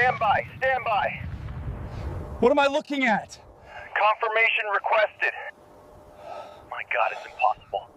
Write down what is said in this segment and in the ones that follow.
Stand by, stand by. What am I looking at? Confirmation requested. My God, it's impossible.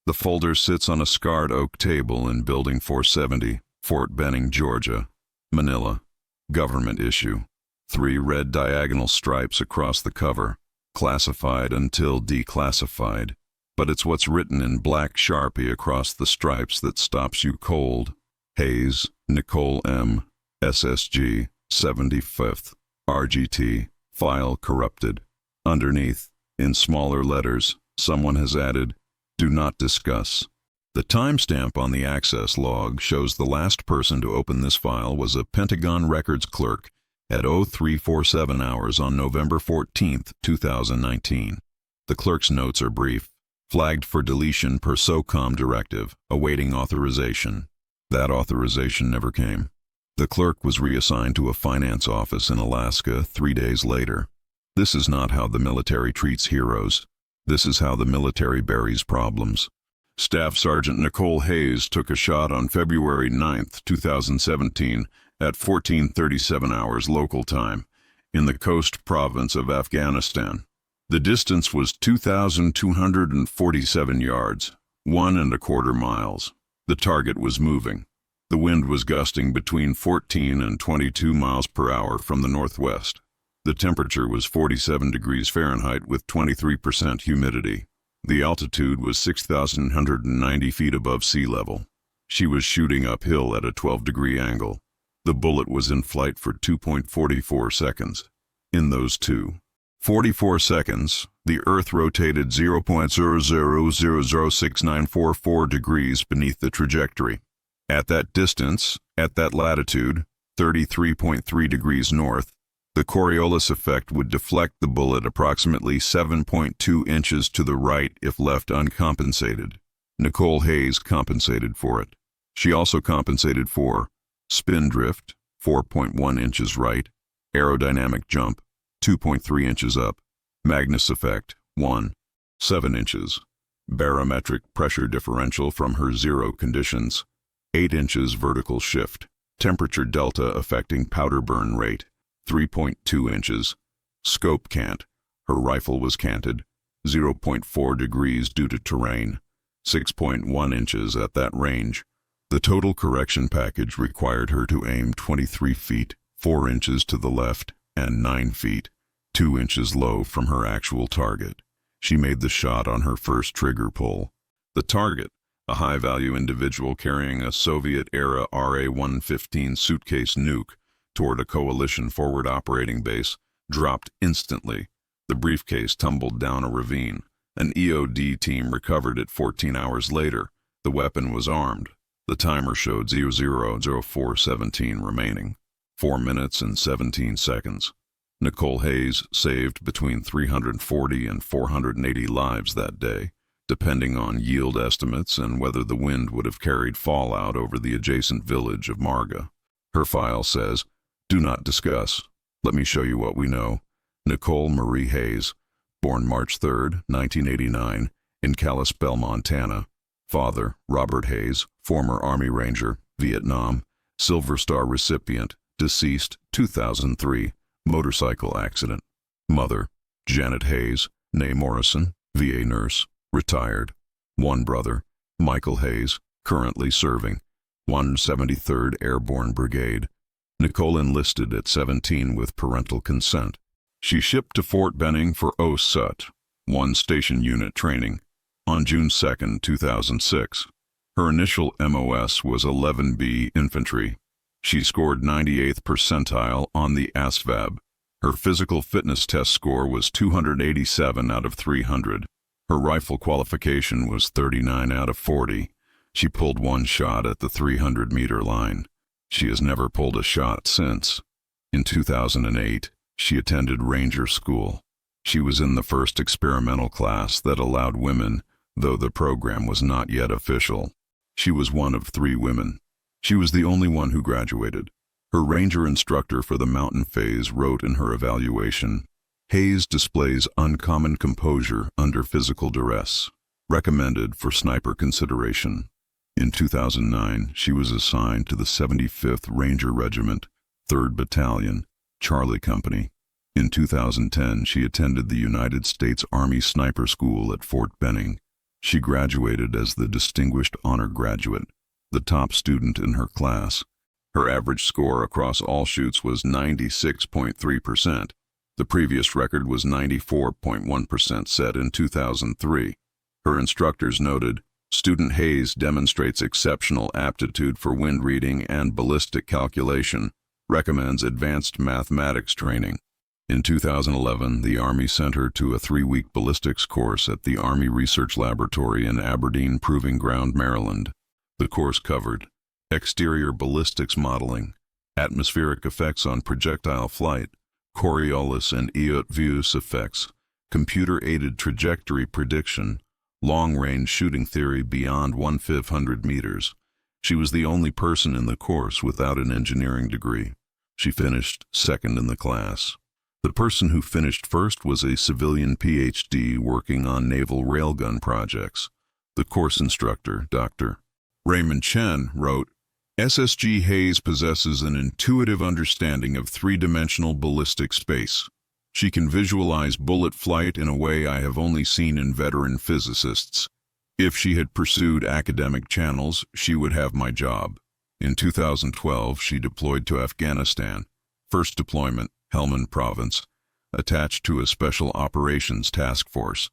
The folder sits on a scarred oak table in Building 470, Fort Benning, Georgia, Manila. Government issue. 3 red diagonal stripes across the cover. Classified until declassified. But it's what's written in black Sharpie across the stripes that stops you cold. Hayes, Nicole M., SSG, 75th, RGT, file corrupted. Underneath, in smaller letters, someone has added, "Do not discuss." The timestamp on the access log shows the last person to open this file was a Pentagon Records clerk at 0347 hours on November 14, 2019. The clerk's notes are brief, flagged for deletion per SOCOM directive, awaiting authorization. That authorization never came. The clerk was reassigned to a finance office in Alaska 3 days later. This is not how the military treats heroes. This is how the military buries problems. Staff Sergeant Nicole Hayes took a shot on February 9, 2017 at 1437 hours local time in the coast province of Afghanistan. The distance was 2,247 yards, 1¼ miles. The target was moving. The wind was gusting between 14 and 22 miles per hour from the northwest. The temperature was 47 degrees Fahrenheit with 23% humidity. The altitude was 6,190 feet above sea level. She was shooting uphill at a 12-degree angle. The bullet was in flight for 2.44 seconds. In those 2.44 seconds, the Earth rotated 0.00006944 degrees beneath the trajectory. At that distance, at that latitude, 33.3 degrees north, the Coriolis effect would deflect the bullet approximately 7.2 inches to the right if left uncompensated. Nicole Hayes compensated for it. She also compensated for spin drift, 4.1 inches right, aerodynamic jump, 2.3 inches up, Magnus effect, 7 inches, barometric pressure differential from her zero conditions, 8 inches vertical shift, temperature delta affecting powder burn rate, 3.2 inches, scope cant, her rifle was canted, 0.4 degrees due to terrain, 6.1 inches at that range. The total correction package required her to aim 23 feet, 4 inches to the left, and 9 feet, 2 inches low from her actual target. She made the shot on her first trigger pull. The target, a high-value individual carrying a Soviet-era RA-115 suitcase nuke toward a coalition forward operating base, dropped instantly. The briefcase tumbled down a ravine. An EOD team recovered it 14 hours later. The weapon was armed. The timer showed 000417 remaining. 4 minutes and 17 seconds. Nicole Hayes saved between 340 and 480 lives that day, depending on yield estimates and whether the wind would have carried fallout over the adjacent village of Marga. Her file says, "Do not discuss. Let me show you what we know." Nicole Marie Hayes, born March 3, 1989, in Kalispell, Montana. Father, Robert Hayes, former Army Ranger, Vietnam, Silver Star recipient, deceased 2003, motorcycle accident. Mother, Janet Hayes, née Morrison, VA nurse, retired. One brother, Michael Hayes, currently serving, 173rd Airborne Brigade. Nicole enlisted at 17 with parental consent. She shipped to Fort Benning for OSUT, 1 Station Unit training, on June 2, 2006. Her initial MOS was 11B Infantry. She scored 98th percentile on the ASVAB. Her physical fitness test score was 287 out of 300. Her rifle qualification was 39 out of 40. She pulled 1 shot at the 300-meter line. She has never pulled a shot since. In 2008, she attended Ranger School. She was in the first experimental class that allowed women, though the program was not yet official. She was one of 3 women. She was the only one who graduated. Her Ranger instructor for the mountain phase wrote in her evaluation, "Hayes displays uncommon composure under physical duress. Recommended for sniper consideration." In 2009, she was assigned to the 75th Ranger Regiment, 3rd Battalion, Charlie Company. In 2010, she attended the United States Army Sniper School at Fort Benning. She graduated as the Distinguished Honor Graduate, the top student in her class. Her average score across all shoots was 96.3%. The previous record was 94.1% set in 2003. Her instructors noted, "Student Hayes demonstrates exceptional aptitude for wind reading and ballistic calculation, recommends advanced mathematics training." In 2011, the Army sent her to a 3-week ballistics course at the Army Research Laboratory in Aberdeen Proving Ground, Maryland. The course covered exterior ballistics modeling, atmospheric effects on projectile flight, Coriolis and Latitude effects, computer-aided trajectory prediction, long-range shooting theory beyond 1/500 meters. She was the only person in the course without an engineering degree. She finished second in the class. The person who finished first was a civilian PhD working on naval railgun projects. The course instructor, Dr. Raymond Chen, wrote, "SSG Hayes possesses an intuitive understanding of three-dimensional ballistic space. She can visualize bullet flight in a way I have only seen in veteran physicists. If she had pursued academic channels, she would have my job." In 2012, she deployed to Afghanistan. First deployment, Helmand Province, attached to a Special Operations Task Force.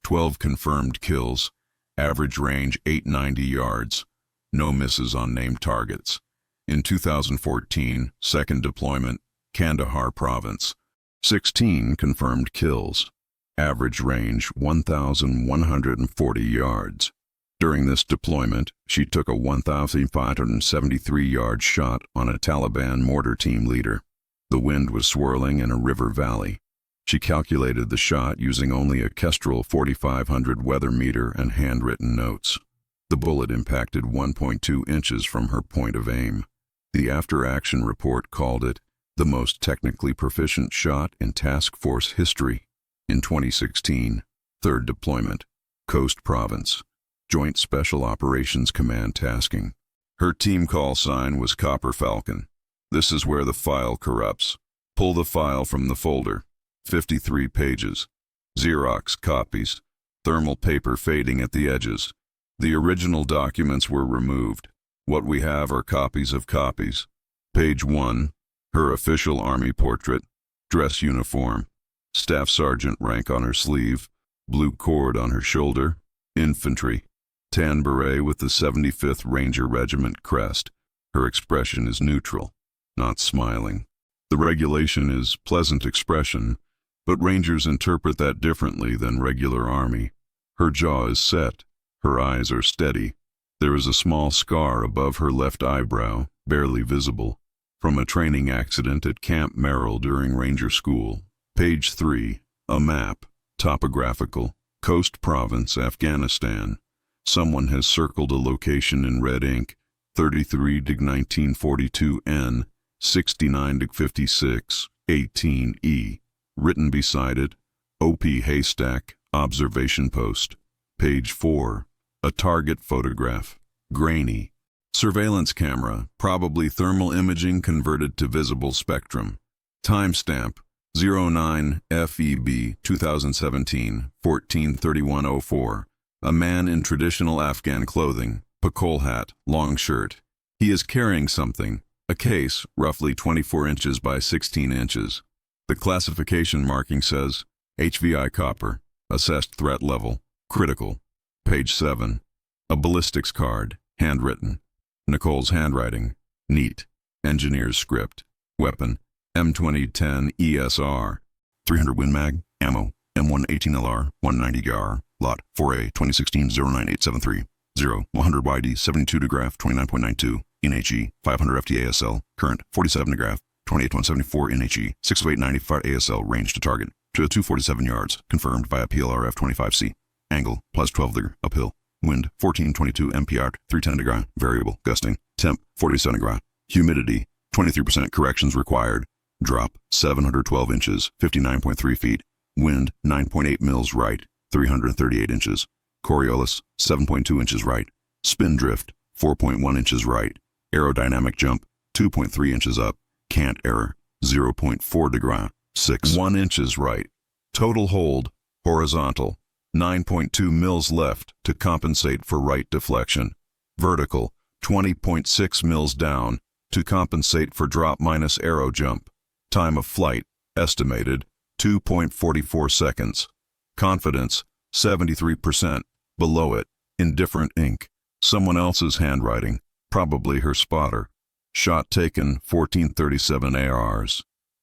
12 confirmed kills, average range 890 yards, no misses on named targets. In 2014, second deployment, Kandahar Province, 16 confirmed kills, average range 1,140 yards. During this deployment, she took a 1,573-yard shot on a Taliban mortar team leader. The wind was swirling in a river valley. She calculated the shot using only a Kestrel 4500 weather meter and handwritten notes. The bullet impacted 1.2 inches from her point of aim. The after-action report called it the most technically proficient shot in task force history. In 2016, third deployment, Coast Province, Joint Special Operations Command tasking. Her team call sign was Copper Falcon. This is where the file corrupts. Pull the file from the folder. 53 pages. Xerox copies. Thermal paper fading at the edges. The original documents were removed. What we have are copies of copies. Page 1. Her official Army portrait. Dress uniform. Staff sergeant rank on her sleeve. Blue cord on her shoulder. Infantry. Tan beret with the 75th Ranger Regiment crest. Her expression is neutral, not smiling. The regulation is pleasant expression, but Rangers interpret that differently than regular Army. Her jaw is set. Her eyes are steady. There is a small scar above her left eyebrow, barely visible, from a training accident at Camp Merrill during Ranger School. Page 3. A map. Topographical. Coast Province, Afghanistan. Someone has circled a location in red ink. 33-1942 N, 69-56, 18E. Written beside it, OP Haystack, Observation Post. Page 4. A target photograph. Grainy. Surveillance camera, probably thermal imaging converted to visible spectrum. Timestamp, 09 FEB 2017, 14/31/04. A man in traditional Afghan clothing, pakol hat, long shirt. He is carrying something, a case, roughly 24 inches by 16 inches. The classification marking says, HVI copper, assessed threat level, critical. Page 7. A ballistics card, handwritten. Nicole's handwriting, neat. Engineer's script. Weapon, M2010 ESR. 300 Win Mag, ammo, M118LR, 190GR, Lot 4A, 2016-09873. 100 YD, 72 digraph, 29.92, NHE, 500 FTASL, current, 47 digraph, 28.74 NHE, 60895 ASL, range to target, to 247 yards, confirmed via PLRF 25C. Angle, plus 12 degree, uphill. Wind, 1422 MPR, 310 degree, variable, gusting. Temp, 47 degree. Humidity, 23% corrections required. Drop, 712 inches, 59.3 feet. Wind, 9.8 mils right, 338 inches. Coriolis, 7.2 inches right. Spin drift, 4.1 inches right. Aerodynamic jump, 2.3 inches up. cant error, 0.4 degree, 1 inches right. Total hold, horizontal, 9.2 mils left to compensate for right deflection. Vertical, 20.6 mils down to compensate for drop minus aero jump. Time of flight, estimated, 2.44 seconds. Confidence, 73%. Below it, indifferent ink. Someone else's handwriting, probably her spotter. Shot taken, 1437 ARs.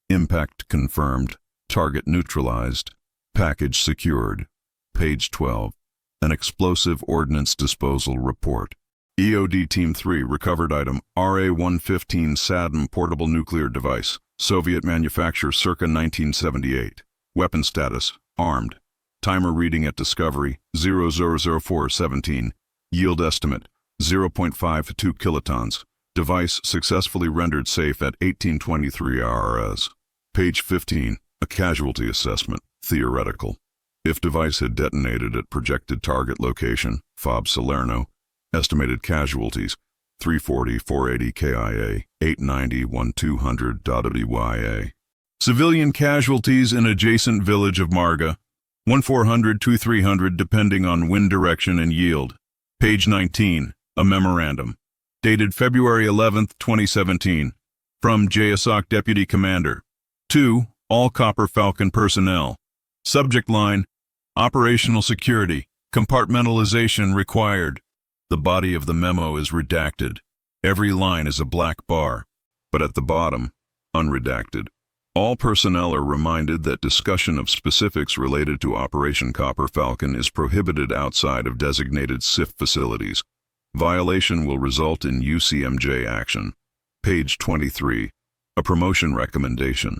Impact confirmed. Target neutralized. Package secured. Page 12. An explosive ordnance disposal report. EOD Team 3 recovered item RA-115 SADM portable nuclear device. Soviet manufacture circa 1978. Weapon status, armed. Timer reading at discovery, 000417. Yield estimate, 0.5 to 2 kilotons. Device successfully rendered safe at 1823 RS. Page 15. A casualty assessment, theoretical. If device had detonated at projected target location, FOB Salerno, estimated casualties, 340, 480 KIA, 890, 1200 WYA. Civilian casualties in adjacent village of Marga, 1400 to 300 depending on wind direction and yield. Page 19, a memorandum. Dated February 11, 2017. From JSOC Deputy Commander. 2. All Copper Falcon personnel. Subject line, operational security, compartmentalization required. The body of the memo is redacted. Every line is a black bar, but at the bottom, unredacted. All personnel are reminded that discussion of specifics related to Operation Copper Falcon is prohibited outside of designated SIF facilities. Violation will result in UCMJ action. Page 23. A promotion recommendation.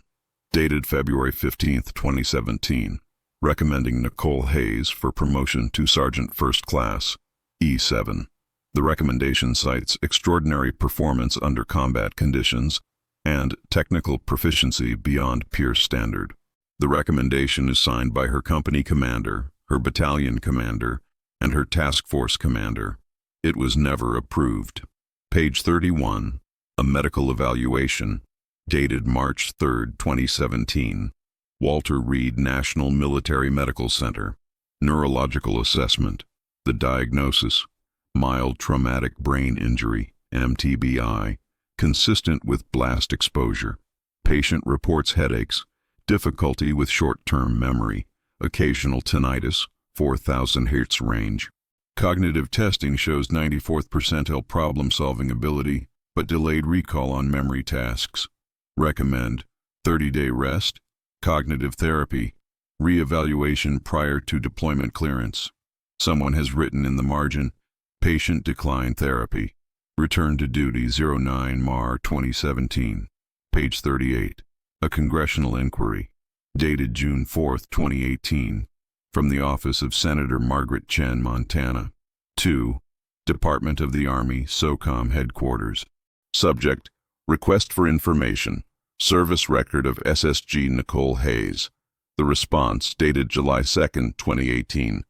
Dated February 15, 2017. Recommending Nicole Hayes for promotion to Sergeant First Class, E7. The recommendation cites extraordinary performance under combat conditions and technical proficiency beyond peer standard. The recommendation is signed by her company commander, her battalion commander, and her task force commander. It was never approved. Page 31. A medical evaluation. Dated March 3, 2017. Walter Reed National Military Medical Center. Neurological assessment. The diagnosis: mild traumatic brain injury, MTBI, consistent with blast exposure. Patient reports headaches, difficulty with short-term memory, occasional tinnitus, 4,000 Hz range. Cognitive testing shows 94th percentile problem-solving ability, but delayed recall on memory tasks. Recommend 30-day rest, cognitive therapy, re-evaluation prior to deployment clearance. Someone has written in the margin, patient decline therapy. Return to duty 09 Mar 2017. Page 38. A congressional inquiry. Dated June 4, 2018. From the office of Senator Margaret Chen, Montana. 2. Department of the Army, SOCOM Headquarters. Subject: request for information. Service record of SSG Nicole Hayes. The response, dated July 2, 2018.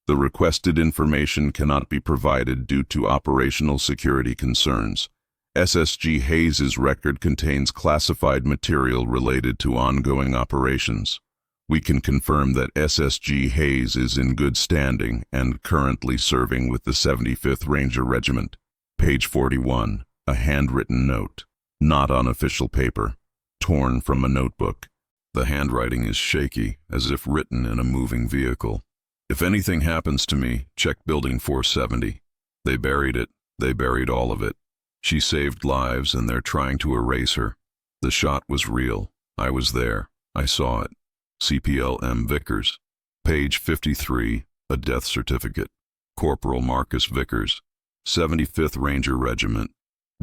The requested information cannot be provided due to operational security concerns. SSG Hayes' record contains classified material related to ongoing operations. We can confirm that SSG Hayes is in good standing and currently serving with the 75th Ranger Regiment. Page 41. A handwritten note. Not on official paper. Torn from a notebook. The handwriting is shaky, as if written in a moving vehicle. If anything happens to me, check Building 470. They buried it. They buried all of it. She saved lives and they're trying to erase her. The shot was real. I was there. I saw it. CPL M. Vickers. Page 53. A death certificate. Corporal Marcus Vickers. 75th Ranger Regiment.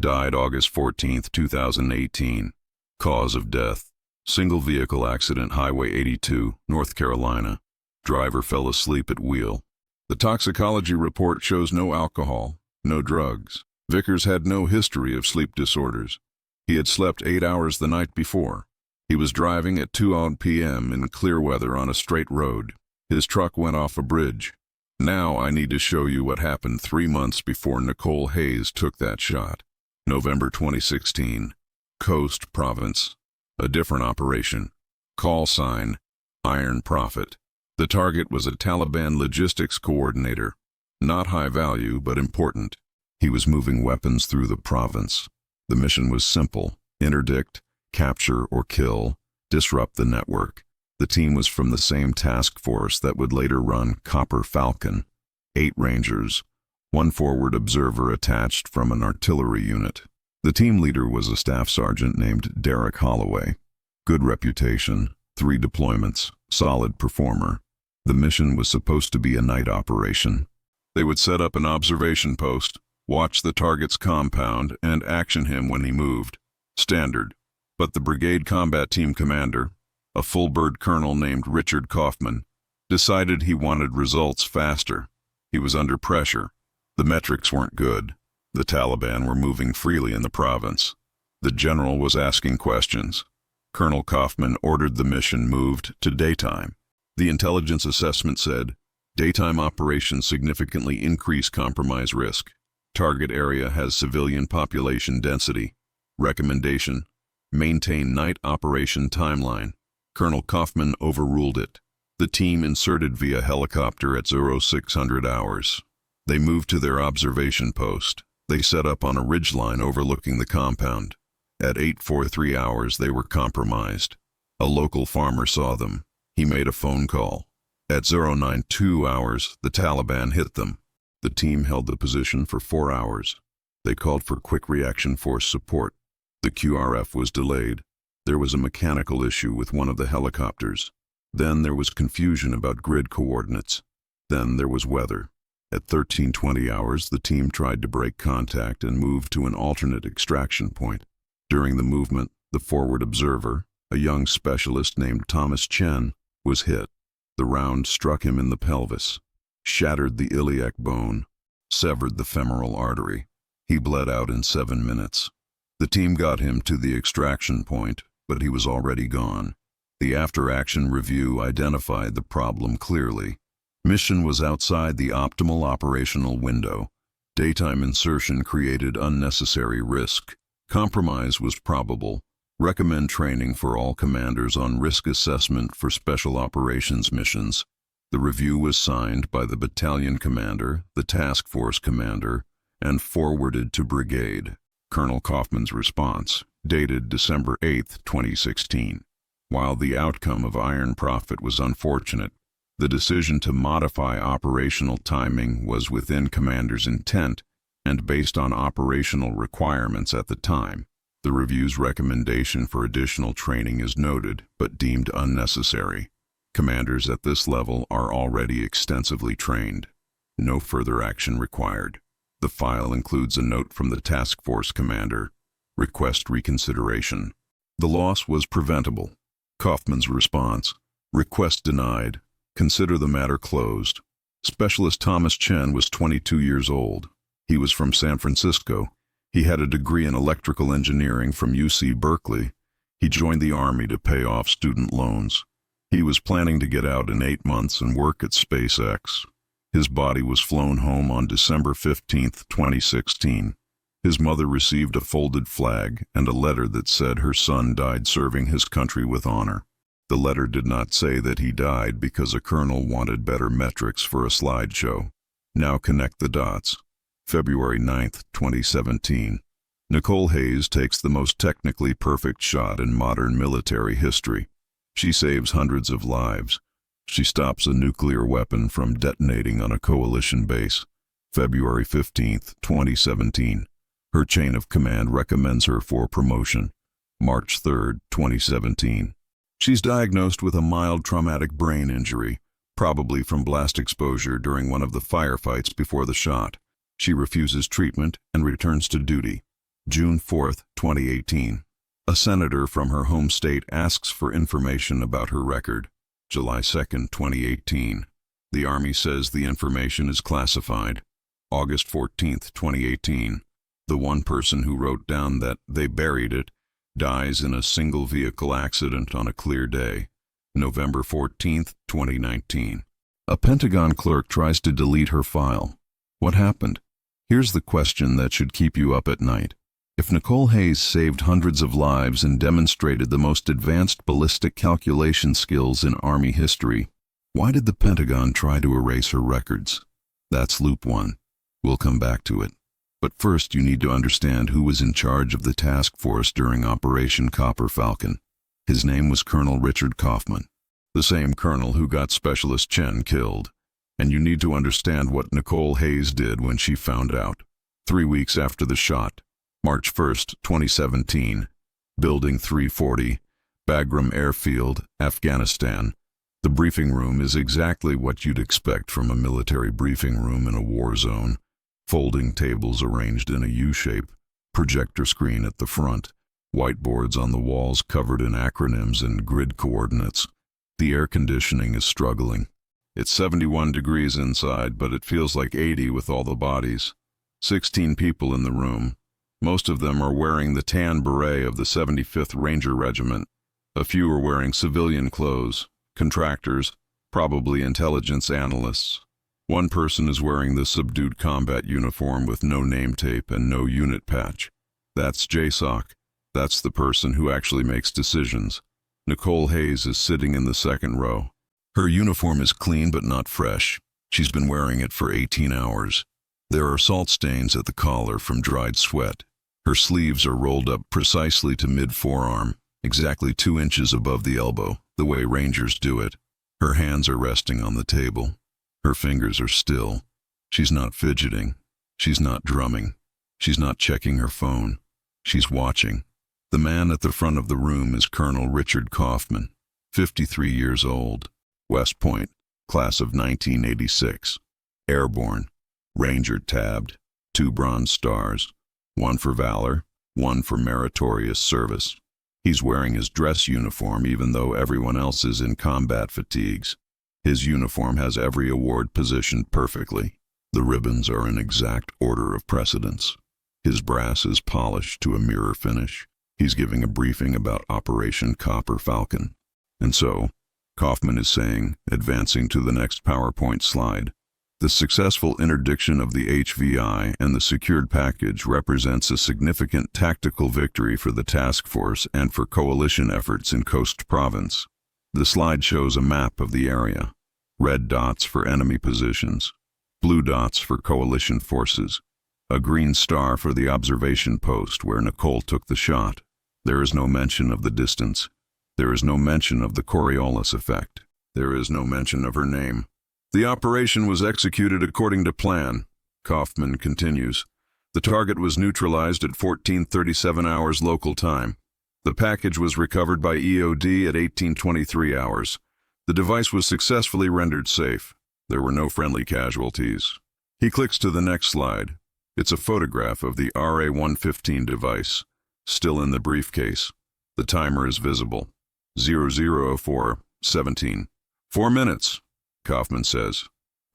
Died August 14, 2018. Cause of death: single vehicle accident, Highway 82, North Carolina. Driver fell asleep at wheel. The toxicology report shows no alcohol, no drugs. Vickers had no history of sleep disorders. He had slept 8 hours the night before. He was driving at 2 p.m. in clear weather on a straight road. His truck went off a bridge. Now I need to show you what happened 3 months before Nicole Hayes took that shot. November 2016. Coast Province. A different operation. Call sign, Iron Prophet. The target was a Taliban logistics coordinator. Not high value, but important. He was moving weapons through the province. The mission was simple: interdict, capture or kill, disrupt the network. The team was from the same task force that would later run Copper Falcon. 8 Rangers, 1 forward observer attached from an artillery unit. The team leader was a staff sergeant named Derek Holloway. Good reputation, 3 deployments, solid performer. The mission was supposed to be a night operation. They would set up an observation post, watch the target's compound, and action him when he moved. Standard. But the brigade combat team commander, a full-bird colonel named Richard Kaufman, decided he wanted results faster. He was under pressure. The metrics weren't good. The Taliban were moving freely in the province. The general was asking questions. Colonel Kaufman ordered the mission moved to daytime. The intelligence assessment said, daytime operations significantly increase compromise risk. Target area has civilian population density. Recommendation: maintain night operation timeline. Colonel Kaufman overruled it. The team inserted via helicopter at 0600 hours. They moved to their observation post. They set up on a ridgeline overlooking the compound. At 8:43 hours, they were compromised. A local farmer saw them. He made a phone call. At 092 hours, the Taliban hit them. The team held the position for 4 hours. They called for quick reaction force support. The QRF was delayed. There was a mechanical issue with one of the helicopters. Then there was confusion about grid coordinates. Then there was weather. At 13:20 hours, the team tried to break contact and move to an alternate extraction point. During the movement, the forward observer, a young specialist named Thomas Chen, was hit. The round struck him in the pelvis, shattered the iliac bone, severed the femoral artery. He bled out in 7 minutes. The team got him to the extraction point, but he was already gone. The after-action review identified the problem clearly. Mission was outside the optimal operational window. Daytime insertion created unnecessary risk. Compromise was probable. Recommend training for all commanders on risk assessment for special operations missions. The review was signed by the battalion commander, the task force commander, and forwarded to brigade. Colonel Kaufman's response, dated December 8, 2016. While the outcome of Iron Prophet was unfortunate, the decision to modify operational timing was within commander's intent and based on operational requirements at the time. The review's recommendation for additional training is noted, but deemed unnecessary. Commanders at this level are already extensively trained. No further action required. The file includes a note from the task force commander. Request reconsideration. The loss was preventable. Kaufman's response: request denied. Consider the matter closed. Specialist Thomas Chen was 22 years old. He was from San Francisco. He had a degree in electrical engineering from UC Berkeley. He joined the Army to pay off student loans. He was planning to get out in 8 months and work at SpaceX. His body was flown home on December 15, 2016. His mother received a folded flag and a letter that said her son died serving his country with honor. The letter did not say that he died because a colonel wanted better metrics for a slideshow. Now connect the dots. February 9, 2017. Nicole Hayes takes the most technically perfect shot in modern military history. She saves hundreds of lives. She stops a nuclear weapon from detonating on a coalition base. February 15, 2017. Her chain of command recommends her for promotion. March 3, 2017. She's diagnosed with a mild traumatic brain injury, probably from blast exposure during one of the firefights before the shot. She refuses treatment and returns to duty. June 4, 2018. A senator from her home state asks for information about her record. July 2, 2018. The Army says the information is classified. August 14, 2018. The one person who wrote down that they buried it dies in a single vehicle accident on a clear day. November 14, 2019. A Pentagon clerk tries to delete her file. What happened? Here's the question that should keep you up at night. If Nicole Hayes saved hundreds of lives and demonstrated the most advanced ballistic calculation skills in Army history, why did the Pentagon try to erase her records? That's loop one. We'll come back to it. But first you need to understand who was in charge of the task force during Operation Copper Falcon. His name was Colonel Richard Kaufman, the same colonel who got Specialist Chen killed. And you need to understand what Nicole Hayes did when she found out. 3 weeks after the shot, March 1st, 2017, Building 340, Bagram Airfield, Afghanistan. The briefing room is exactly what you'd expect from a military briefing room in a war zone. Folding tables arranged in a U-shape, projector screen at the front, whiteboards on the walls covered in acronyms and grid coordinates. The air conditioning is struggling. It's 71 degrees inside, but it feels like 80 with all the bodies. 16 people in the room. Most of them are wearing the tan beret of the 75th Ranger Regiment. A few are wearing civilian clothes. Contractors, probably intelligence analysts. One person is wearing the subdued combat uniform with no name tape and no unit patch. That's JSOC. That's the person who actually makes decisions. Nicole Hayes is sitting in the second row. Her uniform is clean but not fresh. She's been wearing it for 18 hours. There are salt stains at the collar from dried sweat. Her sleeves are rolled up precisely to mid-forearm, exactly 2 inches above the elbow, the way Rangers do it. Her hands are resting on the table. Her fingers are still. She's not fidgeting. She's not drumming. She's not checking her phone. She's watching. The man at the front of the room is Colonel Richard Kaufman, 53 years old, West Point, class of 1986. Airborne, Ranger tabbed, 2 bronze stars, 1 for valor, 1 for meritorious service. He's wearing his dress uniform even though everyone else is in combat fatigues. His uniform has every award positioned perfectly. The ribbons are in exact order of precedence. His brass is polished to a mirror finish. He's giving a briefing about Operation Copper Falcon. And so, Kaufman is saying, advancing to the next PowerPoint slide, the successful interdiction of the HVI and the secured package represents a significant tactical victory for the task force and for coalition efforts in Coast Province. The slide shows a map of the area. Red dots for enemy positions, blue dots for coalition forces, a green star for the observation post where Nicole took the shot. There is no mention of the distance. There is no mention of the Coriolis Effect. There is no mention of her name. The operation was executed according to plan. Kaufman continues. The target was neutralized at 14:37 hours local time. The package was recovered by EOD at 18:23 hours. The device was successfully rendered safe. There were no friendly casualties. He clicks to the next slide. It's a photograph of the RA-115 device, still in the briefcase. The timer is visible. 00:04:17. 4 minutes, Kaufman says.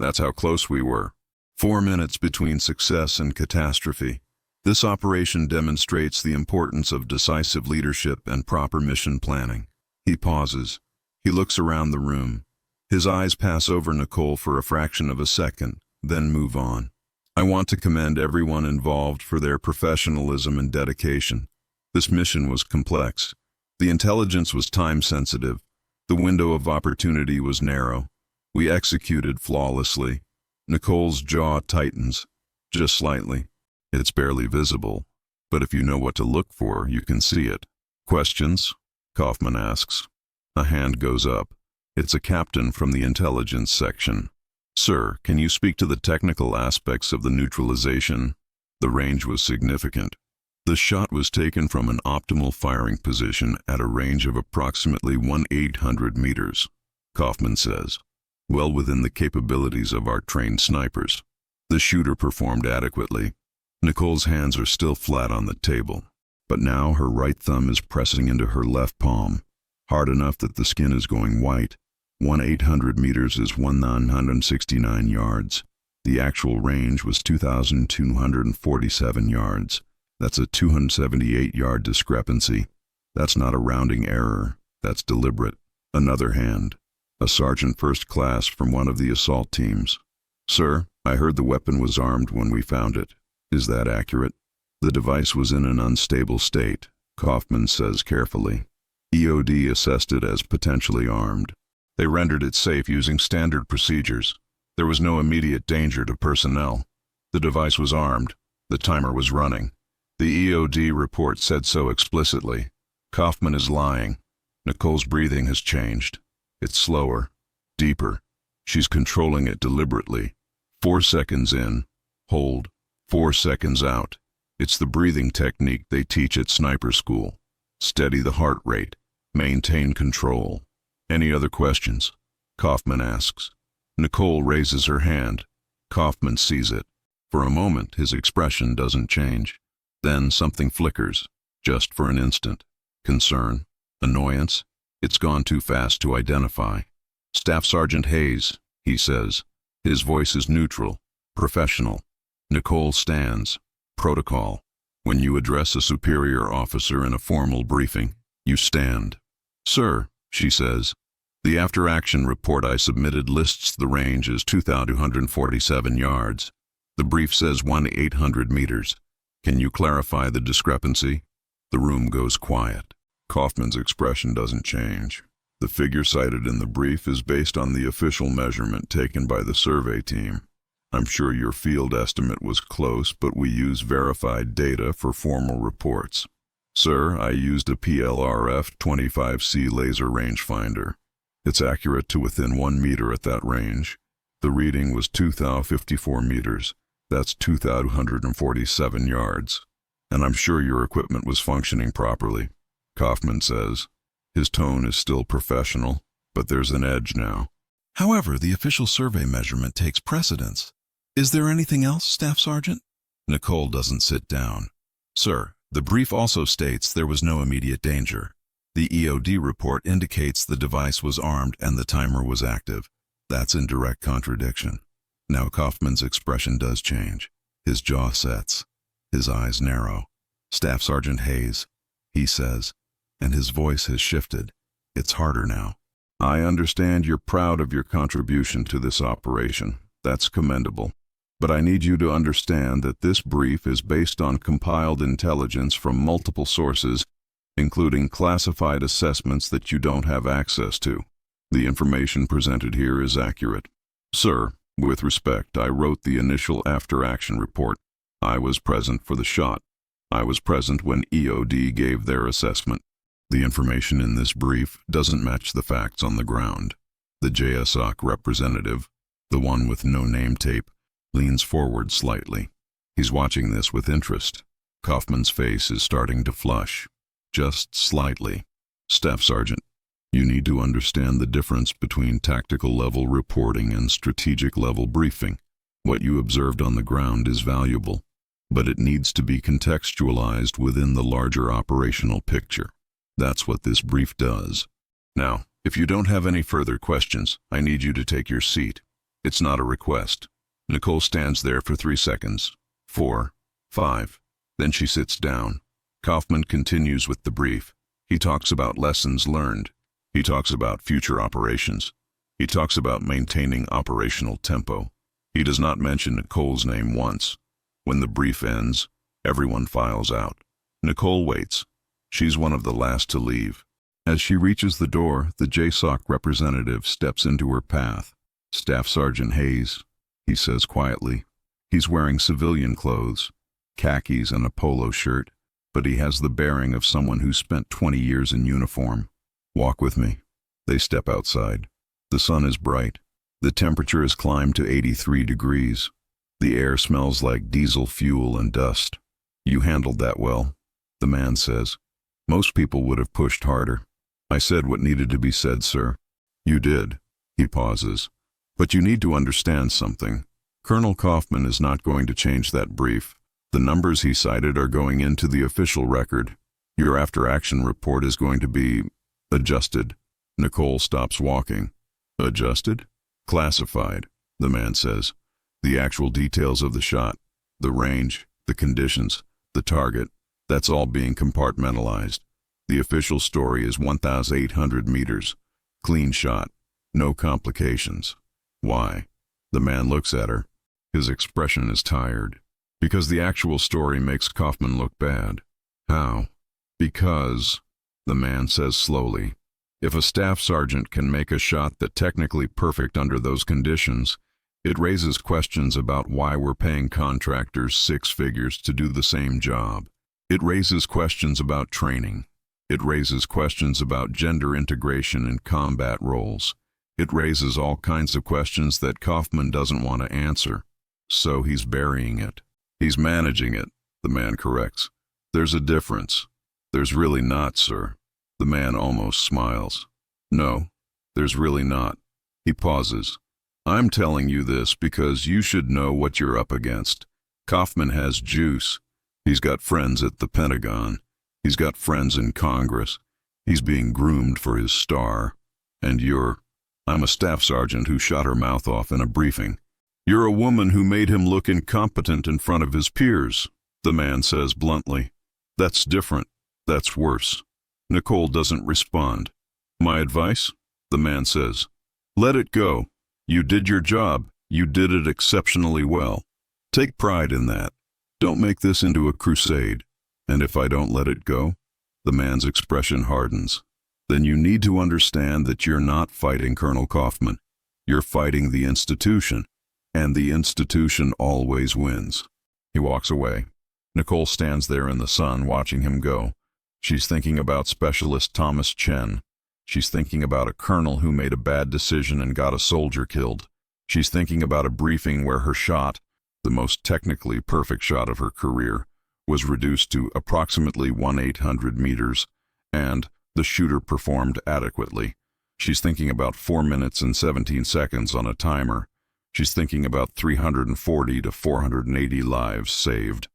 That's how close we were. 4 minutes between success and catastrophe. This operation demonstrates the importance of decisive leadership and proper mission planning. He pauses. He looks around the room. His eyes pass over Nicole for a fraction of a second, then move on. I want to commend everyone involved for their professionalism and dedication. This mission was complex. The intelligence was time-sensitive. The window of opportunity was narrow. We executed flawlessly. Nicole's jaw tightens, just slightly. It's barely visible, but if you know what to look for, you can see it. Questions? Kaufman asks. A hand goes up. It's a captain from the intelligence section. Sir, can you speak to the technical aspects of the neutralization? The range was significant. The shot was taken from an optimal firing position at a range of approximately 1,800 meters, Kaufman says, well within the capabilities of our trained snipers. The shooter performed adequately. Nicole's hands are still flat on the table, but now her right thumb is pressing into her left palm, hard enough that the skin is going white. 1,800 meters is 1,969 yards. The actual range was 2,247 yards. That's a 278-yard discrepancy. That's not a rounding error. That's deliberate. Another hand. A sergeant first class from one of the assault teams. Sir, I heard the weapon was armed when we found it. Is that accurate? The device was in an unstable state, Kaufman says carefully. EOD assessed it as potentially armed. They rendered it safe using standard procedures. There was no immediate danger to personnel. The device was armed. The timer was running. The EOD report said so explicitly. Kaufman is lying. Nicole's breathing has changed. It's slower, deeper. She's controlling it deliberately. 4 seconds in. Hold. 4 seconds out. It's the breathing technique they teach at sniper school. Steady the heart rate. Maintain control. Any other questions? Kaufman asks. Nicole raises her hand. Kaufman sees it. For a moment, his expression doesn't change. Then something flickers, just for an instant. Concern, annoyance. It's gone too fast to identify. Staff Sergeant Hayes, he says. His voice is neutral, professional. Nicole stands. Protocol. When you address a superior officer in a formal briefing, you stand. Sir, she says, the after-action report I submitted lists the range as 2,247 yards. The brief says 1,800 meters. Can you clarify the discrepancy? The room goes quiet. Kaufman's expression doesn't change. The figure cited in the brief is based on the official measurement taken by the survey team. I'm sure your field estimate was close, but we use verified data for formal reports. Sir, I used a PLRF 25C laser rangefinder. It's accurate to within 1 meter at that range. The reading was 2,054 meters. That's 2,247 yards. And I'm sure your equipment was functioning properly, Kaufman says. His tone is still professional, but there's an edge now. However, the official survey measurement takes precedence. Is there anything else, Staff Sergeant? Nicole doesn't sit down. Sir, the brief also states there was no immediate danger. The EOD report indicates the device was armed and the timer was active. That's in direct contradiction. Now Kaufman's expression does change. His jaw sets. His eyes narrow. Staff Sergeant Hayes, he says, and his voice has shifted. It's harder now. I understand you're proud of your contribution to this operation. That's commendable. But I need you to understand that this brief is based on compiled intelligence from multiple sources, including classified assessments that you don't have access to. The information presented here is accurate. Sir, with respect, I wrote the initial after-action report. I was present for the shot. I was present when EOD gave their assessment. The information in this brief doesn't match the facts on the ground. The JSOC representative, the one with no name tape, leans forward slightly. He's watching this with interest. Kaufman's face is starting to flush. Just slightly. Staff Sergeant, you need to understand the difference between tactical level reporting and strategic level briefing. What you observed on the ground is valuable, but it needs to be contextualized within the larger operational picture. That's what this brief does. Now, if you don't have any further questions, I need you to take your seat. It's not a request. Nicole stands there for 3 seconds. 4, 5. Then she sits down. Kaufman continues with the brief. He talks about lessons learned. He talks about future operations. He talks about maintaining operational tempo. He does not mention Nicole's name once. When the brief ends, everyone files out. Nicole waits. She's one of the last to leave. As she reaches the door, the JSOC representative steps into her path. Staff Sergeant Hayes, he says quietly. He's wearing civilian clothes, khakis and a polo shirt, but he has the bearing of someone who spent 20 years in uniform. Walk with me. They step outside. The sun is bright. The temperature has climbed to 83 degrees. The air smells like diesel fuel and dust. You handled that well, the man says. Most people would have pushed harder. I said what needed to be said, sir. You did. He pauses. But you need to understand something. Colonel Kaufman is not going to change that brief. The numbers he cited are going into the official record. Your after-action report is going to be adjusted. Nicole stops walking. Adjusted? Classified, the man says. The actual details of the shot, the range, the conditions, the target, that's all being compartmentalized. The official story is 1,800 meters. Clean shot. No complications. Why? The man looks at her. His expression is tired. Because the actual story makes Kaufman look bad. How? Because, the man says slowly, if a staff sergeant can make a shot that's technically perfect under those conditions, it raises questions about why we're paying contractors 6 figures to do the same job. It raises questions about training. It raises questions about gender integration in combat roles. It raises all kinds of questions that Kaufman doesn't want to answer. So he's burying it. He's managing it, the man corrects. There's a difference. There's really not, sir. The man almost smiles. No, there's really not. He pauses. I'm telling you this because you should know what you're up against. Kaufman has juice. He's got friends at the Pentagon. He's got friends in Congress. He's being groomed for his star. And I'm a staff sergeant who shot her mouth off in a briefing. You're a woman who made him look incompetent in front of his peers, the man says bluntly. That's different. That's worse. Nicole doesn't respond. My advice? The man says. Let it go. You did your job. You did it exceptionally well. Take pride in that. Don't make this into a crusade. And if I don't let it go? The man's expression hardens. Then you need to understand that you're not fighting Colonel Kaufman. You're fighting the institution. And the institution always wins. He walks away. Nicole stands there in the sun watching him go. She's thinking about Specialist Thomas Chen. She's thinking about a colonel who made a bad decision and got a soldier killed. She's thinking about a briefing where her shot, the most technically perfect shot of her career, was reduced to approximately 1/800 meters, and the shooter performed adequately. She's thinking about 4 minutes and 17 seconds on a timer. She's thinking about 340 to 480 lives saved.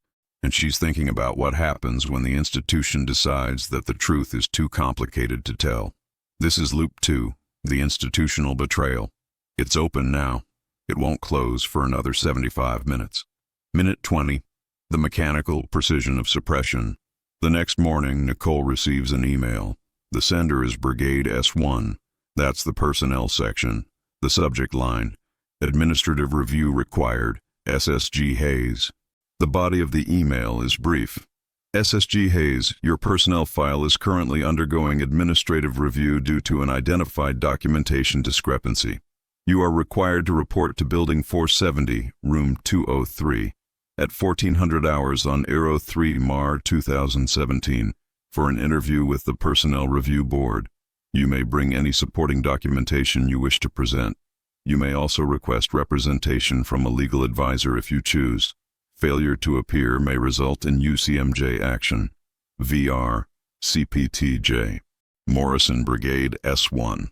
And she's thinking about what happens when the institution decides that the truth is too complicated to tell. This is Loop 2, the institutional betrayal. It's open now. It won't close for another 75 minutes. Minute 20, the mechanical precision of suppression. The next morning, Nicole receives an email. The sender is Brigade S1. That's the personnel section. The subject line, Administrative Review Required, SSG Hayes. The body of the email is brief. SSG Hayes, your personnel file is currently undergoing administrative review due to an identified documentation discrepancy. You are required to report to Building 470, Room 203, at 1400 hours on Aero 3 Mar 2017 for an interview with the Personnel Review Board. You may bring any supporting documentation you wish to present. You may also request representation from a legal advisor if you choose. Failure to appear may result in UCMJ action. VR, CPTJ. Morrison Brigade S1.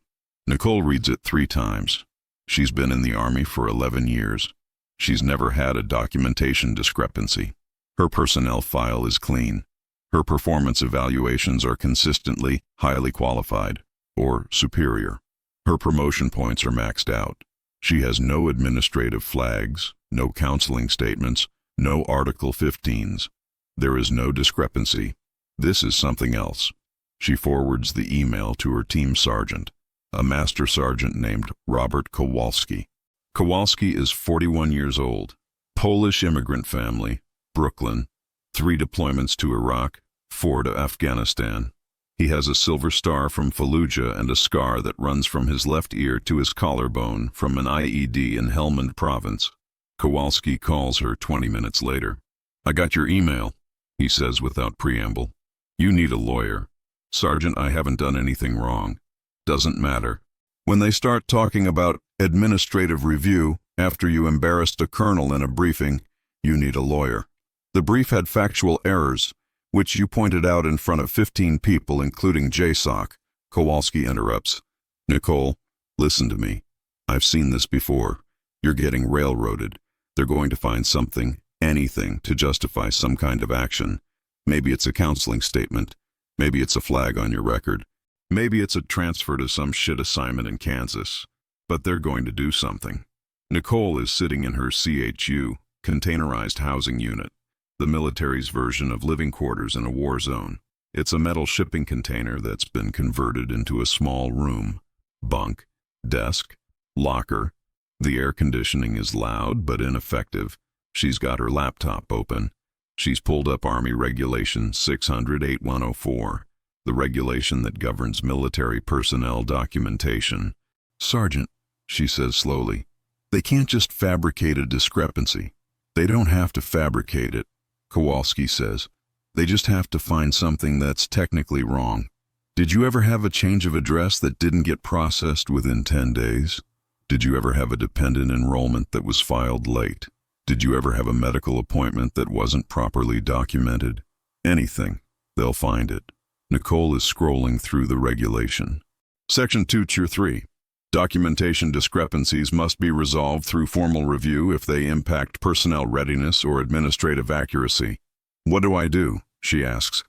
Nicole reads it 3 times. She's been in the Army for 11 years. She's never had a documentation discrepancy. Her personnel file is clean. Her performance evaluations are consistently highly qualified, or superior. Her promotion points are maxed out. She has no administrative flags, no counseling statements, no Article 15s. There is no discrepancy. This is something else. She forwards the email to her team sergeant, a master sergeant named Robert Kowalski. Kowalski is 41 years old, Polish immigrant family, Brooklyn, 3 deployments to Iraq, 4 to Afghanistan. He has a silver star from Fallujah and a scar that runs from his left ear to his collarbone from an IED in Helmand province. Kowalski calls her 20 minutes later. I got your email, he says without preamble. You need a lawyer. Sergeant, I haven't done anything wrong. Doesn't matter. When they start talking about administrative review after you embarrassed a colonel in a briefing, you need a lawyer. The brief had factual errors, which you pointed out in front of 15 people, including JSOC. Kowalski interrupts. Nicole, listen to me. I've seen this before. You're getting railroaded. They're going to find something, anything, to justify some kind of action. Maybe it's a counseling statement. Maybe it's a flag on your record. Maybe it's a transfer to some shit assignment in Kansas. But they're going to do something. Nicole is sitting in her CHU, containerized housing unit, the military's version of living quarters in a war zone. It's a metal shipping container that's been converted into a small room, bunk, desk, locker. The air conditioning is loud but ineffective. She's got her laptop open. She's pulled up Army Regulation 600-8104, the regulation that governs military personnel documentation. "Sergeant," she says slowly, "they can't just fabricate a discrepancy." "They don't have to fabricate it," Kowalski says. "They just have to find something that's technically wrong. Did you ever have a change of address that didn't get processed within 10 days? Did you ever have a dependent enrollment that was filed late? Did you ever have a medical appointment that wasn't properly documented? Anything. They'll find it." Nicole is scrolling through the regulation. Section 2, Tier 3. Documentation discrepancies must be resolved through formal review if they impact personnel readiness or administrative accuracy. "What do I do?" she asks.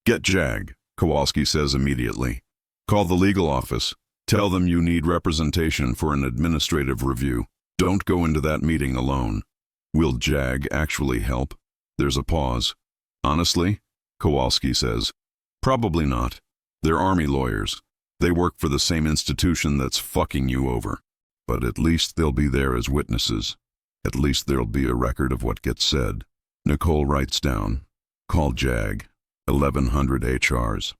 "Get JAG," Kowalski says immediately. "Call the legal office. Tell them you need representation for an administrative review. Don't go into that meeting alone." "Will JAG actually help?" There's a pause. "Honestly," Kowalski says, "probably not. They're Army lawyers. They work for the same institution that's fucking you over. But at least they'll be there as witnesses. At least there'll be a record of what gets said." Nicole writes down, "Call JAG, 1100 HRs.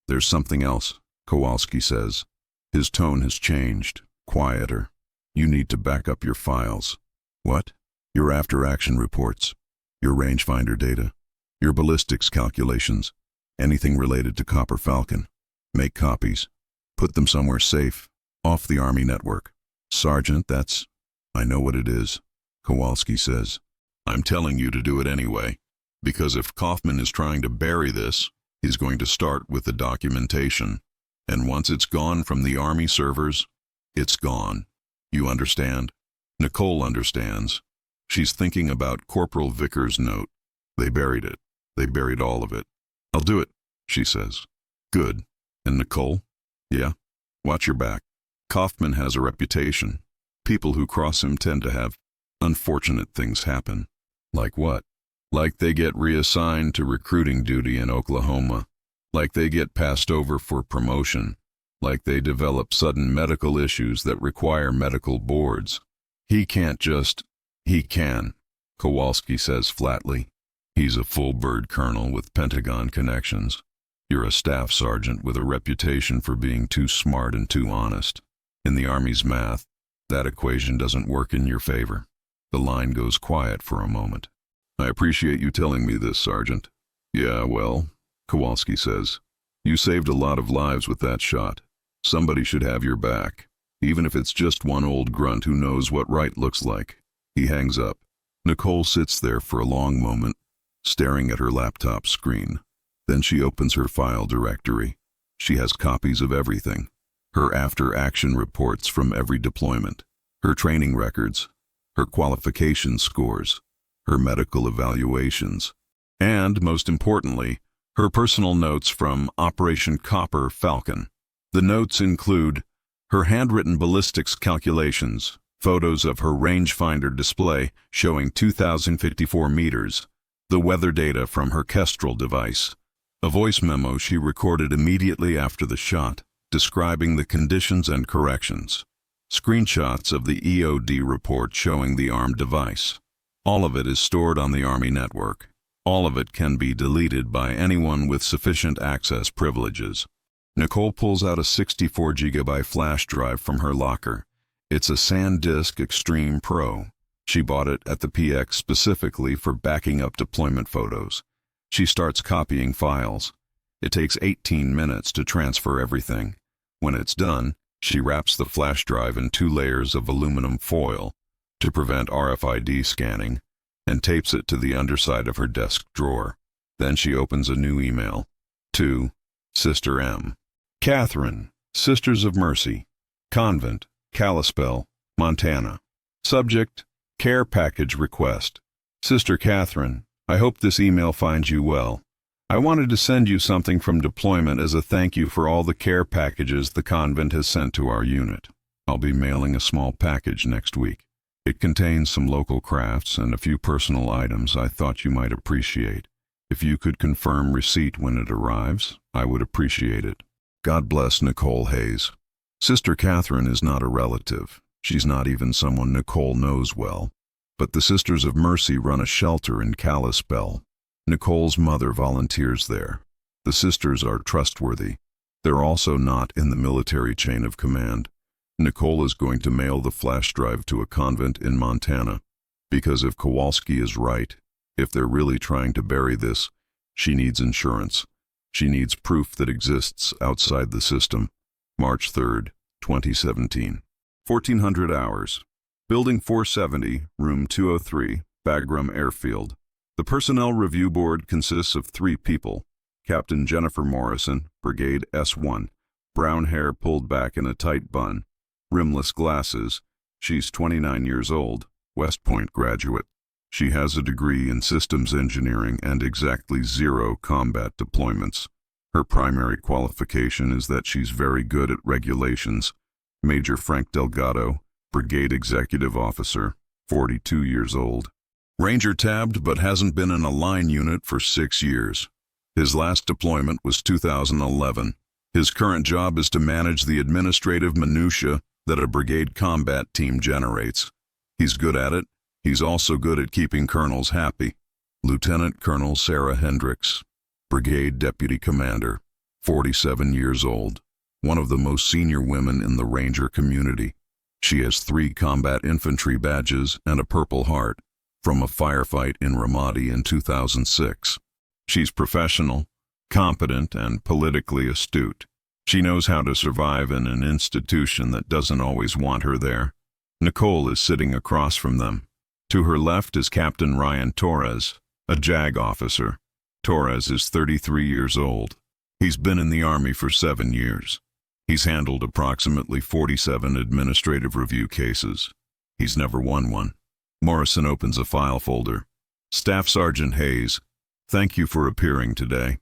"There's something else," Kowalski says. His tone has changed, quieter. "You need to back up your files." "What?" "Your after-action reports, your rangefinder data, your ballistics calculations, anything related to Copper Falcon. Make copies. Put them somewhere safe, off the Army network." "Sergeant, that's—" "I know what it is," Kowalski says. "I'm telling you to do it anyway, because if Kaufman is trying to bury this, he's going to start with the documentation. And once it's gone from the Army servers, it's gone. You understand?" Nicole understands. She's thinking about Corporal Vickers' note. They buried it. They buried all of it. "I'll do it," she says. "Good. And Nicole?" "Yeah? Watch your back. Kaufman has a reputation. People who cross him tend to have unfortunate things happen." "Like what?" "Like they get reassigned to recruiting duty in Oklahoma. Like they get passed over for promotion. Like they develop sudden medical issues that require medical boards. He can't just—" "He can," Kowalski says flatly. "He's a full-bird colonel with Pentagon connections. You're a staff sergeant with a reputation for being too smart and too honest. In the Army's math, that equation doesn't work in your favor." The line goes quiet for a moment. "I appreciate you telling me this, Sergeant." "Yeah, well," Kowalski says, "you saved a lot of lives with that shot. Somebody should have your back, even if it's just one old grunt who knows what right looks like." He hangs up. Nicole sits there for a long moment, staring at her laptop screen. Then she opens her file directory. She has copies of everything. Her after-action reports from every deployment, her training records, her qualification scores, her medical evaluations, and, most importantly, her personal notes from Operation Copper Falcon. The notes include her handwritten ballistics calculations, photos of her rangefinder display showing 2,054 meters, the weather data from her Kestrel device, a voice memo she recorded immediately after the shot, describing the conditions and corrections, screenshots of the EOD report showing the armed device. All of it is stored on the Army network. All of it can be deleted by anyone with sufficient access privileges. Nicole pulls out a 64-gigabyte flash drive from her locker. It's a SanDisk Extreme Pro. She bought it at the PX specifically for backing up deployment photos. She starts copying files. It takes 18 minutes to transfer everything. When it's done, she wraps the flash drive in 2 layers of aluminum foil to prevent RFID scanning and tapes it to the underside of her desk drawer. Then she opens a new email. To Sister M. Catherine, Sisters of Mercy, Convent, Kalispell, Montana. Subject, Care Package Request. Sister Catherine, I hope this email finds you well. I wanted to send you something from deployment as a thank you for all the care packages the convent has sent to our unit. I'll be mailing a small package next week. It contains some local crafts and a few personal items I thought you might appreciate. If you could confirm receipt when it arrives, I would appreciate it. God bless Nicole Hayes. Sister Catherine is not a relative. She's not even someone Nicole knows well. but the Sisters of Mercy run a shelter in Kalispell. Nicole's mother volunteers there. The sisters are trustworthy. They're also not in the military chain of command. Nicole is going to mail the flash drive to a convent in Montana, because if Kowalski is right, if they're really trying to bury this, she needs insurance. She needs proof that exists outside the system. March 3rd, 2017. 1400 hours. Building 470, Room 203, Bagram Airfield. The Personnel Review Board consists of 3 people. Captain Jennifer Morrison, Brigade S1. Brown hair pulled back in a tight bun. Rimless glasses. She's 29 years old. West Point graduate. She has a degree in systems engineering and exactly 0 combat deployments. Her primary qualification is that she's very good at regulations. Major Frank Delgado, Brigade Executive Officer, 42 years old. Ranger tabbed but hasn't been in a line unit for 6 years. His last deployment was 2011. His current job is to manage the administrative minutiae that a brigade combat team generates. He's good at it. He's also good at keeping colonels happy. Lieutenant Colonel Sarah Hendricks, Brigade Deputy Commander, 47 years old, one of the most senior women in the Ranger community. She has 3 combat infantry badges and a Purple Heart from a firefight in Ramadi in 2006. She's professional, competent, and politically astute. She knows how to survive in an institution that doesn't always want her there. Nicole is sitting across from them. To her left is Captain Ryan Torres, a JAG officer. Torres is 33 years old. He's been in the Army for 7 years. He's handled approximately 47 administrative review cases. He's never won one. Morrison opens a file folder. Staff Sergeant Hayes, thank you for appearing today.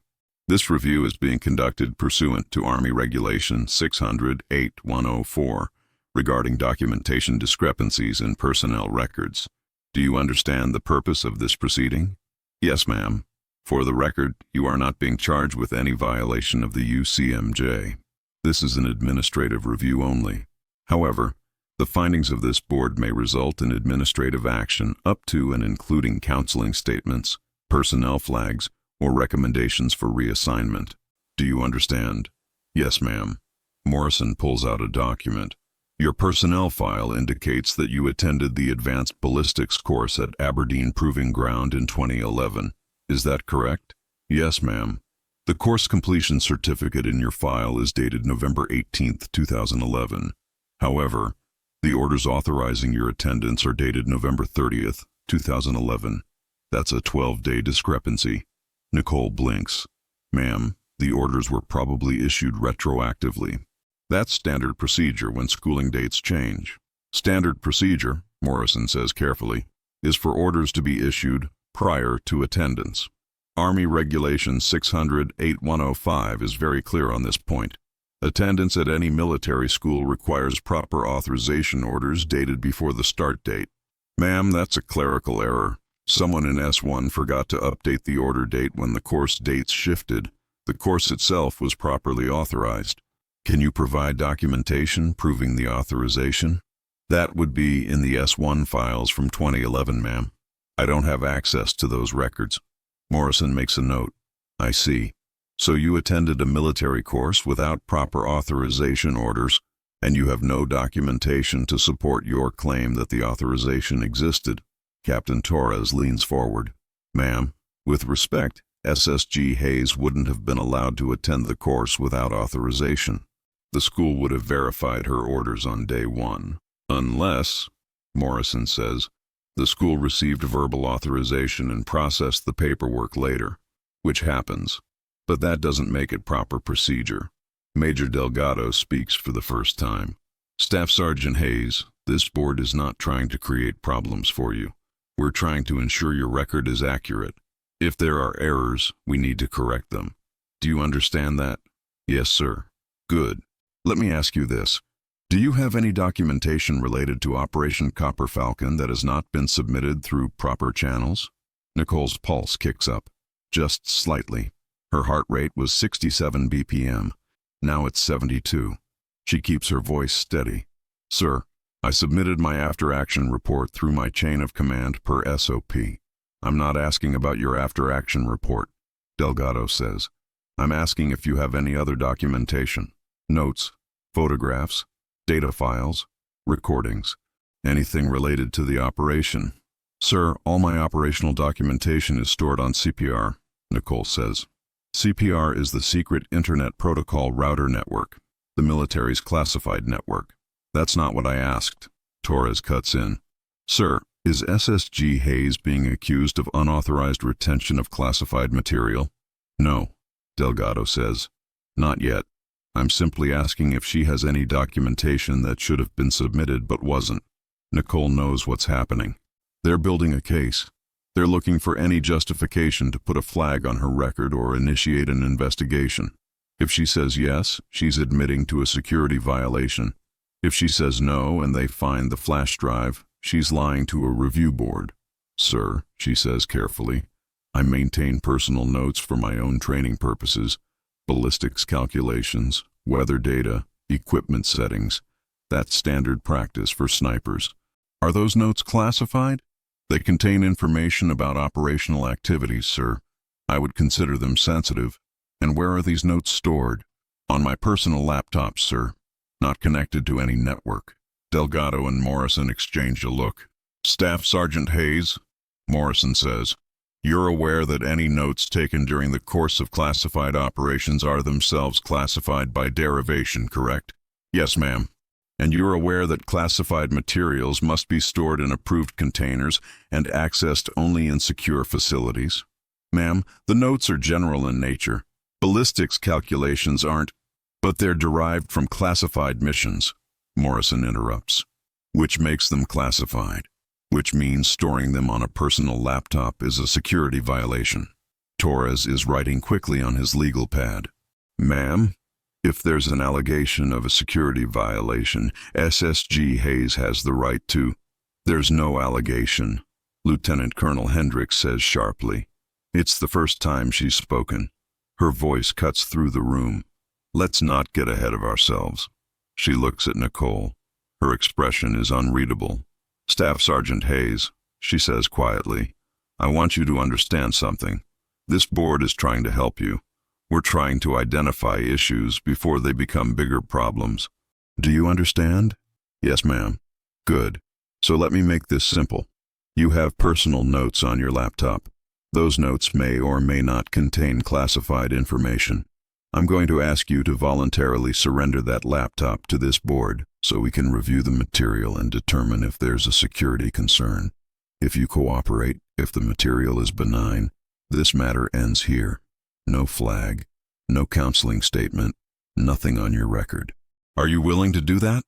This review is being conducted pursuant to Army Regulation 600-8104 regarding documentation discrepancies in personnel records. Do you understand the purpose of this proceeding? Yes, ma'am. For the record, you are not being charged with any violation of the UCMJ. This is an administrative review only. However, the findings of this board may result in administrative action up to and including counseling statements, personnel flags, or recommendations for reassignment. Do you understand? Yes, ma'am. Morrison pulls out a document. Your personnel file indicates that you attended the Advanced Ballistics course at Aberdeen Proving Ground in 2011. Is that correct? Yes, ma'am. The course completion certificate in your file is dated November 18, 2011. However, the orders authorizing your attendance are dated November 30, 2011. That's a 12-day discrepancy. Nicole blinks. Ma'am, the orders were probably issued retroactively. That's standard procedure when schooling dates change. Standard procedure, Morrison says carefully, is for orders to be issued prior to attendance. Army Regulation 600-8105 is very clear on this point. Attendance at any military school requires proper authorization orders dated before the start date. Ma'am, that's a clerical error. Someone in S1 forgot to update the order date when the course dates shifted. The course itself was properly authorized. Can you provide documentation proving the authorization? That would be in the S1 files from 2011, ma'am. I don't have access to those records. Morrison makes a note. I see. So you attended a military course without proper authorization orders, and you have no documentation to support your claim that the authorization existed. Captain Torres leans forward. Ma'am, with respect, SSG Hayes wouldn't have been allowed to attend the course without authorization. The school would have verified her orders on day 1. Unless, Morrison says, the school received verbal authorization and processed the paperwork later, which happens. But that doesn't make it proper procedure. Major Delgado speaks for the first time. Staff Sergeant Hayes, this board is not trying to create problems for you. We're trying to ensure your record is accurate. If there are errors, we need to correct them. Do you understand that? Yes, sir. Good. Let me ask you this. Do you have any documentation related to Operation Copper Falcon that has not been submitted through proper channels? Nicole's pulse kicks up, just slightly. Her heart rate was 67 BPM. Now it's 72. She keeps her voice steady. Sir, I submitted my after-action report through my chain of command per SOP. I'm not asking about your after-action report, Delgado says. I'm asking if you have any other documentation, notes, photographs, data files, recordings, anything related to the operation. Sir, all my operational documentation is stored on CPR, Nicole says. CPR is the Secret Internet Protocol Router Network, the military's classified network. That's not what I asked. Torres cuts in. Sir, is SSG Hayes being accused of unauthorized retention of classified material? No, Delgado says. Not yet. I'm simply asking if she has any documentation that should have been submitted but wasn't. Nicole knows what's happening. They're building a case. They're looking for any justification to put a flag on her record or initiate an investigation. If she says yes, she's admitting to a security violation. If she says no and they find the flash drive, she's lying to a review board. Sir, she says carefully, I maintain personal notes for my own training purposes, ballistics calculations, weather data, equipment settings. That's standard practice for snipers. Are those notes classified? They contain information about operational activities, sir. I would consider them sensitive. And where are these notes stored? On my personal laptop, sir. Not connected to any network. Delgado and Morrison exchange a look. Staff Sergeant Hayes, Morrison says, you're aware that any notes taken during the course of classified operations are themselves classified by derivation, correct? Yes, ma'am. And you're aware that classified materials must be stored in approved containers and accessed only in secure facilities? Ma'am, the notes are general in nature. Ballistics calculations aren't, but they're derived from classified missions, Morrison interrupts. Which makes them classified, which means storing them on a personal laptop is a security violation. Torres is writing quickly on his legal pad. Ma'am, if there's an allegation of a security violation, SSG Hayes has the right to. There's no allegation, Lieutenant Colonel Hendricks says sharply. It's the first time she's spoken. Her voice cuts through the room. Let's not get ahead of ourselves. She looks at Nicole. Her expression is unreadable. Staff Sergeant Hayes, she says quietly, I want you to understand something. This board is trying to help you. We're trying to identify issues before they become bigger problems. Do you understand? Yes, ma'am. Good. So let me make this simple. You have personal notes on your laptop. Those notes may or may not contain classified information. I'm going to ask you to voluntarily surrender that laptop to this board so we can review the material and determine if there's a security concern. If you cooperate, if the material is benign, this matter ends here. No flag, no counseling statement, nothing on your record. Are you willing to do that?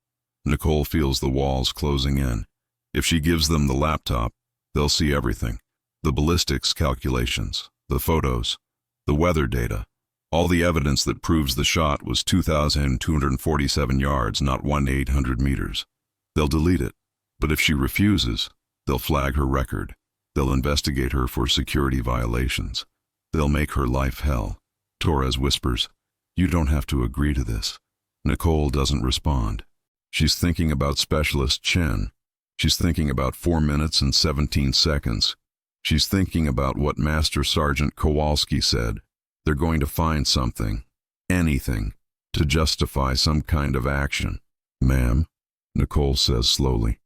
Nicole feels the walls closing in. If she gives them the laptop, they'll see everything. The ballistics calculations, the photos, the weather data, all the evidence that proves the shot was 2,247 yards, not 1,800 meters. They'll delete it. But if she refuses, they'll flag her record. They'll investigate her for security violations. They'll make her life hell. Torres whispers, you don't have to agree to this. Nicole doesn't respond. She's thinking about Specialist Chen. She's thinking about 4 minutes and 17 seconds. She's thinking about what Master Sergeant Kowalski said. They're going to find something, anything, to justify some kind of action. Ma'am, Nicole says slowly,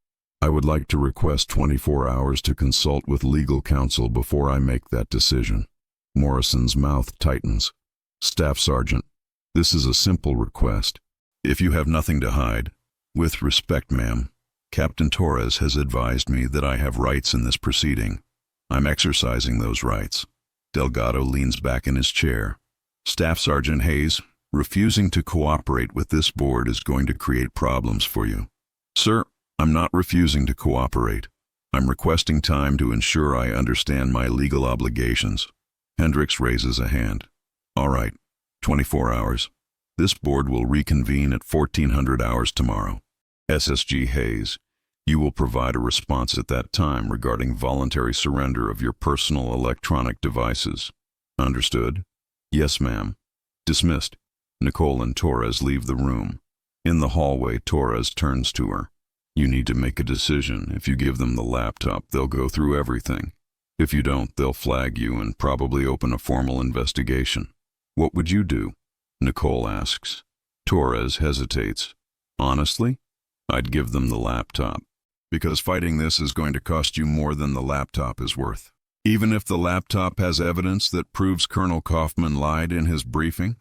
I would like to request 24 hours to consult with legal counsel before I make that decision. Morrison's mouth tightens. Staff Sergeant, this is a simple request. If you have nothing to hide, with respect, ma'am, Captain Torres has advised me that I have rights in this proceeding. I'm exercising those rights. Delgado leans back in his chair. Staff Sergeant Hayes, refusing to cooperate with this board is going to create problems for you. Sir, I'm not refusing to cooperate. I'm requesting time to ensure I understand my legal obligations. Hendricks raises a hand. All right, 24 hours. This board will reconvene at 1400 hours tomorrow. SSG Hayes, you will provide a response at that time regarding voluntary surrender of your personal electronic devices. Understood? Yes, ma'am. Dismissed. Nicole and Torres leave the room. In the hallway, Torres turns to her. You need to make a decision. If you give them the laptop, they'll go through everything. If you don't, they'll flag you and probably open a formal investigation. What would you do? Nicole asks. Torres hesitates. Honestly, I'd give them the laptop. Because fighting this is going to cost you more than the laptop is worth. Even if the laptop has evidence that proves Colonel Kaufman lied in his briefing?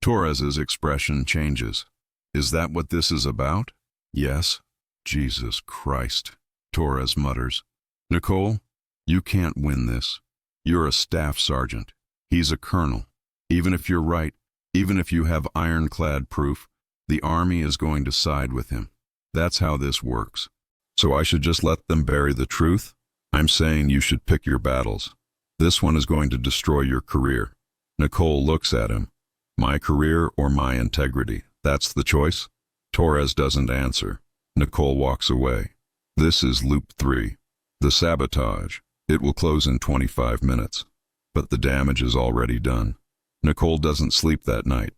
Torres's expression changes. Is that what this is about? Yes. Jesus Christ, Torres mutters. Nicole, you can't win this. You're a staff sergeant. He's a colonel. Even if you're right, even if you have ironclad proof, the Army is going to side with him. That's how this works. So I should just let them bury the truth? I'm saying you should pick your battles. This one is going to destroy your career. Nicole looks at him. My career or my integrity? That's the choice? Torres doesn't answer. Nicole walks away. This is loop 3. The sabotage. It will close in 25 minutes. But the damage is already done. Nicole doesn't sleep that night.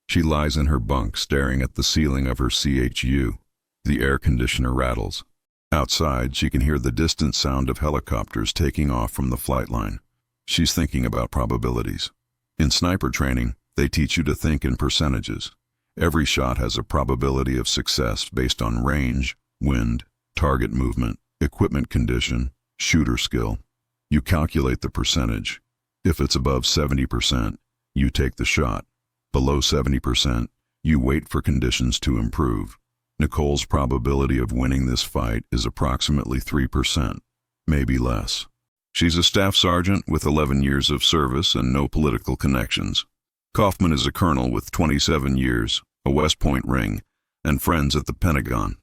She lies in her bunk staring at the ceiling of her CHU. The air conditioner rattles. Outside, she can hear the distant sound of helicopters taking off from the flight line. She's thinking about probabilities. In sniper training, they teach you to think in percentages. Every shot has a probability of success based on range, wind, target movement, equipment condition, shooter skill. You calculate the percentage. If it's above 70%, you take the shot. Below 70%, you wait for conditions to improve. Nicole's probability of winning this fight is approximately 3%, maybe less. She's a staff sergeant with 11 years of service and no political connections. Kaufman is a colonel with 27 years, a West Point ring, and friends at the Pentagon.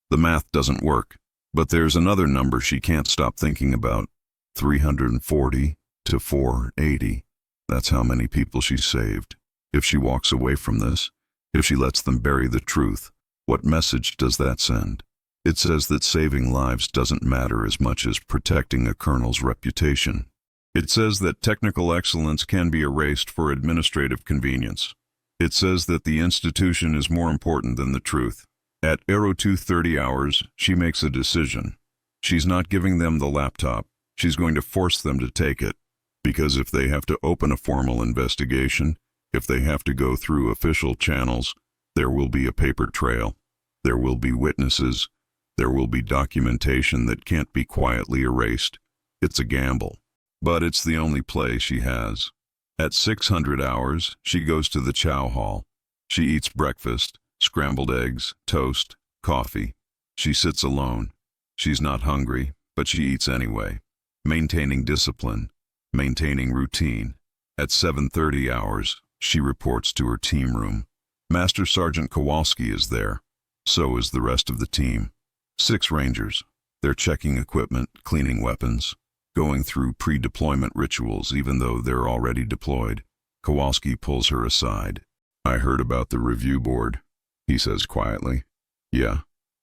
The math doesn't work, but there's another number she can't stop thinking about. 340 to 480. That's how many people she saved. If she walks away from this, if she lets them bury the truth, what message does that send? It says that saving lives doesn't matter as much as protecting a colonel's reputation. It says that technical excellence can be erased for administrative convenience. It says that the institution is more important than the truth. At Aero 2:30 hours, she makes a decision. She's not giving them the laptop. She's going to force them to take it. Because if they have to open a formal investigation, if they have to go through official channels, there will be a paper trail. There will be witnesses. There will be documentation that can't be quietly erased. It's a gamble. But it's the only play she has. At 600 hours, she goes to the chow hall. She eats breakfast, scrambled eggs, toast, coffee. She sits alone. She's not hungry, but she eats anyway. Maintaining discipline, maintaining routine. At 7:30 hours, she reports to her team room. Master Sergeant Kowalski is there. So is the rest of the team. 6 Rangers. They're checking equipment, cleaning weapons, going through pre-deployment rituals even though they're already deployed. Kowalski pulls her aside. I heard about the review board, he says quietly. Yeah.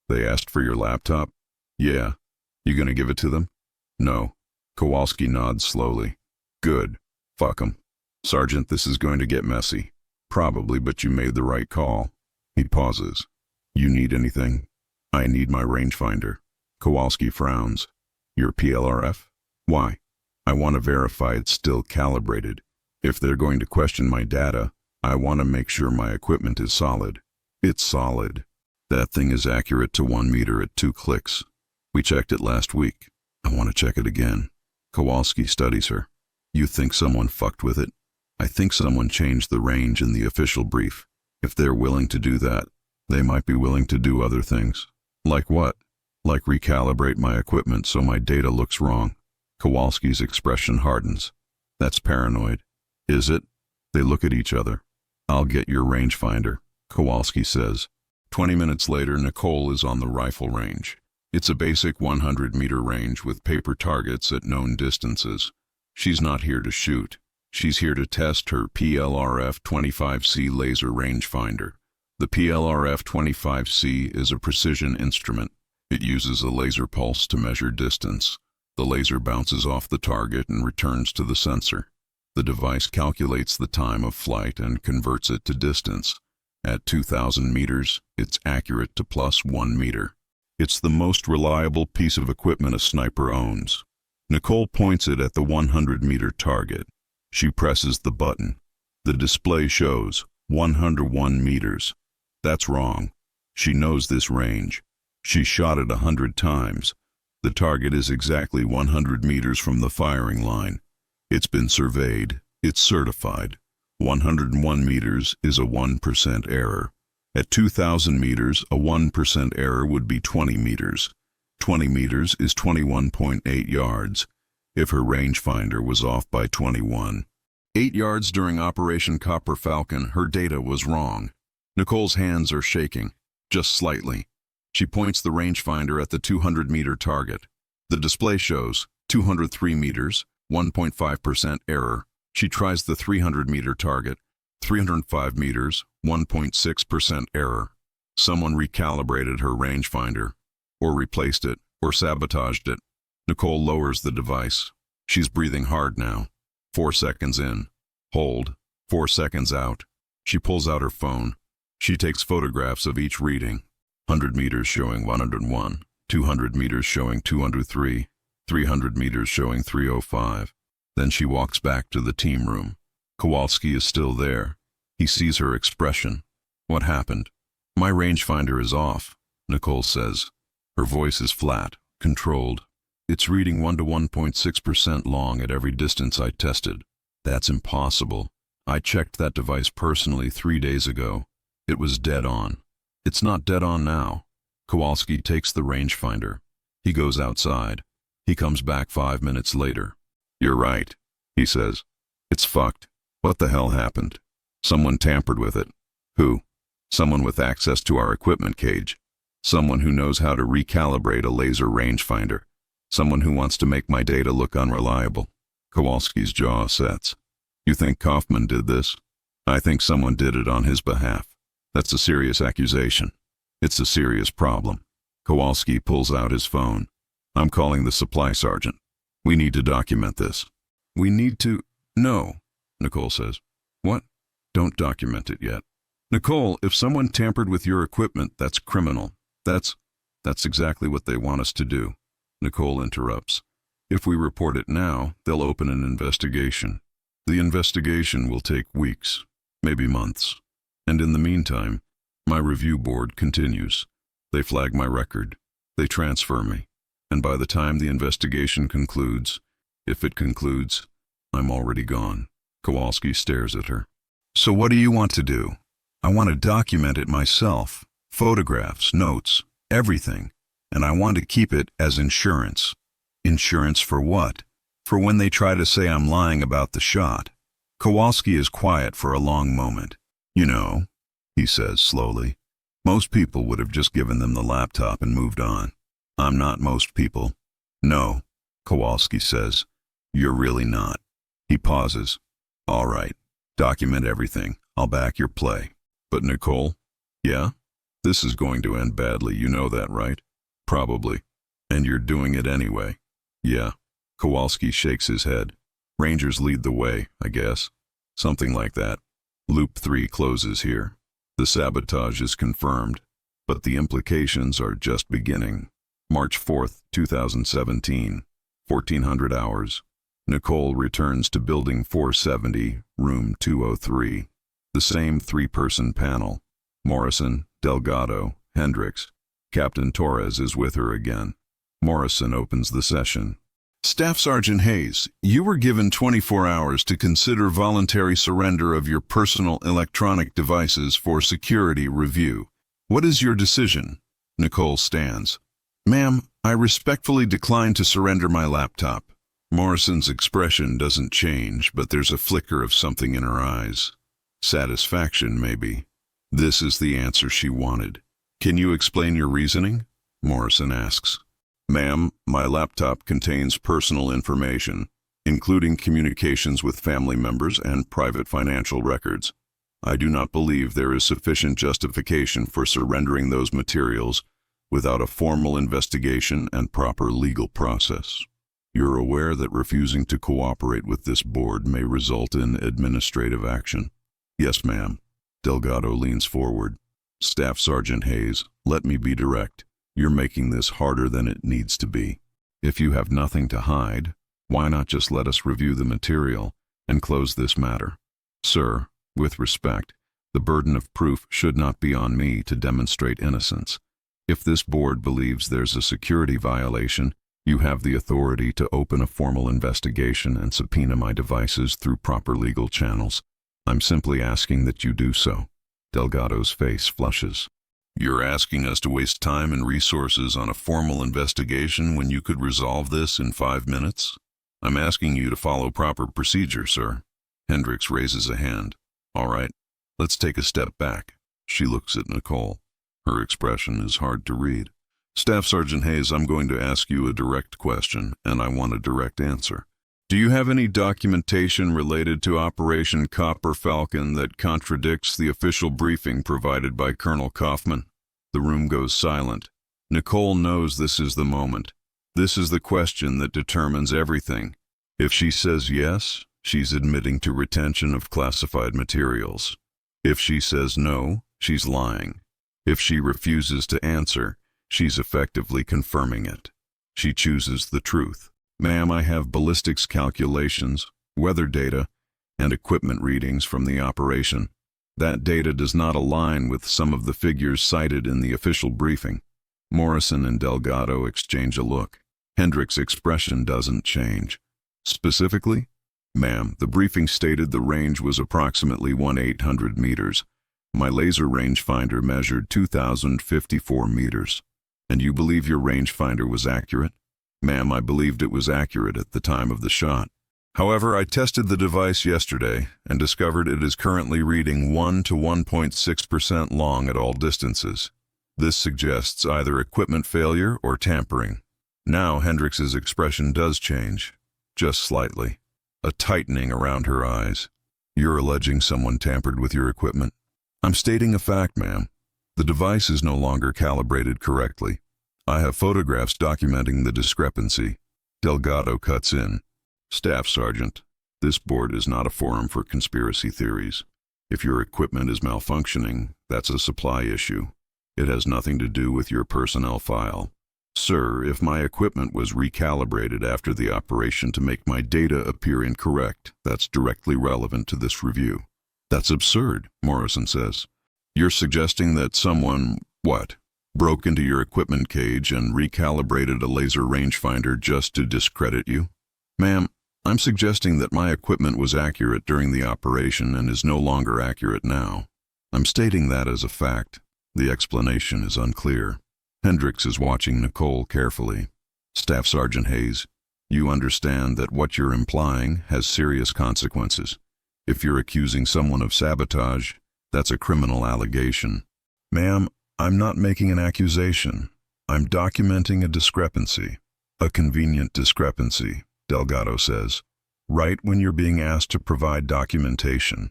They asked for your laptop? Yeah. You gonna give it to them? No. Kowalski nods slowly. Good. Fuck 'em. Sergeant, this is going to get messy. Probably, but you made the right call. He pauses. You need anything? I need my rangefinder. Kowalski frowns. Your PLRF? Why? I want to verify it's still calibrated. If they're going to question my data, I want to make sure my equipment is solid. It's solid. That thing is accurate to 1 meter at 2 clicks. We checked it last week. I want to check it again. Kowalski studies her. You think someone fucked with it? I think someone changed the range in the official brief. If they're willing to do that, they might be willing to do other things. Like what? Like recalibrate my equipment so my data looks wrong. Kowalski's expression hardens. That's paranoid. Is it? They look at each other. I'll get your rangefinder, Kowalski says. 20 minutes later, Nicole is on the rifle range. It's a basic 100-meter range with paper targets at known distances. She's not here to shoot. She's here to test her PLRF 25C laser rangefinder. The PLRF 25C is a precision instrument. It uses a laser pulse to measure distance. The laser bounces off the target and returns to the sensor. The device calculates the time of flight and converts it to distance. At 2,000 meters, it's accurate to +1 meter. It's the most reliable piece of equipment a sniper owns. Nicole points it at the 100-meter target. She presses the button. The display shows 101 meters. That's wrong. She knows this range. She shot it 100 times. The target is exactly 100 meters from the firing line. It's been surveyed. It's certified. 101 meters is a 1% error. At 2,000 meters, a 1% error would be 20 meters. 20 meters is 21.8 yards. If her rangefinder was off by 8 yards during Operation Copper Falcon, her data was wrong. Nicole's hands are shaking, just slightly. She points the rangefinder at the 200-meter target. The display shows 203 meters, 1.5% error. She tries the 300-meter target, 305 meters, 1.6% error. Someone recalibrated her rangefinder, or replaced it, or sabotaged it. Nicole lowers the device. She's breathing hard now. 4 seconds in. Hold. 4 seconds out. She pulls out her phone. She takes photographs of each reading. 100 meters showing 101, 200 meters showing 203, 300 meters showing 305. Then she walks back to the team room. Kowalski is still there. He sees her expression. What happened? My rangefinder is off, Nicole says. Her voice is flat, controlled. It's reading 1 to 1.6% long at every distance I tested. That's impossible. I checked that device personally 3 days ago. It was dead on. It's not dead on now. Kowalski takes the rangefinder. He goes outside. He comes back 5 minutes later. You're right, he says. It's fucked. What the hell happened? Someone tampered with it. Who? Someone with access to our equipment cage. Someone who knows how to recalibrate a laser rangefinder. Someone who wants to make my data look unreliable. Kowalski's jaw sets. You think Kaufman did this? I think someone did it on his behalf. That's a serious accusation. It's a serious problem. Kowalski pulls out his phone. I'm calling the supply sergeant. We need to document this. We need to... No, Nicole says. What? Don't document it yet. Nicole, if someone tampered with your equipment, that's criminal. That's exactly what they want us to do. Nicole interrupts. If we report it now, they'll open an investigation. The investigation will take weeks, maybe months. And in the meantime, my review board continues. They flag my record. They transfer me. And by the time the investigation concludes, if it concludes, I'm already gone. Kowalski stares at her. So what do you want to do? I want to document it myself. Photographs, notes, everything. And I want to keep it as insurance. Insurance for what? For when they try to say I'm lying about the shot. Kowalski is quiet for a long moment. You know, he says slowly, most people would have just given them the laptop and moved on. I'm not most people. No, Kowalski says. You're really not. He pauses. All right, document everything. I'll back your play. But Nicole? Yeah? This is going to end badly, you know that, right? Probably. And you're doing it anyway. Yeah. Kowalski shakes his head. Rangers lead the way, I guess. Something like that. Loop 3 closes here. The sabotage is confirmed, but the implications are just beginning. March 4th, 2017, 1400 hours. Nicole returns to Building 470, Room 203. The same 3-person panel. Morrison, Delgado, Hendricks. Captain Torres is with her again. Morrison opens the session. Staff Sergeant Hayes, you were given 24 hours to consider voluntary surrender of your personal electronic devices for security review. What is your decision? Nicole stands. Ma'am, I respectfully decline to surrender my laptop. Morrison's expression doesn't change, but there's a flicker of something in her eyes. Satisfaction, maybe. This is the answer she wanted. Can you explain your reasoning? Morrison asks. Ma'am, my laptop contains personal information, including communications with family members and private financial records. I do not believe there is sufficient justification for surrendering those materials without a formal investigation and proper legal process. You're aware that refusing to cooperate with this board may result in administrative action? Yes, ma'am. Delgado leans forward. Staff Sergeant Hayes, let me be direct. You're making this harder than it needs to be. If you have nothing to hide, why not just let us review the material and close this matter? Sir, with respect, the burden of proof should not be on me to demonstrate innocence. If this board believes there's a security violation, you have the authority to open a formal investigation and subpoena my devices through proper legal channels. I'm simply asking that you do so. Delgado's face flushes. You're asking us to waste time and resources on a formal investigation when you could resolve this in 5 minutes? I'm asking you to follow proper procedure, sir. Hendricks raises a hand. All right, let's take a step back. She looks at Nicole. Her expression is hard to read. Staff Sergeant Hayes, I'm going to ask you a direct question, and I want a direct answer. Do you have any documentation related to Operation Copper Falcon that contradicts the official briefing provided by Colonel Kaufman? The room goes silent. Nicole knows this is the moment. This is the question that determines everything. If she says yes, she's admitting to retention of classified materials. If she says no, she's lying. If she refuses to answer, she's effectively confirming it. She chooses the truth. Ma'am, I have ballistics calculations, weather data, and equipment readings from the operation. That data does not align with some of the figures cited in the official briefing. Morrison and Delgado exchange a look. Hendricks' expression doesn't change. Specifically, ma'am, the briefing stated the range was approximately 1,800 meters. My laser rangefinder measured 2,054 meters. And you believe your rangefinder was accurate? Ma'am, I believed it was accurate at the time of the shot. However, I tested the device yesterday and discovered it is currently reading 1 to 1.6% long at all distances. This suggests either equipment failure or tampering. Now Hendricks' expression does change, just slightly, a tightening around her eyes. You're alleging someone tampered with your equipment? I'm stating a fact, ma'am. The device is no longer calibrated correctly. I have photographs documenting the discrepancy. Delgado cuts in. Staff Sergeant, this board is not a forum for conspiracy theories. If your equipment is malfunctioning, that's a supply issue. It has nothing to do with your personnel file. Sir, if my equipment was recalibrated after the operation to make my data appear incorrect, that's directly relevant to this review. That's absurd, Morrison says. You're suggesting that someone, broke into your equipment cage and recalibrated a laser rangefinder just to discredit you? Ma'am, I'm suggesting that my equipment was accurate during the operation and is no longer accurate now. I'm stating that as a fact. The explanation is unclear. Hendricks is watching Nicole carefully. Staff Sergeant Hayes, you understand that what you're implying has serious consequences. If you're accusing someone of sabotage, that's a criminal allegation. Ma'am, I'm not making an accusation. I'm documenting a discrepancy. A convenient discrepancy, Delgado says. Right when you're being asked to provide documentation.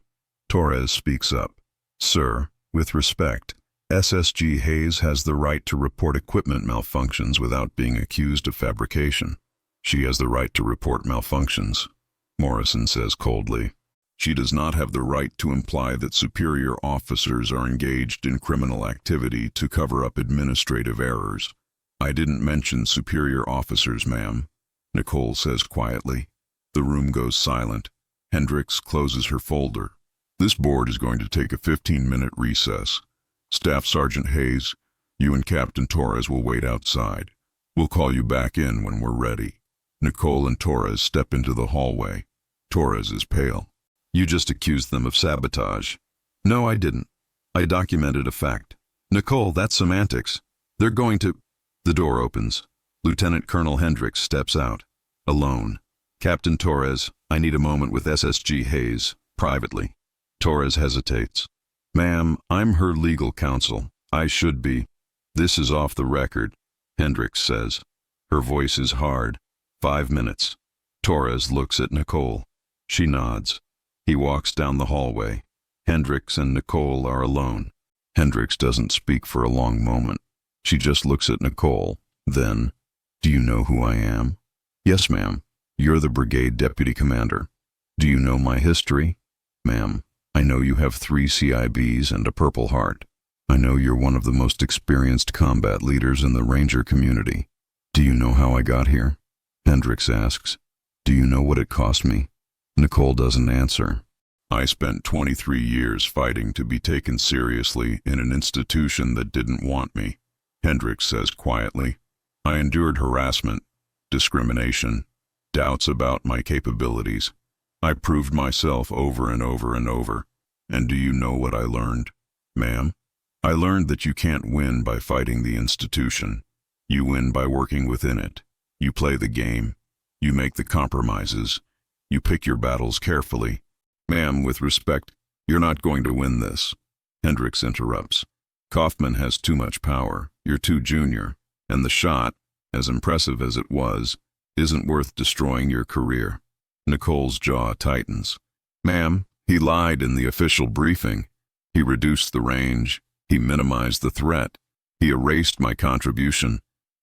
Torres speaks up. Sir, with respect, SSG Hayes has the right to report equipment malfunctions without being accused of fabrication. She has the right to report malfunctions, Morrison says coldly. She does not have the right to imply that superior officers are engaged in criminal activity to cover up administrative errors. I didn't mention superior officers, ma'am, Nicole says quietly. The room goes silent. Hendricks closes her folder. This board is going to take a 15-minute recess. Staff Sergeant Hayes, you and Captain Torres will wait outside. We'll call you back in when we're ready. Nicole and Torres step into the hallway. Torres is pale. You just accused them of sabotage. No, I didn't. I documented a fact. Nicole, that's semantics. They're going to... The door opens. Lieutenant Colonel Hendricks steps out. Alone. Captain Torres, I need a moment with SSG Hayes, privately. Torres hesitates. Ma'am, I'm her legal counsel. I should be. This is off the record, Hendricks says. Her voice is hard. 5 minutes. Torres looks at Nicole. She nods. He walks down the hallway. Hendricks and Nicole are alone. Hendricks doesn't speak for a long moment. She just looks at Nicole. Then, do you know who I am? Yes, ma'am. You're the brigade deputy commander. Do you know my history? Ma'am, I know you have 3 CIBs and a Purple Heart. I know you're one of the most experienced combat leaders in the Ranger community. Do you know how I got here? Hendricks asks. Do you know what it cost me? Nicole doesn't answer. I spent 23 years fighting to be taken seriously in an institution that didn't want me, Hendricks says quietly. I endured harassment, discrimination, doubts about my capabilities. I proved myself over and over and over. And do you know what I learned, ma'am? I learned that you can't win by fighting the institution. You win by working within it. You play the game. You make the compromises. You pick your battles carefully. Ma'am, with respect, you're not going to win this. Hendricks interrupts. Kaufman has too much power. You're too junior. And the shot, as impressive as it was, isn't worth destroying your career. Nicole's jaw tightens. Ma'am, he lied in the official briefing. He reduced the range. He minimized the threat. He erased my contribution.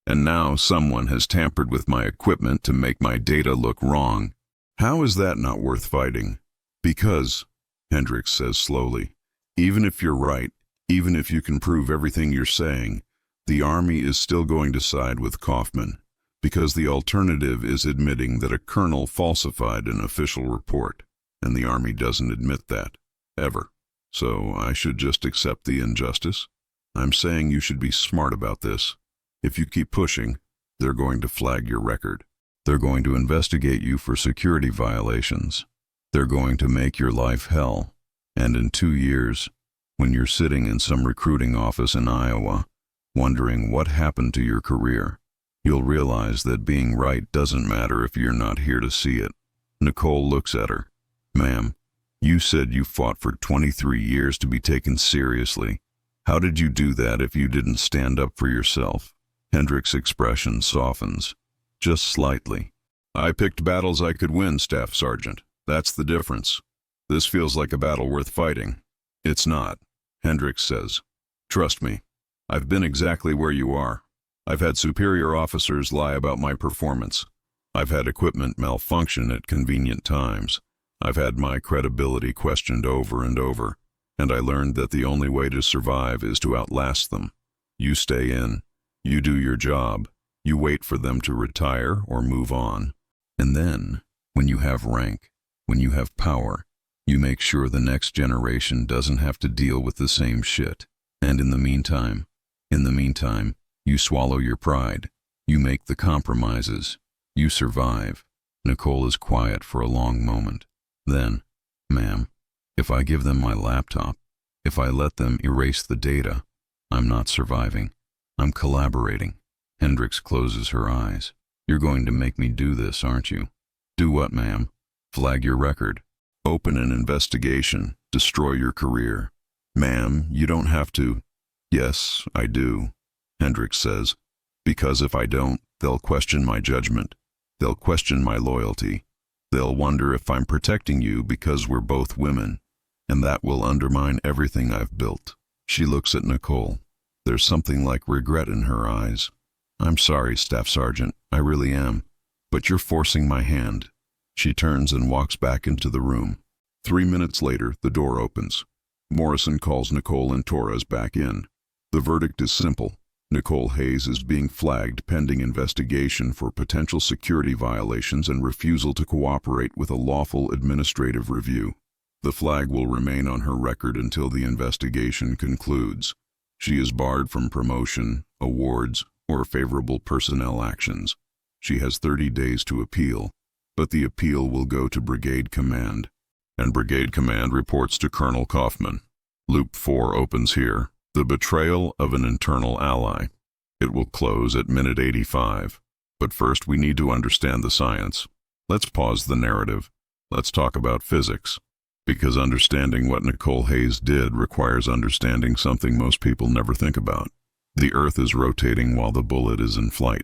And now someone has tampered with my equipment to make my data look wrong. How is that not worth fighting? Because, Hendricks says slowly, even if you're right, even if you can prove everything you're saying, the Army is still going to side with Kaufman, because the alternative is admitting that a colonel falsified an official report, and the Army doesn't admit that, ever. So I should just accept the injustice? I'm saying you should be smart about this. If you keep pushing, they're going to flag your record. They're going to investigate you for security violations. They're going to make your life hell. And in 2 years, when you're sitting in some recruiting office in Iowa, wondering what happened to your career, you'll realize that being right doesn't matter if you're not here to see it. Nicole looks at her. Ma'am, you said you fought for 23 years to be taken seriously. How did you do that if you didn't stand up for yourself? Hendricks' expression softens, just slightly. I picked battles I could win, Staff Sergeant. That's the difference. This feels like a battle worth fighting. It's not, Hendricks says. Trust me. I've been exactly where you are. I've had superior officers lie about my performance. I've had equipment malfunction at convenient times. I've had my credibility questioned over and over, and I learned that the only way to survive is to outlast them. You stay in. You do your job. You wait for them to retire or move on. And then, when you have rank, when you have power, you make sure the next generation doesn't have to deal with the same shit. And in the meantime, you swallow your pride. You make the compromises. You survive. Nicole is quiet for a long moment. Then, ma'am, if I give them my laptop, if I let them erase the data, I'm not surviving. I'm collaborating. Hendricks closes her eyes. You're going to make me do this, aren't you? Do what, ma'am? Flag your record. Open an investigation. Destroy your career. Ma'am, you don't have to. Yes, I do, Hendricks says. Because if I don't, they'll question my judgment. They'll question my loyalty. They'll wonder if I'm protecting you because we're both women. And that will undermine everything I've built. She looks at Nicole. There's something like regret in her eyes. I'm sorry, Staff Sergeant, I really am. But you're forcing my hand. She turns and walks back into the room. 3 minutes later, the door opens. Morrison calls Nicole and Torres back in. The verdict is simple. Nicole Hayes is being flagged pending investigation for potential security violations and refusal to cooperate with a lawful administrative review. The flag will remain on her record until the investigation concludes. She is barred from promotion, awards, or favorable personnel actions. She has 30 days to appeal, but the appeal will go to Brigade Command, and Brigade Command reports to Colonel Kaufman. Loop 4 opens here. The betrayal of an internal ally. It will close at minute 85. But first we need to understand the science. Let's pause the narrative. Let's talk about physics. Because understanding what Nicole Hayes did requires understanding something most people never think about. The Earth is rotating while the bullet is in flight.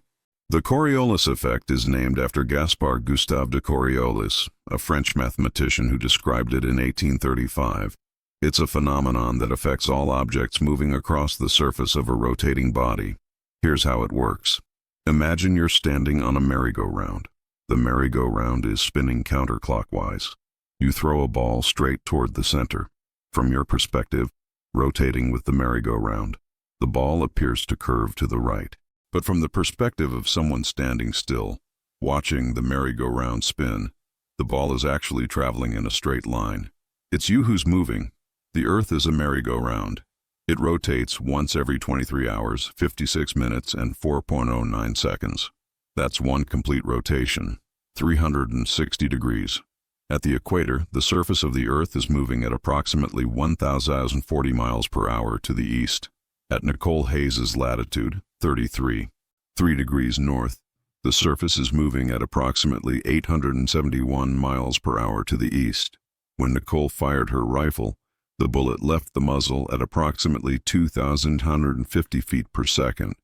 The Coriolis Effect is named after Gaspard Gustave de Coriolis, a French mathematician who described it in 1835. It's a phenomenon that affects all objects moving across the surface of a rotating body. Here's how it works. Imagine you're standing on a merry-go-round. The merry-go-round is spinning counterclockwise. You throw a ball straight toward the center. From your perspective, rotating with the merry-go-round. The ball appears to curve to the right. But from the perspective of someone standing still, watching the merry-go-round spin, the ball is actually traveling in a straight line. It's you who's moving. The Earth is a merry-go-round. It rotates once every 23 hours, 56 minutes, and 4.09 seconds. That's one complete rotation, 360 degrees. At the equator, the surface of the Earth is moving at approximately 1,040 miles per hour to the east. At Nicole Hayes's latitude, 33 degrees north, the surface is moving at approximately 871 miles per hour to the east. When Nicole fired her rifle, the bullet left the muzzle at approximately 2,150 feet per second,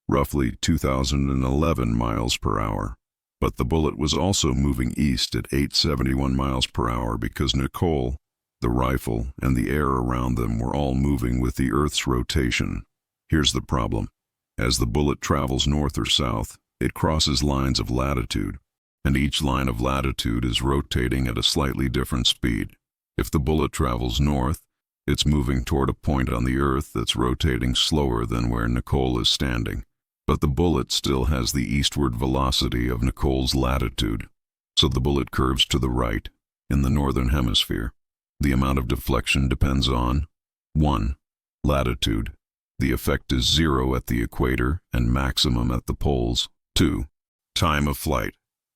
roughly 2,011 miles per hour. But the bullet was also moving east at 871 miles per hour because Nicole, the rifle, and the air around them were all moving with the Earth's rotation. Here's the problem. As the bullet travels north or south, it crosses lines of latitude, and each line of latitude is rotating at a slightly different speed. If the bullet travels north, it's moving toward a point on the Earth that's rotating slower than where Nicole is standing. But the bullet still has the eastward velocity of Nicole's latitude, so the bullet curves to the right in the northern hemisphere. The amount of deflection depends on 1. Latitude. The effect is 0 at the equator and maximum at the poles. 2. Time of flight.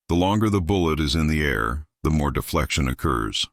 The longer the bullet is in the air, the more deflection occurs.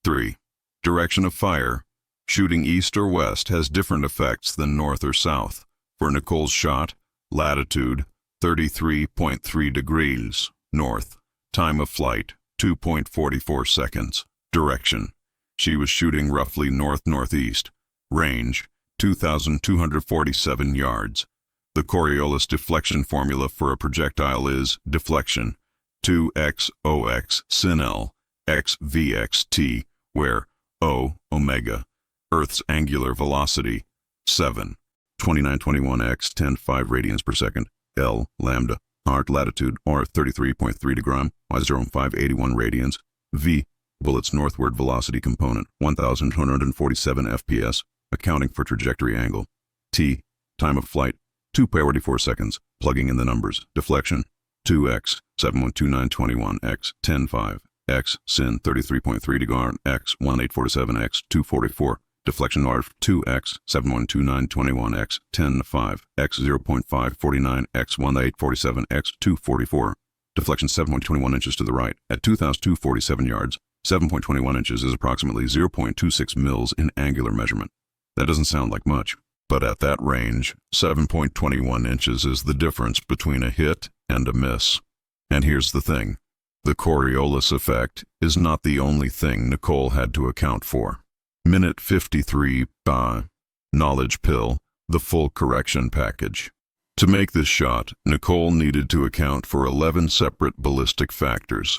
3. Direction of fire. Shooting east or west has different effects than north or south. For Nicole's shot, latitude 33.3 degrees north. Time of flight 2.44 seconds. Direction. She was shooting roughly north-northeast. Range 2,247 yards. The Coriolis deflection formula for a projectile is deflection 2x OX sin L x Vx t, where O, omega, Earth's angular velocity, 7, 2921 x 10.5 radians per second, L, lambda, R, latitude, or 33.3 degram, y0581 radians, V, bullet's northward velocity component, 1,247 fps, accounting for trajectory angle, T, time of flight, 2.44 seconds, plugging in the numbers, deflection, 2x, 7.2921 x 10.5, x, sin 33.3 degree, x, 1847 x 244, deflection R 2x, 7.2921 x 10.5, x 0.549 x 1847 x 244, deflection 7.21 inches to the right. At 2,247 yards, 7.21 inches is approximately 0.26 mils in angular measurement. That doesn't sound like much, but at that range, 7.21 inches is the difference between a hit and a miss. And here's the thing. The Coriolis effect is not the only thing Nicole had to account for. Minute 53, knowledge pill, the full correction package. To make this shot, Nicole needed to account for 11 separate ballistic factors.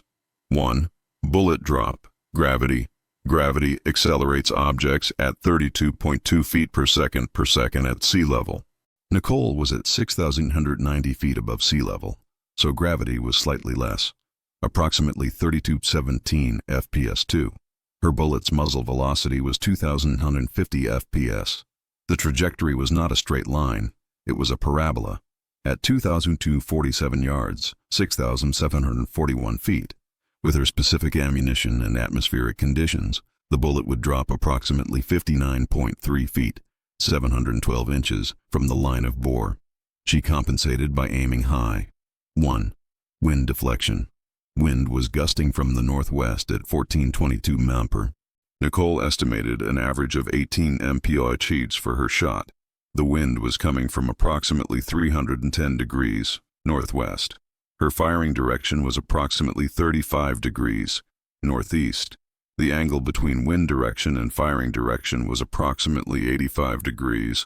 1. Bullet drop, gravity. Gravity accelerates objects at 32.2 feet per second at sea level. Nicole was at 6,190 feet above sea level, so gravity was slightly less, approximately 3217 fps2. Her bullet's muzzle velocity was 2,150 fps. The trajectory was not a straight line, it was a parabola. At 2,247 yards, 6,741 feet, with her specific ammunition and atmospheric conditions, the bullet would drop approximately 59.3 feet, 712 inches, from the line of bore. She compensated by aiming high. 1. Wind deflection. Wind was gusting from the northwest at 1422 mph. Nicole estimated an average of 18 mph for her shot. The wind was coming from approximately 310 degrees northwest. Her firing direction was approximately 35 degrees northeast. The angle between wind direction and firing direction was approximately 85 degrees.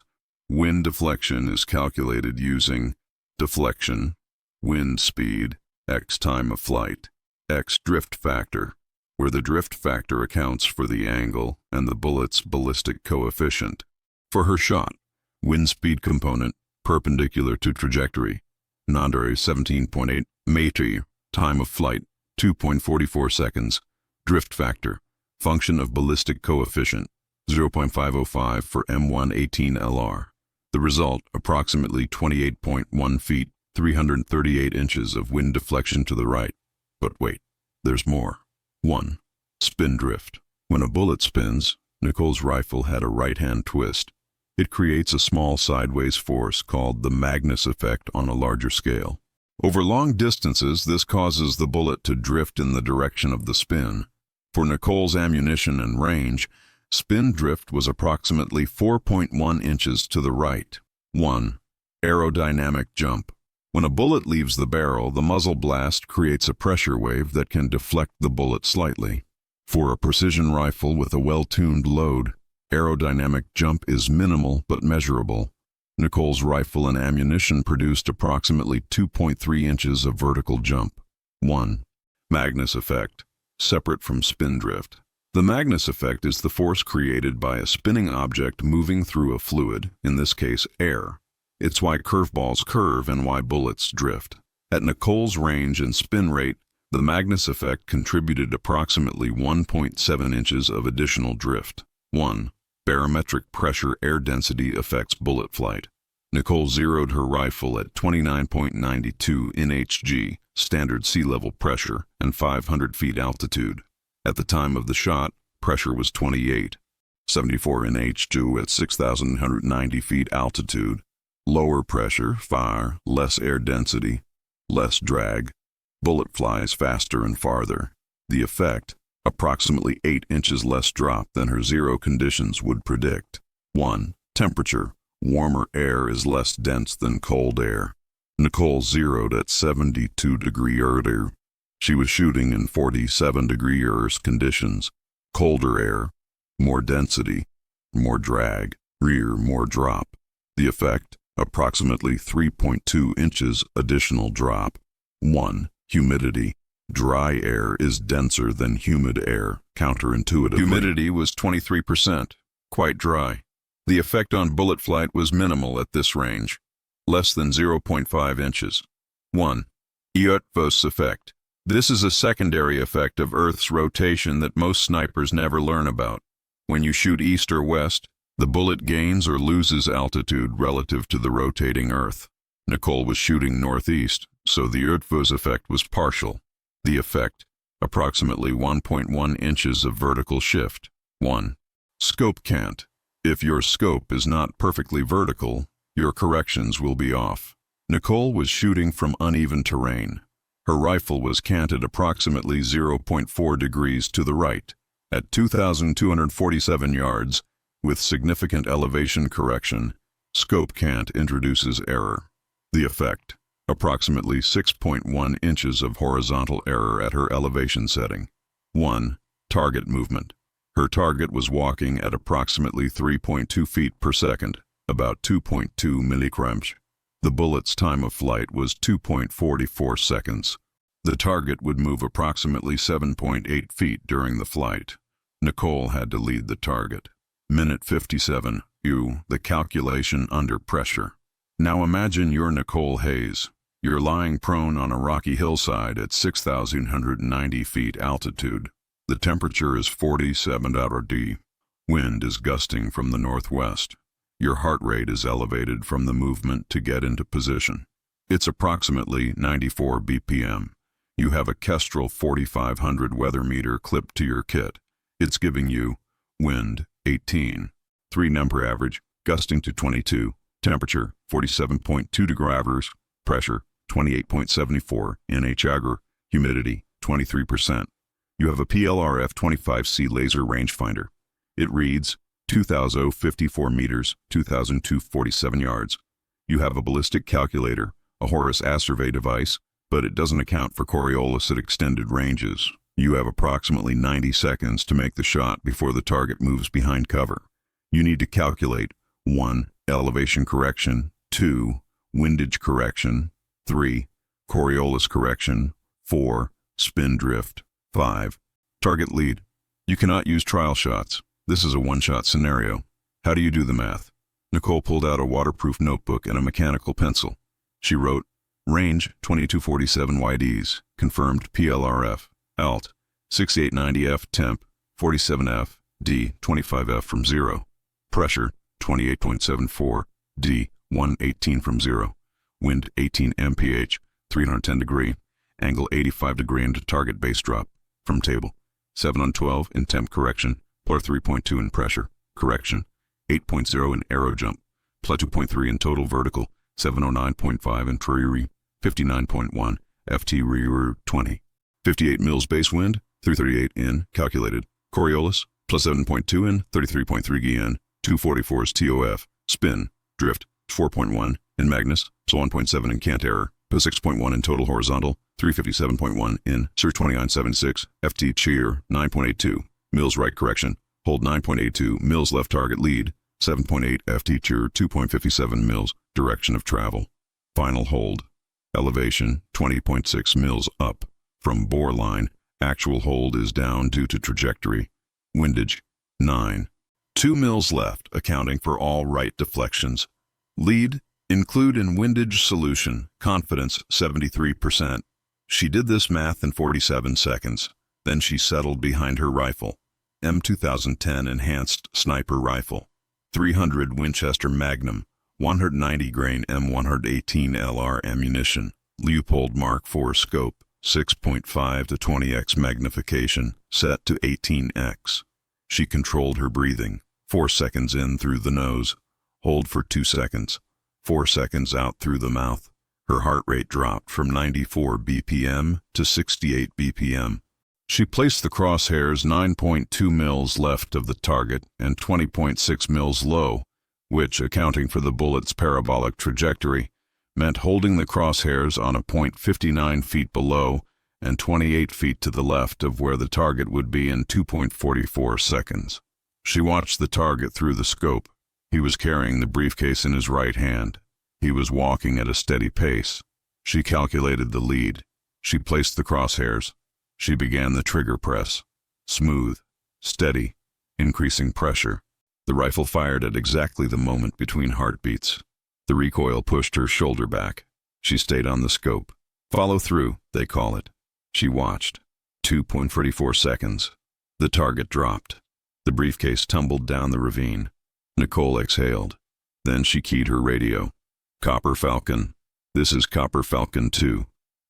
Wind deflection is calculated using deflection, wind speed, x time of flight, x drift factor, where the drift factor accounts for the angle and the bullet's ballistic coefficient. For her shot, wind speed component, perpendicular to trajectory, Nandari 17.8 mt, time of flight, 2.44 seconds, drift factor, function of ballistic coefficient, 0.505 for M118LR. The result, approximately 28.1 feet, 338 inches of wind deflection to the right. But wait, there's more. 1. Spin drift. When a bullet spins, Nicole's rifle had a right-hand twist. It creates a small sideways force called the Magnus effect on a larger scale. Over long distances, this causes the bullet to drift in the direction of the spin. For Nicole's ammunition and range, spin drift was approximately 4.1 inches to the right. 1. Aerodynamic jump. When a bullet leaves the barrel, the muzzle blast creates a pressure wave that can deflect the bullet slightly. For a precision rifle with a well-tuned load, aerodynamic jump is minimal but measurable. Nicole's rifle and ammunition produced approximately 2.3 inches of vertical jump. 1. Magnus effect. Separate from spin drift. The Magnus effect is the force created by a spinning object moving through a fluid, in this case air. It's why curveballs curve and why bullets drift. At Nicole's range and spin rate, the Magnus effect contributed approximately 1.7 inches of additional drift. 1. Barometric pressure air density affects bullet flight. Nicole zeroed her rifle at 29.92 nhg, standard sea level pressure, and 500 feet altitude. At the time of the shot, pressure was 28. 74 nhg at 6,190 feet altitude. Lower pressure, fire, less air density, less drag. Bullet flies faster and farther. The effect, approximately 8 inches less drop than her zero conditions would predict. 1. Temperature. Warmer air is less dense than cold air. Nicole zeroed at 72 degree Earth. She was shooting in 47 degree Earth conditions. Colder air, more density, more drag, rear, more drop. The effect, approximately 3.2 inches additional drop. 1. Humidity. Dry air is denser than humid air, counterintuitively. Humidity was 23%, quite dry. The effect on bullet flight was minimal at this range, less than 0.5 inches. 1. Eötvös effect. This is a secondary effect of Earth's rotation that most snipers never learn about. When you shoot east or west, the bullet gains or loses altitude relative to the rotating Earth. Nicole was shooting northeast, so the Eötvös effect was partial. The effect, approximately 1.1 inches of vertical shift. 1. Scope cant. If your scope is not perfectly vertical, your corrections will be off. Nicole was shooting from uneven terrain. Her rifle was canted approximately 0.4 degrees to the right, at 2,247 yards, with significant elevation correction. Scope cant introduces error. The effect, approximately 6.1 inches of horizontal error at her elevation setting. 1. Target movement. Her target was walking at approximately 3.2 feet per second, about 2.2 millicrams. The bullet's time of flight was 2.44 seconds. The target would move approximately 7.8 feet during the flight. Nicole had to lead the target. Minute 57. The calculation under pressure. Now imagine you're Nicole Hayes. You're lying prone on a rocky hillside at 6,190 feet altitude. The temperature is 47°. Wind is gusting from the northwest. Your heart rate is elevated from the movement to get into position. It's approximately 94 BPM. You have a Kestrel 4500 weather meter clipped to your kit. It's giving you wind 18, 3 number average, gusting to 22, temperature 47.2 degrees, pressure 28.74 nhg, humidity 23%. You have a PLR F25C laser rangefinder. It reads 2,054 meters, 2,247 yards. You have a ballistic calculator, a Horus A-survey device, but it doesn't account for Coriolis at extended ranges. You have approximately 90 seconds to make the shot before the target moves behind cover. You need to calculate 1. Elevation correction, 2. Windage correction, 3. Coriolis correction, 4. Spin drift, 5. Target lead. You cannot use trial shots. This is a one-shot scenario. How do you do the math? Nicole pulled out a waterproof notebook and a mechanical pencil. She wrote, range 2247 YDs, confirmed PLRF, alt, 6890F temp, 47F, D. 25F from 0. Pressure, 28.74. D. 118 from 0. Wind, 18 mph, 310 degree. Angle 85 degree into target base drop. From table. 7 on 12 in temp correction, plus 3.2 in pressure correction, 8.0 in aero jump, plus 2.3 in total vertical, 709.5 in trajectory, 59.1 FT rear 20. 58 mils base wind, 338 in calculated. Coriolis, plus 7.2 in, 33.3 GN, 244's TOF. Spin, drift, 4.1 in Magnus, so 1.7 in cant error, plus 6.1 in total horizontal, 357.1 in Surge 2976, FT cheer, 9.82, mils right correction, hold 9.82, mils left target lead, 7.8 FT cheer, 2.57 mils, direction of travel. Final hold. Elevation, 20.6 mils up. From bore line, actual hold is down due to trajectory. Windage, 9. 2 mils left, accounting for all right deflections. Lead, include in windage solution, confidence, 73%. She did this math in 47 seconds. Then she settled behind her rifle. M2010 Enhanced Sniper Rifle. 300 Winchester Magnum. 190 grain M118 LR ammunition. Leupold Mark IV scope. 6.5 to 20x magnification. Set to 18x. She controlled her breathing. 4 seconds in through the nose. Hold for 2 seconds. 4 seconds out through the mouth. Her heart rate dropped from 94 BPM to 68 BPM. She placed the crosshairs 9.2 mils left of the target and 20.6 mils low, which, accounting for the bullet's parabolic trajectory, meant holding the crosshairs on a point 59 feet below and 28 feet to the left of where the target would be in 2.44 seconds. She watched the target through the scope. He was carrying the briefcase in his right hand. He was walking at a steady pace. She calculated the lead. She placed the crosshairs. She began the trigger press. Smooth, steady, increasing pressure. The rifle fired at exactly the moment between heartbeats. The recoil pushed her shoulder back. She stayed on the scope. Follow through, they call it. She watched. 2.44 seconds. The target dropped. The briefcase tumbled down the ravine. Nicole exhaled. Then she keyed her radio. Copper Falcon. This is Copper Falcon 2.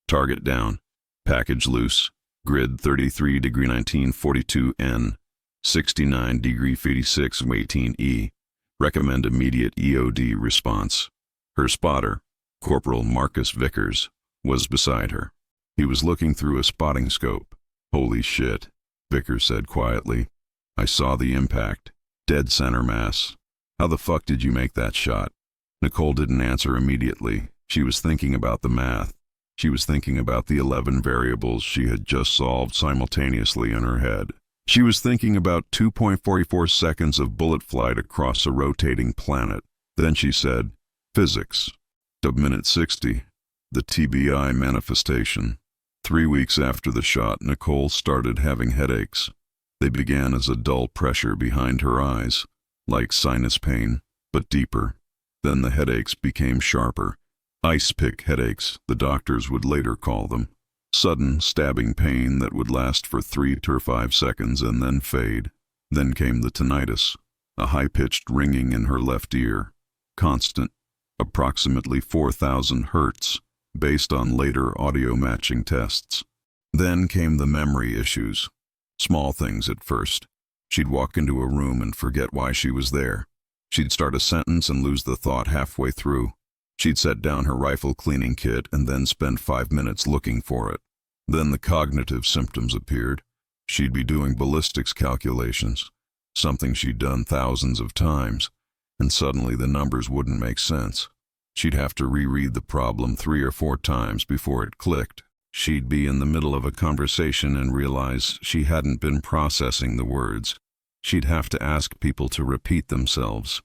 Target down. Package loose. Grid 33 degree 1942 N. 69 degree 56 18 E. Recommend immediate EOD response. Her spotter, Corporal Marcus Vickers, was beside her. He was looking through a spotting scope. Holy shit, Vickers said quietly. I saw the impact. Dead center mass. How the fuck did you make that shot? Nicole didn't answer immediately. She was thinking about the math. She was thinking about the 11 variables she had just solved simultaneously in her head. She was thinking about 2.44 seconds of bullet flight across a rotating planet. Then she said, physics. Of minute 60, the TBI manifestation. 3 weeks after the shot, Nicole started having headaches. They began as a dull pressure behind her eyes, like sinus pain, but deeper. Then the headaches became sharper. Ice pick headaches, the doctors would later call them. Sudden, stabbing pain that would last for 3 to 5 seconds and then fade. Then came the tinnitus, a high-pitched ringing in her left ear. Constant, approximately 4,000 hertz, based on later audio matching tests. Then came the memory issues. Small things at first. She'd walk into a room and forget why she was there. She'd start a sentence and lose the thought halfway through. She'd set down her rifle cleaning kit and then spend 5 minutes looking for it. Then the cognitive symptoms appeared. She'd be doing ballistics calculations, something she'd done thousands of times, and suddenly the numbers wouldn't make sense. She'd have to reread the problem 3 or 4 times before it clicked. She'd be in the middle of a conversation and realize she hadn't been processing the words. She'd have to ask people to repeat themselves.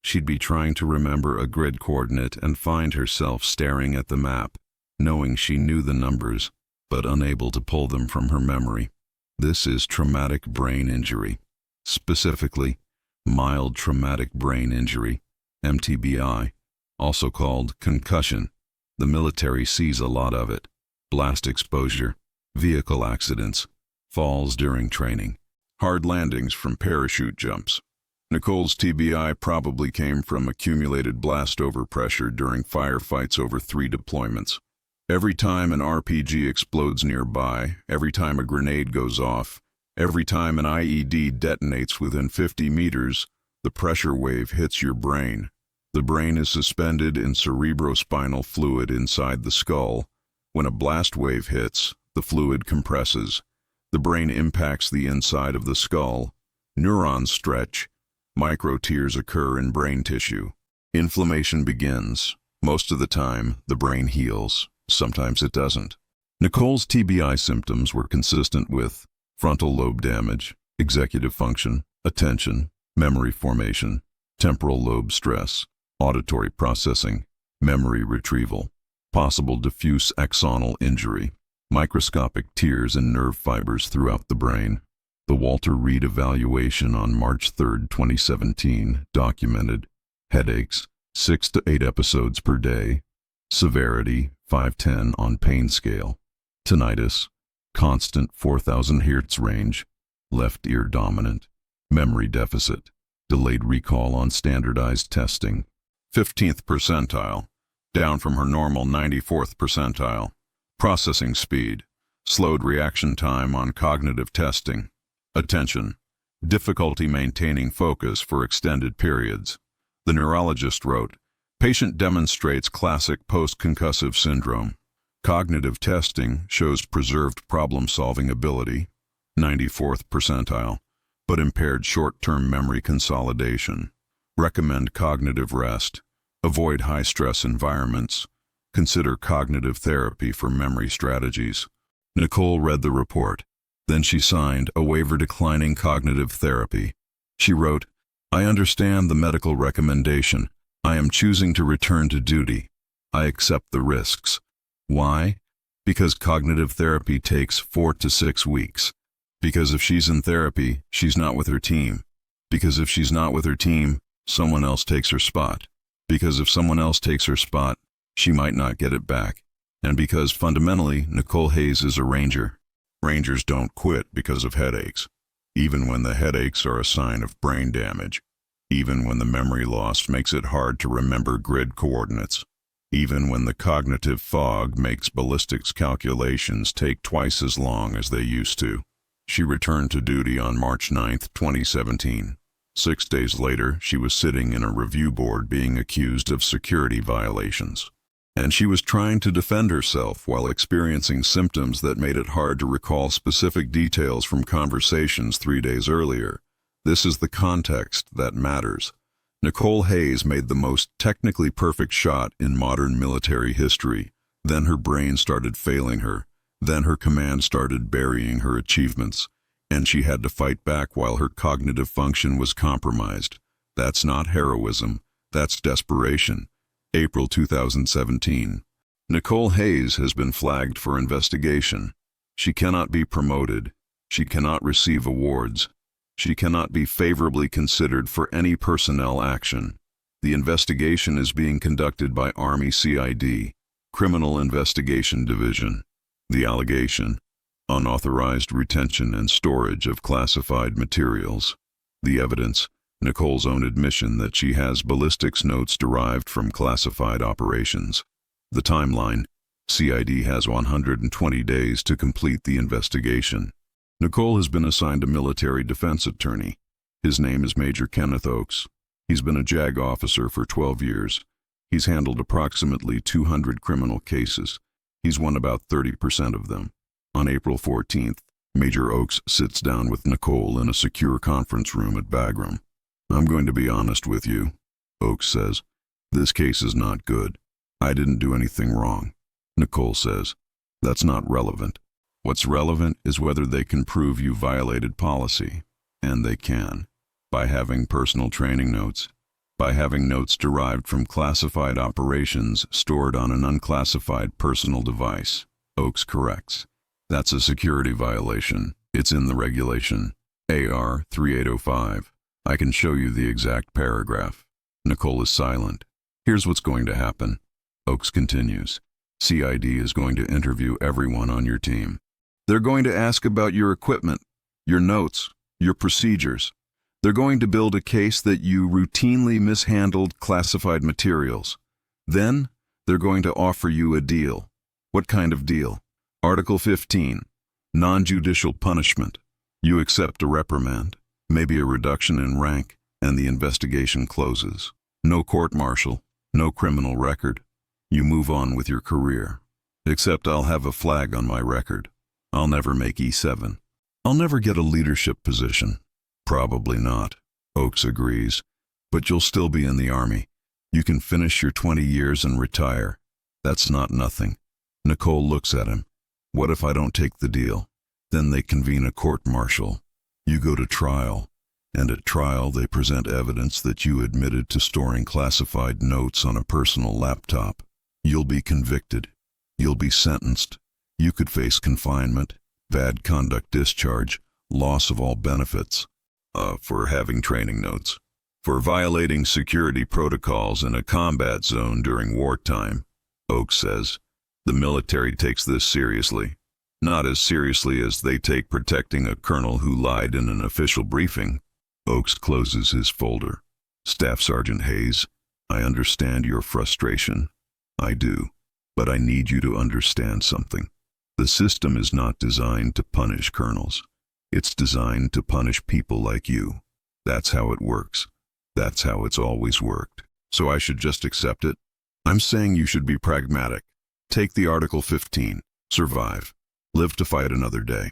She'd be trying to remember a grid coordinate and find herself staring at the map, knowing she knew the numbers, but unable to pull them from her memory. This is traumatic brain injury. Specifically, mild traumatic brain injury, MTBI, also called concussion. The military sees a lot of it. Blast exposure, vehicle accidents, falls during training, hard landings from parachute jumps. Nicole's TBI probably came from accumulated blast overpressure during firefights over 3 deployments. Every time an RPG explodes nearby, every time a grenade goes off, every time an IED detonates within 50 meters, the pressure wave hits your brain. The brain is suspended in cerebrospinal fluid inside the skull. When a blast wave hits, the fluid compresses. The brain impacts the inside of the skull. Neurons stretch. Microtears occur in brain tissue. Inflammation begins. Most of the time, the brain heals. Sometimes it doesn't. Nicole's TBI symptoms were consistent with frontal lobe damage, executive function, attention, memory formation, temporal lobe stress, auditory processing, memory retrieval, possible diffuse axonal injury, microscopic tears in nerve fibers throughout the brain. The Walter Reed evaluation on March 3, 2017 documented headaches, 6 to 8 episodes per day, severity 5-10 on pain scale, tinnitus, constant 4,000 Hz range, left ear dominant, memory deficit, delayed recall on standardized testing, 15th percentile, down from her normal 94th percentile, processing speed, slowed reaction time on cognitive testing, attention, difficulty maintaining focus for extended periods. The neurologist wrote, patient demonstrates classic post-concussive syndrome. Cognitive testing shows preserved problem-solving ability, 94th percentile, but impaired short-term memory consolidation. Recommend cognitive rest. Avoid high-stress environments. Consider cognitive therapy for memory strategies. Nicole read the report. Then she signed a waiver declining cognitive therapy. She wrote, I understand the medical recommendation. I am choosing to return to duty. I accept the risks. Why? Because cognitive therapy takes 4 to 6 weeks. Because if she's in therapy, she's not with her team. Because if she's not with her team, someone else takes her spot. Because if someone else takes her spot, she might not get it back. And because fundamentally, Nicole Hayes is a ranger. Rangers don't quit because of headaches, even when the headaches are a sign of brain damage, even when the memory loss makes it hard to remember grid coordinates, even when the cognitive fog makes ballistics calculations take twice as long as they used to. She returned to duty on March 9, 2017. 6 days later, she was sitting in a review board being accused of security violations. And she was trying to defend herself while experiencing symptoms that made it hard to recall specific details from conversations 3 days earlier. This is the context that matters. Nicole Hayes made the most technically perfect shot in modern military history. Then her brain started failing her. Then her command started burying her achievements. And she had to fight back while her cognitive function was compromised. That's not heroism. That's desperation. April 2017. Nicole Hayes has been flagged for investigation. She cannot be promoted. She cannot receive awards. She cannot be favorably considered for any personnel action. The investigation is being conducted by Army CID, Criminal Investigation Division. The allegation: unauthorized retention and storage of classified materials. The evidence: Nicole's own admission that she has ballistics notes derived from classified operations. The timeline: CID has 120 days to complete the investigation. Nicole has been assigned a military defense attorney. His name is Major Kenneth Oakes. He's been a JAG officer for 12 years. He's handled approximately 200 criminal cases. He's won about 30% of them. On April 14th, Major Oakes sits down with Nicole in a secure conference room at Bagram. I'm going to be honest with you, Oakes says. This case is not good. I didn't do anything wrong. Nicole says, that's not relevant. What's relevant is whether they can prove you violated policy. And they can. By having personal training notes. By having notes derived from classified operations stored on an unclassified personal device. Oakes corrects. That's a security violation. It's in the regulation. AR 3805. I can show you the exact paragraph. Nicole is silent. Here's what's going to happen. Oakes continues. CID is going to interview everyone on your team. They're going to ask about your equipment, your notes, your procedures. They're going to build a case that you routinely mishandled classified materials. Then, they're going to offer you a deal. What kind of deal? Article 15. Non-judicial punishment. You accept a reprimand, maybe a reduction in rank, and the investigation closes. No court-martial, no criminal record. You move on with your career. Except I'll have a flag on my record. I'll never make E7. I'll never get a leadership position. Probably not. Oakes agrees. But you'll still be in the Army. You can finish your 20 years and retire. That's not nothing. Nicole looks at him. What if I don't take the deal? Then they convene a court-martial. You go to trial. And at trial they present evidence that you admitted to storing classified notes on a personal laptop. You'll be convicted. You'll be sentenced. You could face confinement, bad conduct discharge, loss of all benefits. For having training notes. For violating security protocols in a combat zone during wartime. Oakes says, the military takes this seriously. Not as seriously as they take protecting a colonel who lied in an official briefing. Oakes closes his folder. Staff Sergeant Hayes, I understand your frustration. I do. But I need you to understand something. The system is not designed to punish colonels. It's designed to punish people like you. That's how it works. That's how it's always worked. So I should just accept it? I'm saying you should be pragmatic. Take the Article 15. Survive. Live to fight another day.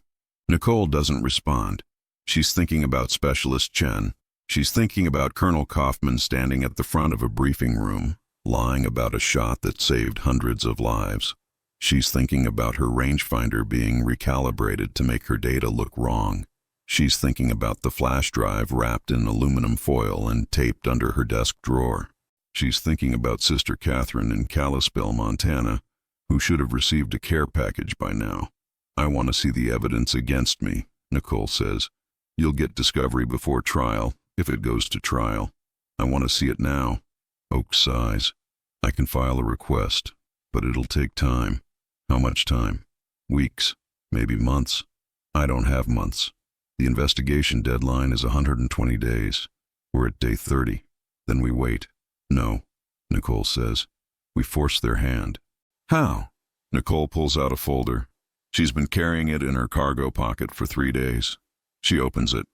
Nicole doesn't respond. She's thinking about Specialist Chen. She's thinking about Colonel Kaufman standing at the front of a briefing room, lying about a shot that saved hundreds of lives. She's thinking about her rangefinder being recalibrated to make her data look wrong. She's thinking about the flash drive wrapped in aluminum foil and taped under her desk drawer. She's thinking about Sister Catherine in Kalispell, Montana, who should have received a care package by now. I want to see the evidence against me, Nicole says. You'll get discovery before trial, if it goes to trial. I want to see it now. Oakes sighs. I can file a request, but it'll take time. How much time? Weeks, maybe months. I don't have months. The investigation deadline is 120 days. We're at day 30. Then we wait. No, Nicole says. We force their hand. How? Nicole pulls out a folder. She's been carrying it in her cargo pocket for 3 days. She opens it.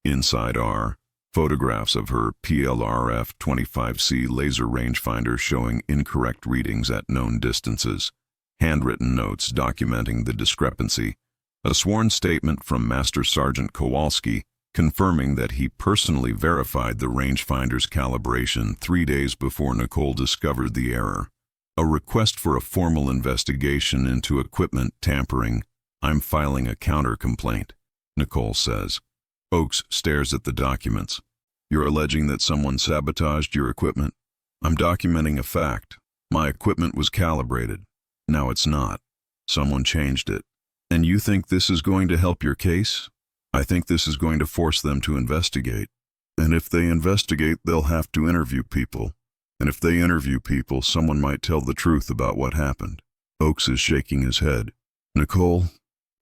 Inside are photographs of her PLRF 25C laser rangefinder showing incorrect readings at known distances. Handwritten notes documenting the discrepancy. A sworn statement from Master Sergeant Kowalski confirming that he personally verified the rangefinder's calibration 3 days before Nicole discovered the error. A request for a formal investigation into equipment tampering. I'm filing a counter-complaint, Nicole says. Oakes stares at the documents. You're alleging that someone sabotaged your equipment? I'm documenting a fact. My equipment was calibrated. Now it's not. Someone changed it. And you think this is going to help your case? I think this is going to force them to investigate. And if they investigate, they'll have to interview people. And if they interview people, someone might tell the truth about what happened. Oakes is shaking his head. Nicole,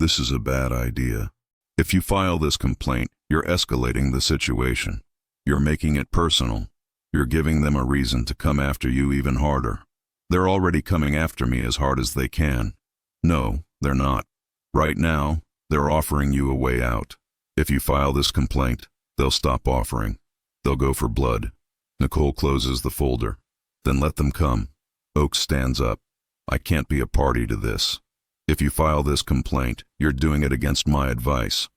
this is a bad idea. If you file this complaint, you're escalating the situation. You're making it personal. You're giving them a reason to come after you even harder. They're already coming after me as hard as they can. No, they're not. Right now, they're offering you a way out. If you file this complaint, they'll stop offering. They'll go for blood. Nicole closes the folder. Then let them come. Oakes stands up. I can't be a party to this. If you file this complaint, you're doing it against my advice.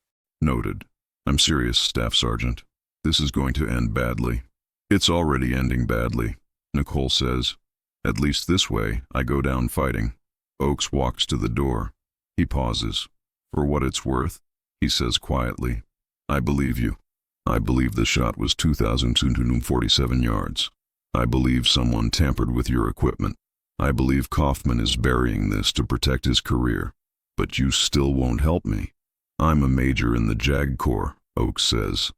Noted. I'm serious, Staff Sergeant. This is going to end badly. It's already ending badly, Nicole says. At least this way, I go down fighting. Oakes walks to the door. He pauses. For what it's worth, he says quietly, I believe you. I believe the shot was 2,247 yards. I believe someone tampered with your equipment. I believe Kaufman is burying this to protect his career. But you still won't help me. I'm a major in the JAG Corps, Oakes says.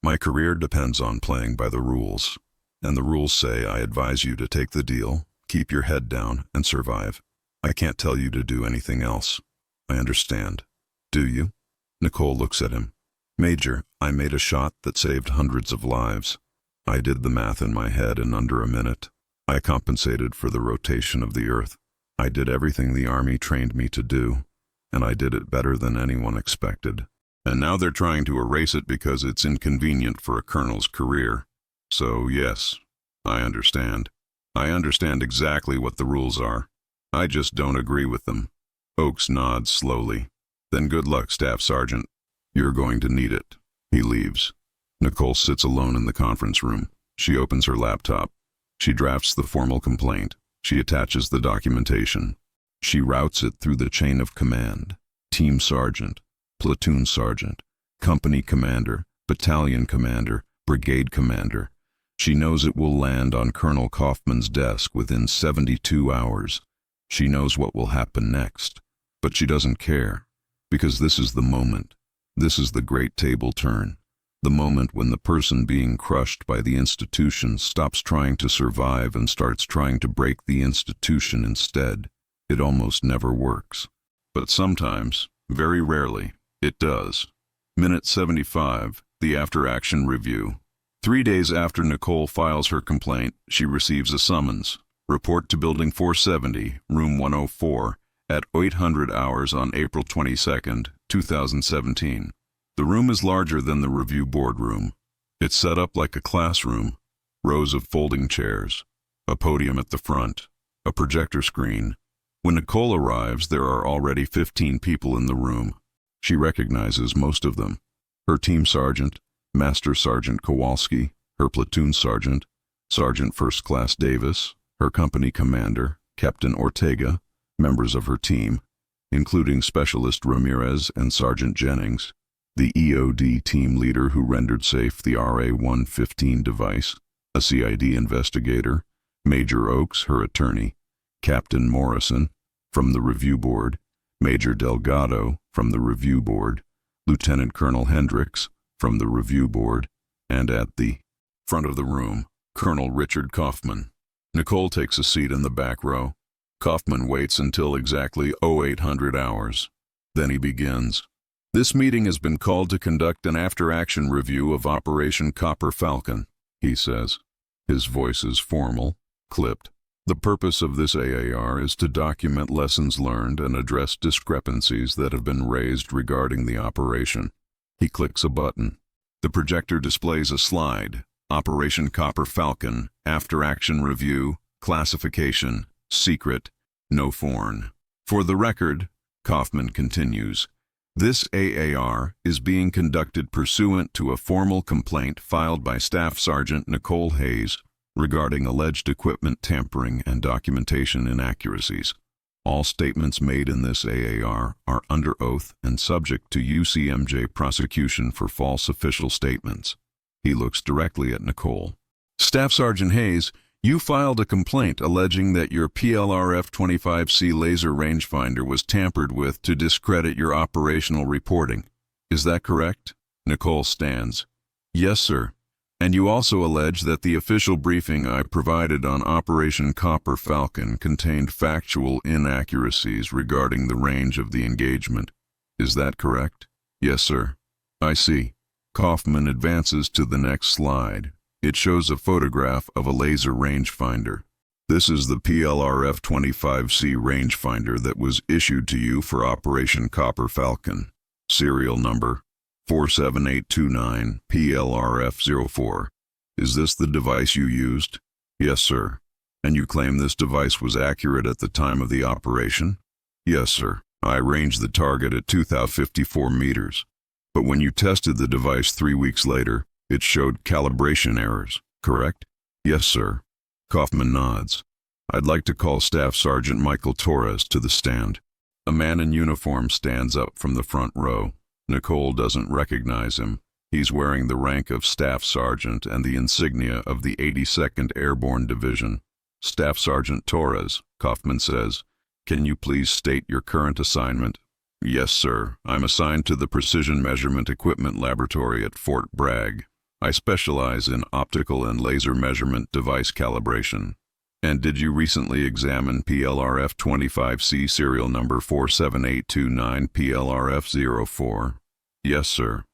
My career depends on playing by the rules. And the rules say I advise you to take the deal, keep your head down, and survive. I can't tell you to do anything else. I understand. Do you? Nicole looks at him. Major, I made a shot that saved hundreds of lives. I did the math in my head in under a minute. I compensated for the rotation of the Earth. I did everything the Army trained me to do, and I did it better than anyone expected. And now they're trying to erase it because it's inconvenient for a colonel's career. So yes, I understand. I understand exactly what the rules are. I just don't agree with them. Oakes nods slowly. Then good luck, Staff Sergeant. You're going to need it. He leaves. Nicole sits alone in the conference room. She opens her laptop. She drafts the formal complaint. She attaches the documentation. She routes it through the chain of command. Team sergeant, platoon sergeant, company commander, battalion commander, brigade commander. She knows it will land on Colonel Kaufman's desk within 72 hours. She knows what will happen next, but she doesn't care, because this is the moment. This is the great table turn. The moment when the person being crushed by the institution stops trying to survive and starts trying to break the institution instead. It almost never works. But sometimes, very rarely, it does. Minute 75, the after-action review. 3 days after Nicole files her complaint, she receives a summons. Report to Building 470, Room 104, at 800 hours on April 22, 2017. The room is larger than the review boardroom. It's set up like a classroom. Rows of folding chairs, a podium at the front, a projector screen. When Nicole arrives, there are already 15 people in the room. She recognizes most of them. Her team sergeant, Master Sergeant Kowalski, her platoon sergeant, Sergeant First Class Davis, her company commander, Captain Ortega, members of her team, including Specialist Ramirez and Sergeant Jennings, the EOD team leader who rendered safe the RA-115 device, a CID investigator, Major Oakes, her attorney, Captain Morrison, from the review board, Major Delgado, from the review board, Lieutenant Colonel Hendricks, from the review board, and at the front of the room, Colonel Richard Kaufman. Nicole takes a seat in the back row. Kaufman waits until exactly 0800 hours. Then he begins. This meeting has been called to conduct an after-action review of Operation Copper Falcon, he says. His voice is formal, clipped. The purpose of this AAR is to document lessons learned and address discrepancies that have been raised regarding the operation. He clicks a button. The projector displays a slide. Operation Copper Falcon, After-Action Review, Classification, Secret, No foreign. For the record, Kaufman continues, this AAR is being conducted pursuant to a formal complaint filed by Staff Sergeant Nicole Hayes regarding alleged equipment tampering and documentation inaccuracies. All statements made in this AAR are under oath and subject to UCMJ prosecution for false official statements. He looks directly at Nicole. Staff Sergeant Hayes, you filed a complaint alleging that your PLR-F-25C laser rangefinder was tampered with to discredit your operational reporting. Is that correct? Nicole stands. Yes, sir. And you also allege that the official briefing I provided on Operation Copper Falcon contained factual inaccuracies regarding the range of the engagement. Is that correct? Yes, sir. I see. Kaufman advances to the next slide. It shows a photograph of a laser rangefinder. This is the PLR-F-25C rangefinder that was issued to you for Operation Copper Falcon. Serial number 47829 PLRF-04. Is this the device you used? Yes, sir. And you claim this device was accurate at the time of the operation? Yes, sir. I ranged the target at 2,054 meters. But when you tested the device 3 weeks later, it showed calibration errors, correct? Yes, sir. Kaufman nods. I'd like to call Staff Sergeant Michael Torres to the stand. A man in uniform stands up from the front row. Nicole doesn't recognize him. He's wearing the rank of Staff Sergeant and the insignia of the 82nd Airborne Division. Staff Sergeant Torres, Kaufman says, can you please state your current assignment? Yes, sir. I'm assigned to the Precision Measurement Equipment Laboratory at Fort Bragg. I specialize in optical and laser measurement device calibration. And did you recently examine PLRF-25C serial number 47829 PLRF-04? Yes, sir.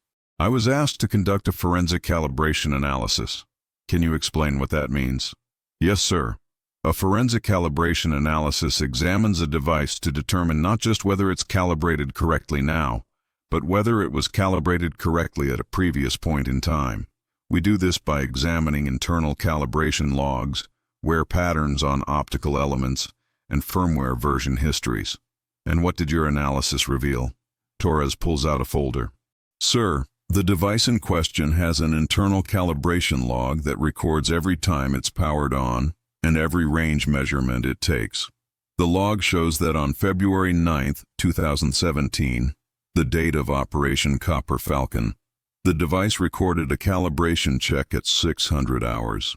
I was asked to conduct a forensic calibration analysis. Can you explain what that means? Yes, sir. A forensic calibration analysis examines a device to determine not just whether it's calibrated correctly now, but whether it was calibrated correctly at a previous point in time. We do this by examining internal calibration logs, wear patterns on optical elements, and firmware version histories. And what did your analysis reveal? Torres pulls out a folder. Sir, the device in question has an internal calibration log that records every time it's powered on and every range measurement it takes. The log shows that on February 9, 2017, the date of Operation Copper Falcon, the device recorded a calibration check at 600 hours.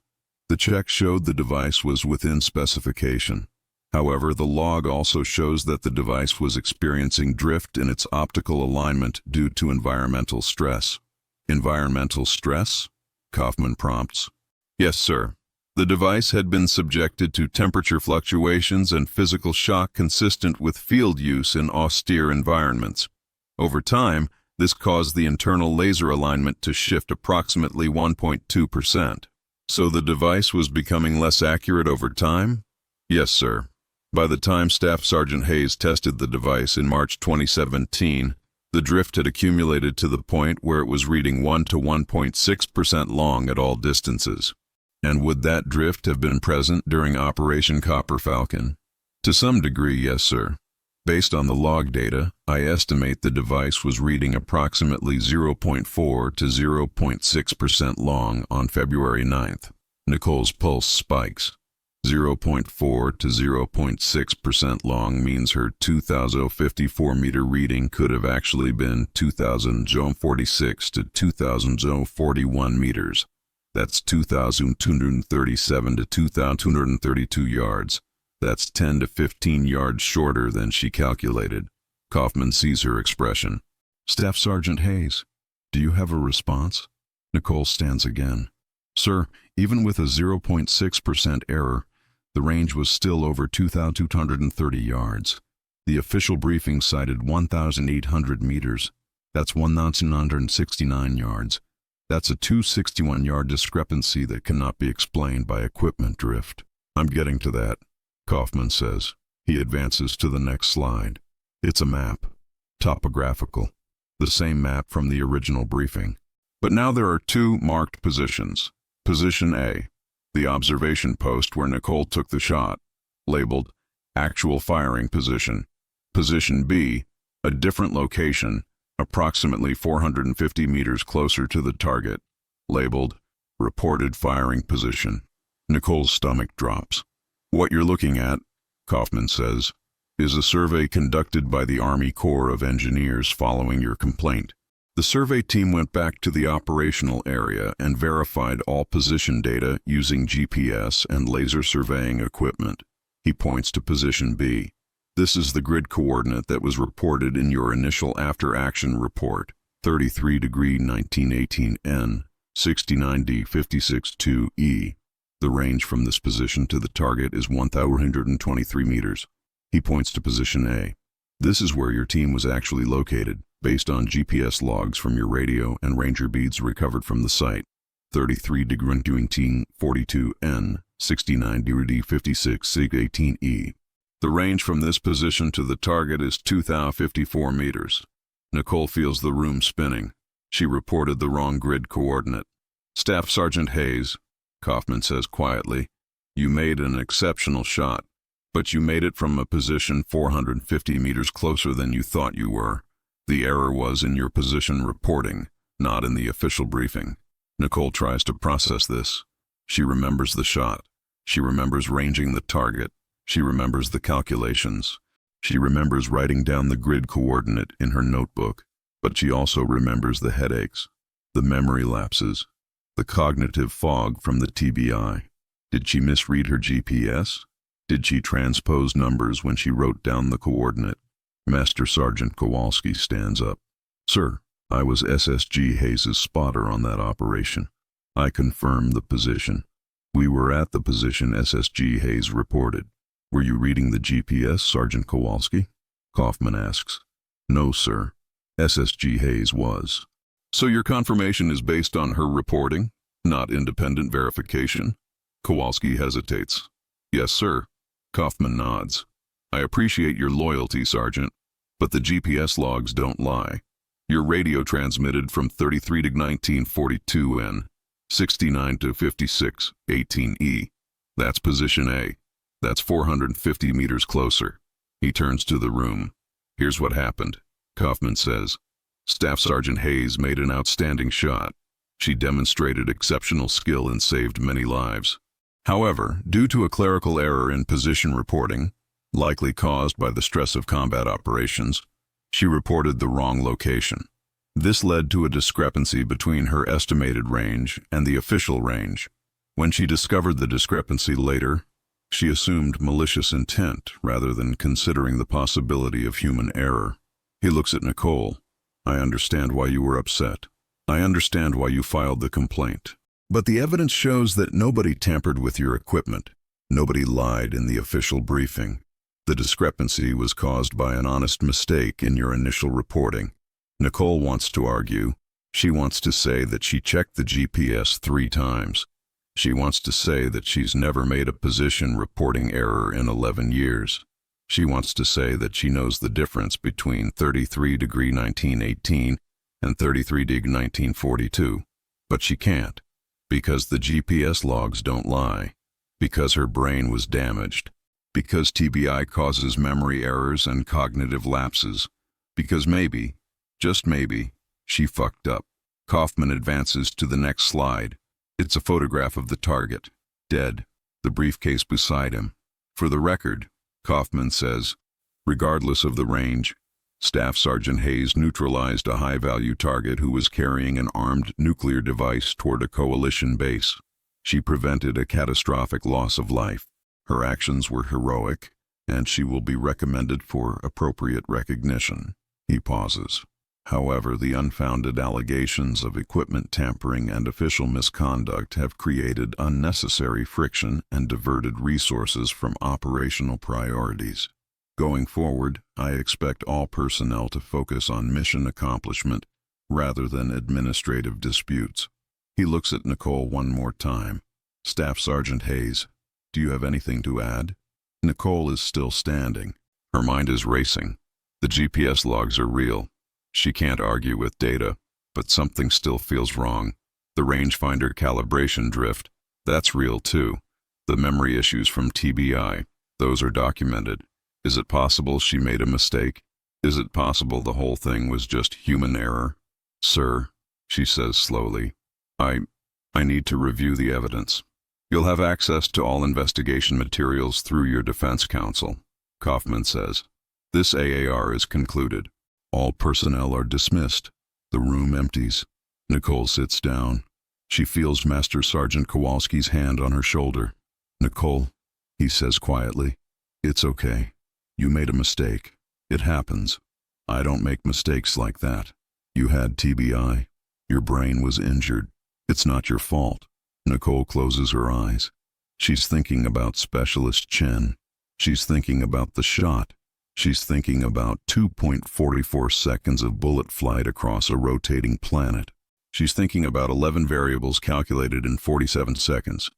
The check showed the device was within specification. However, the log also shows that the device was experiencing drift in its optical alignment due to environmental stress. Environmental stress? Kaufman prompts. Yes, sir. The device had been subjected to temperature fluctuations and physical shock consistent with field use in austere environments. Over time, this caused the internal laser alignment to shift approximately 1.2%. So the device was becoming less accurate over time? Yes, sir. By the time Staff Sergeant Hayes tested the device in March 2017, the drift had accumulated to the point where it was reading 1 to 1.6% long at all distances. And would that drift have been present during Operation Copper Falcon? To some degree, yes, sir. Based on the log data, I estimate the device was reading approximately 0.4 to 0.6% long on February 9th. Nicole's pulse spikes. 0.4 to 0.6% long means her 2,054-meter reading could have actually been 2,046 to 2,041 meters. That's 2,237 to 2,232 yards. That's 10 to 15 yards shorter than she calculated. Kaufman sees her expression. Staff Sergeant Hayes, do you have a response? Nicole stands again. Sir, even with a 0.6% error, the range was still over 2,230 yards. The official briefing cited 1,800 meters. That's 1,969 yards. That's a 261-yard discrepancy that cannot be explained by equipment drift. I'm getting to that, Kaufman says. He advances to the next slide. It's a map. Topographical. The same map from the original briefing. But now there are two marked positions. Position A, the observation post where Nicole took the shot, labeled Actual Firing Position. Position B, a different location, approximately 450 meters closer to the target, labeled Reported Firing Position. Nicole's stomach drops. What you're looking at, Kaufman says, is a survey conducted by the Army Corps of Engineers following your complaint. The survey team went back to the operational area and verified all position data using GPS and laser surveying equipment. He points to position B. This is the grid coordinate that was reported in your initial after-action report, 33 degree 1918 N, 69D 56-2E. The range from this position to the target is 1,123 meters. He points to position A. This is where your team was actually located, based on GPS logs from your radio and ranger beads recovered from the site. 33 degree 19 42 N, 69 degree 56 sig 18E. The range from this position to the target is 2,054 meters. Nicole feels the room spinning. She reported the wrong grid coordinate. Staff Sergeant Hayes, Kaufman says quietly, you made an exceptional shot, but you made it from a position 450 meters closer than you thought you were. The error was in your position reporting, not in the official briefing. Nicole tries to process this. She remembers the shot. She remembers ranging the target. She remembers the calculations. She remembers writing down the grid coordinate in her notebook, but she also remembers the headaches, the memory lapses, the cognitive fog from the TBI. Did she misread her GPS? Did she transpose numbers when she wrote down the coordinate? Master Sergeant Kowalski stands up. Sir, I was SSG Hayes' spotter on that operation. I confirm the position. We were at the position SSG Hayes reported. Were you reading the GPS, Sergeant Kowalski? Kaufman asks. No, sir. SSG Hayes was. So your confirmation is based on her reporting, not independent verification? Kowalski hesitates. Yes, sir. Kaufman nods. I appreciate your loyalty, Sergeant, but the GPS logs don't lie. Your radio transmitted from 33 to 1942 N, 69 to 56, 18E. That's position A. That's 450 meters closer. He turns to the room. Here's what happened, Kaufman says. Staff Sergeant Hayes made an outstanding shot. She demonstrated exceptional skill and saved many lives. However, due to a clerical error in position reporting, likely caused by the stress of combat operations, she reported the wrong location. This led to a discrepancy between her estimated range and the official range. When she discovered the discrepancy later, she assumed malicious intent rather than considering the possibility of human error. He looks at Nicole. I understand why you were upset. I understand why you filed the complaint. But the evidence shows that nobody tampered with your equipment. Nobody lied in the official briefing. The discrepancy was caused by an honest mistake in your initial reporting. Nicole wants to argue. She wants to say that she checked the GPS 3 times. She wants to say that she's never made a position reporting error in 11 years. She wants to say that she knows the difference between 33 degree 1918 and 33 dig 1942. But she can't, because the GPS logs don't lie, because her brain was damaged, because TBI causes memory errors and cognitive lapses, because maybe, just maybe, she fucked up. Kaufman advances to the next slide. It's a photograph of the target, dead, the briefcase beside him. For the record, Kaufman says, regardless of the range, Staff Sergeant Hayes neutralized a high-value target who was carrying an armed nuclear device toward a coalition base. She prevented a catastrophic loss of life. Her actions were heroic, and she will be recommended for appropriate recognition. He pauses. However, the unfounded allegations of equipment tampering and official misconduct have created unnecessary friction and diverted resources from operational priorities. Going forward, I expect all personnel to focus on mission accomplishment rather than administrative disputes. He looks at Nicole one more time. Staff Sergeant Hayes, do you have anything to add? Nicole is still standing. Her mind is racing. The GPS logs are real. She can't argue with data, but something still feels wrong. The rangefinder calibration drift, that's real too. The memory issues from TBI, those are documented. Is it possible she made a mistake? Is it possible the whole thing was just human error? Sir, she says slowly, I need to review the evidence. You'll have access to all investigation materials through your defense counsel, Kaufman says. This AAR is concluded. All personnel are dismissed. The room empties. Nicole sits down. She feels Master Sergeant Kowalski's hand on her shoulder. Nicole, he says quietly, it's okay. You made a mistake. It happens. I don't make mistakes like that. You had TBI. Your brain was injured. It's not your fault. Nicole closes her eyes. She's thinking about Specialist Chen. She's thinking about the shot. She's thinking about 2.44 seconds of bullet flight across a rotating planet. She's thinking about 11 variables calculated in 47 seconds.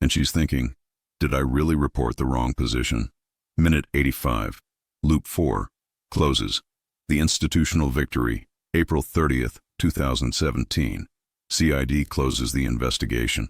And she's thinking, did I really report the wrong position? Minute 85. Loop 4. Closes. The Institutional Victory. April 30th, 2017. CID closes the investigation.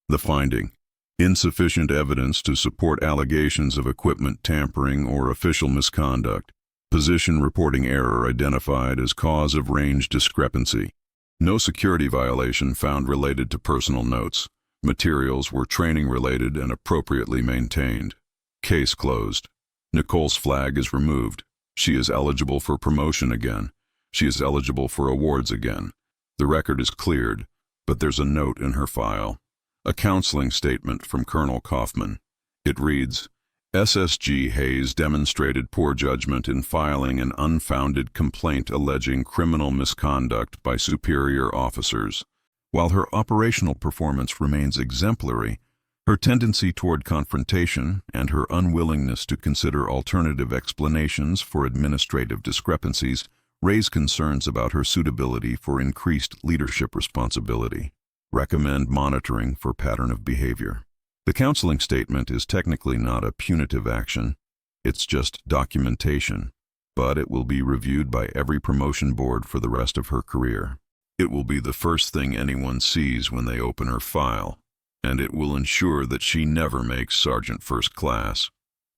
The finding. Insufficient evidence to support allegations of equipment tampering or official misconduct. Position reporting error identified as cause of range discrepancy. No security violation found related to personal notes. Materials were training related and appropriately maintained. Case closed. Nicole's flag is removed. She is eligible for promotion again. She is eligible for awards again. The record is cleared, but there's a note in her file. A counseling statement from Colonel Kaufman. It reads, SSG Hayes demonstrated poor judgment in filing an unfounded complaint alleging criminal misconduct by superior officers. While her operational performance remains exemplary, her tendency toward confrontation and her unwillingness to consider alternative explanations for administrative discrepancies raise concerns about her suitability for increased leadership responsibility, recommend monitoring for pattern of behavior. The counseling statement is technically not a punitive action, it's just documentation, but it will be reviewed by every promotion board for the rest of her career. It will be the first thing anyone sees when they open her file, and it will ensure that she never makes Sergeant First Class.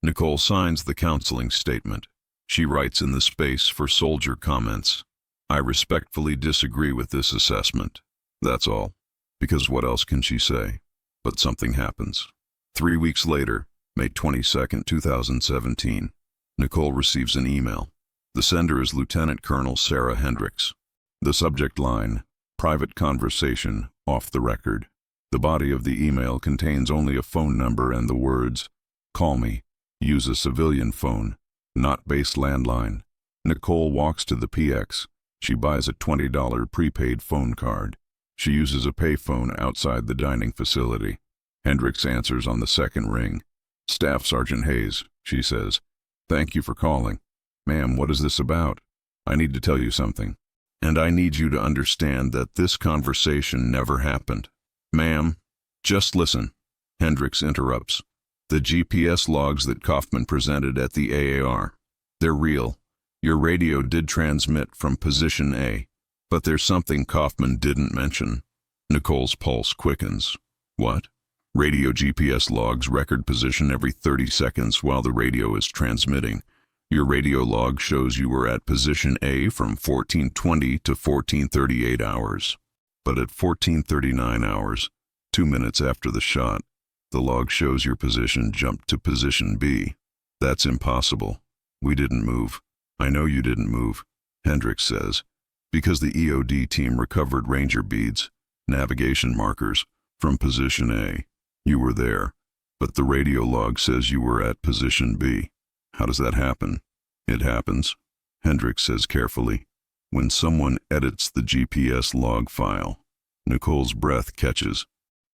Nicole signs the counseling statement. She writes in the space for soldier comments, "I respectfully disagree with this assessment." That's all. Because what else can she say? But something happens. 3 weeks later, May 22, 2017, Nicole receives an email. The sender is Lieutenant Colonel Sarah Hendricks. The subject line, "Private conversation, off the record." The body of the email contains only a phone number and the words, "Call me. Use a civilian phone, not base landline." Nicole walks to the PX. She buys a $20 prepaid phone card. She uses a payphone outside the dining facility. Hendricks answers on the second ring. "Staff Sergeant Hayes," she says. "Thank you for calling. Ma'am, what is this about? I need to tell you something. And I need you to understand that this conversation never happened." "Ma'am, just listen." Hendricks interrupts. "The GPS logs that Kaufman presented at the AAR, they're real. Your radio did transmit from position A. But there's something Kaufman didn't mention." Nicole's pulse quickens. "What?" "Radio GPS logs record position every 30 seconds while the radio is transmitting. Your radio log shows you were at position A from 14:20 to 14:38 hours. But at 14:39 hours, 2 minutes after the shot, the log shows your position jumped to position B. That's impossible. We didn't move." "I know you didn't move," Hendricks says, "because the EOD team recovered ranger beads, navigation markers, from position A. You were there, but the radio log says you were at position B. How does that happen?" "It happens," Hendricks says carefully, "when someone edits the GPS log file." Nicole's breath catches.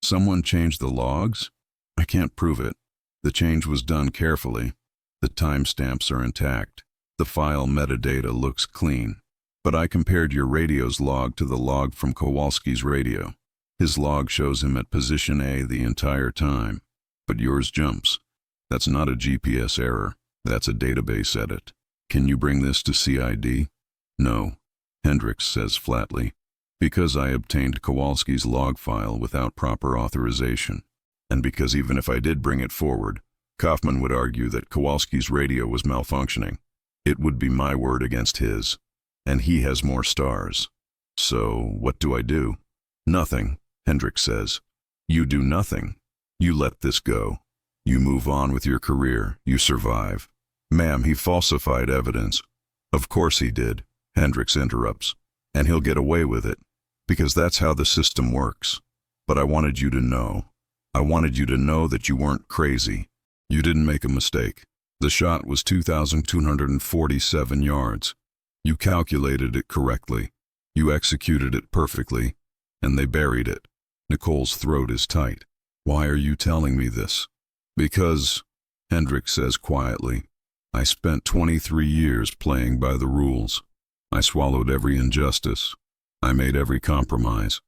"Someone changed the logs? I can't prove it. The change was done carefully. The timestamps are intact. The file metadata looks clean. But I compared your radio's log to the log from Kowalski's radio. His log shows him at position A the entire time, but yours jumps. That's not a GPS error. That's a database edit. Can you bring this to CID?" "No," Hendricks says flatly, "because I obtained Kowalski's log file without proper authorization, and because even if I did bring it forward, Kaufman would argue that Kowalski's radio was malfunctioning. It would be my word against his, and he has more stars. So what do I do?" "Nothing," Hendricks says. "You do nothing. You let this go. You move on with your career. You survive." "Ma'am, he falsified evidence." "Of course he did," Hendricks interrupts. "And he'll get away with it, because that's how the system works. But I wanted you to know. I wanted you to know that you weren't crazy. You didn't make a mistake. The shot was 2,247 yards. You calculated it correctly. You executed it perfectly, and they buried it." Nicole's throat is tight. "Why are you telling me this?" "Because," Hendricks says quietly, "I spent 23 years playing by the rules. I swallowed every injustice. I made every compromise.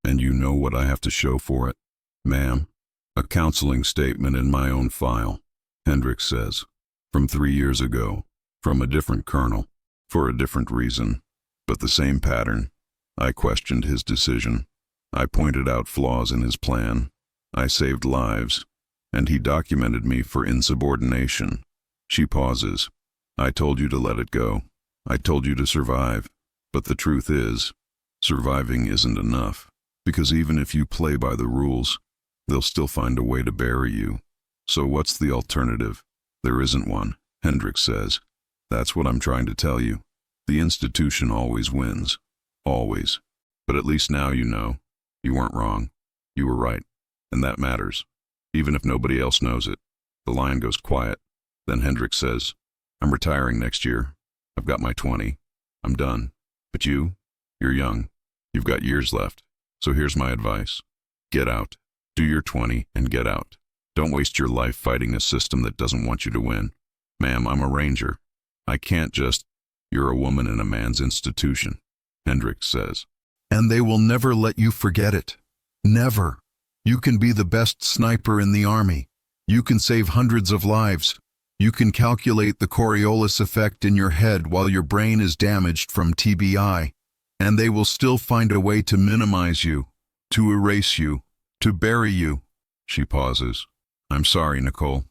And you know what I have to show for it?" "Ma'am?" "A counseling statement in my own file," Hendricks says. "From 3 years ago, from a different colonel, for a different reason, but the same pattern. I questioned his decision. I pointed out flaws in his plan. I saved lives, and he documented me for insubordination." She pauses. "I told you to let it go. I told you to survive. But the truth is, surviving isn't enough, because even if you play by the rules, they'll still find a way to bury you. So what's the alternative?" "There isn't one," Hendricks says. "That's what I'm trying to tell you. The institution always wins. Always. But at least now you know. You weren't wrong. You were right. And that matters. Even if nobody else knows it." The line goes quiet. Then Hendricks says, "I'm retiring next year. I've got my 20. I'm done. But you're young. You've got years left. So here's my advice. Get out. Do your 20 and get out. Don't waste your life fighting a system that doesn't want you to win. Ma'am, I'm a ranger. I can't just..." You're a woman in a man's institution, Hendricks says. And they will never let you forget it. Never. You can be the best sniper in the army. You can save hundreds of lives. You can calculate the Coriolis effect in your head while your brain is damaged from TBI. And they will still find a way to minimize you, to erase you, to bury you. She pauses. I'm sorry, Nicole.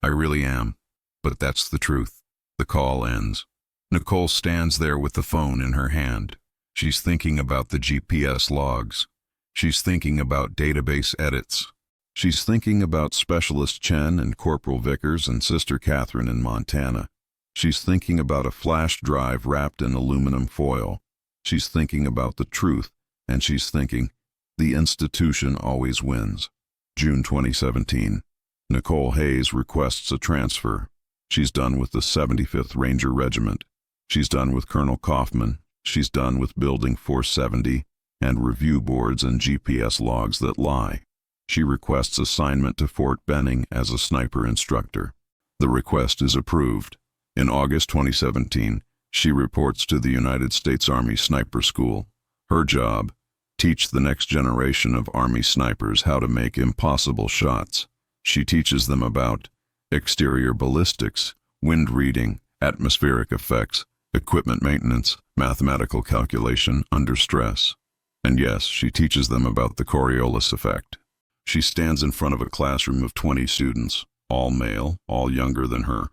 I really am. But that's the truth. The call ends. Nicole stands there with the phone in her hand. She's thinking about the GPS logs. She's thinking about database edits. She's thinking about Specialist Chen and Corporal Vickers and Sister Catherine in Montana. She's thinking about a flash drive wrapped in aluminum foil. She's thinking about the truth, and she's thinking, the institution always wins. June 2017. Nicole Hayes requests a transfer. She's done with the 75th Ranger Regiment. She's done with Colonel Kaufman. She's done with Building 470 and review boards and GPS logs that lie. She requests assignment to Fort Benning as a sniper instructor. The request is approved. In August 2017, she reports to the United States Army Sniper School. Her job, teach the next generation of Army snipers how to make impossible shots. She teaches them about exterior ballistics, wind reading, atmospheric effects, equipment maintenance, mathematical calculation under stress. And yes, she teaches them about the Coriolis Effect. She stands in front of a classroom of 20 students, all male, all younger than her,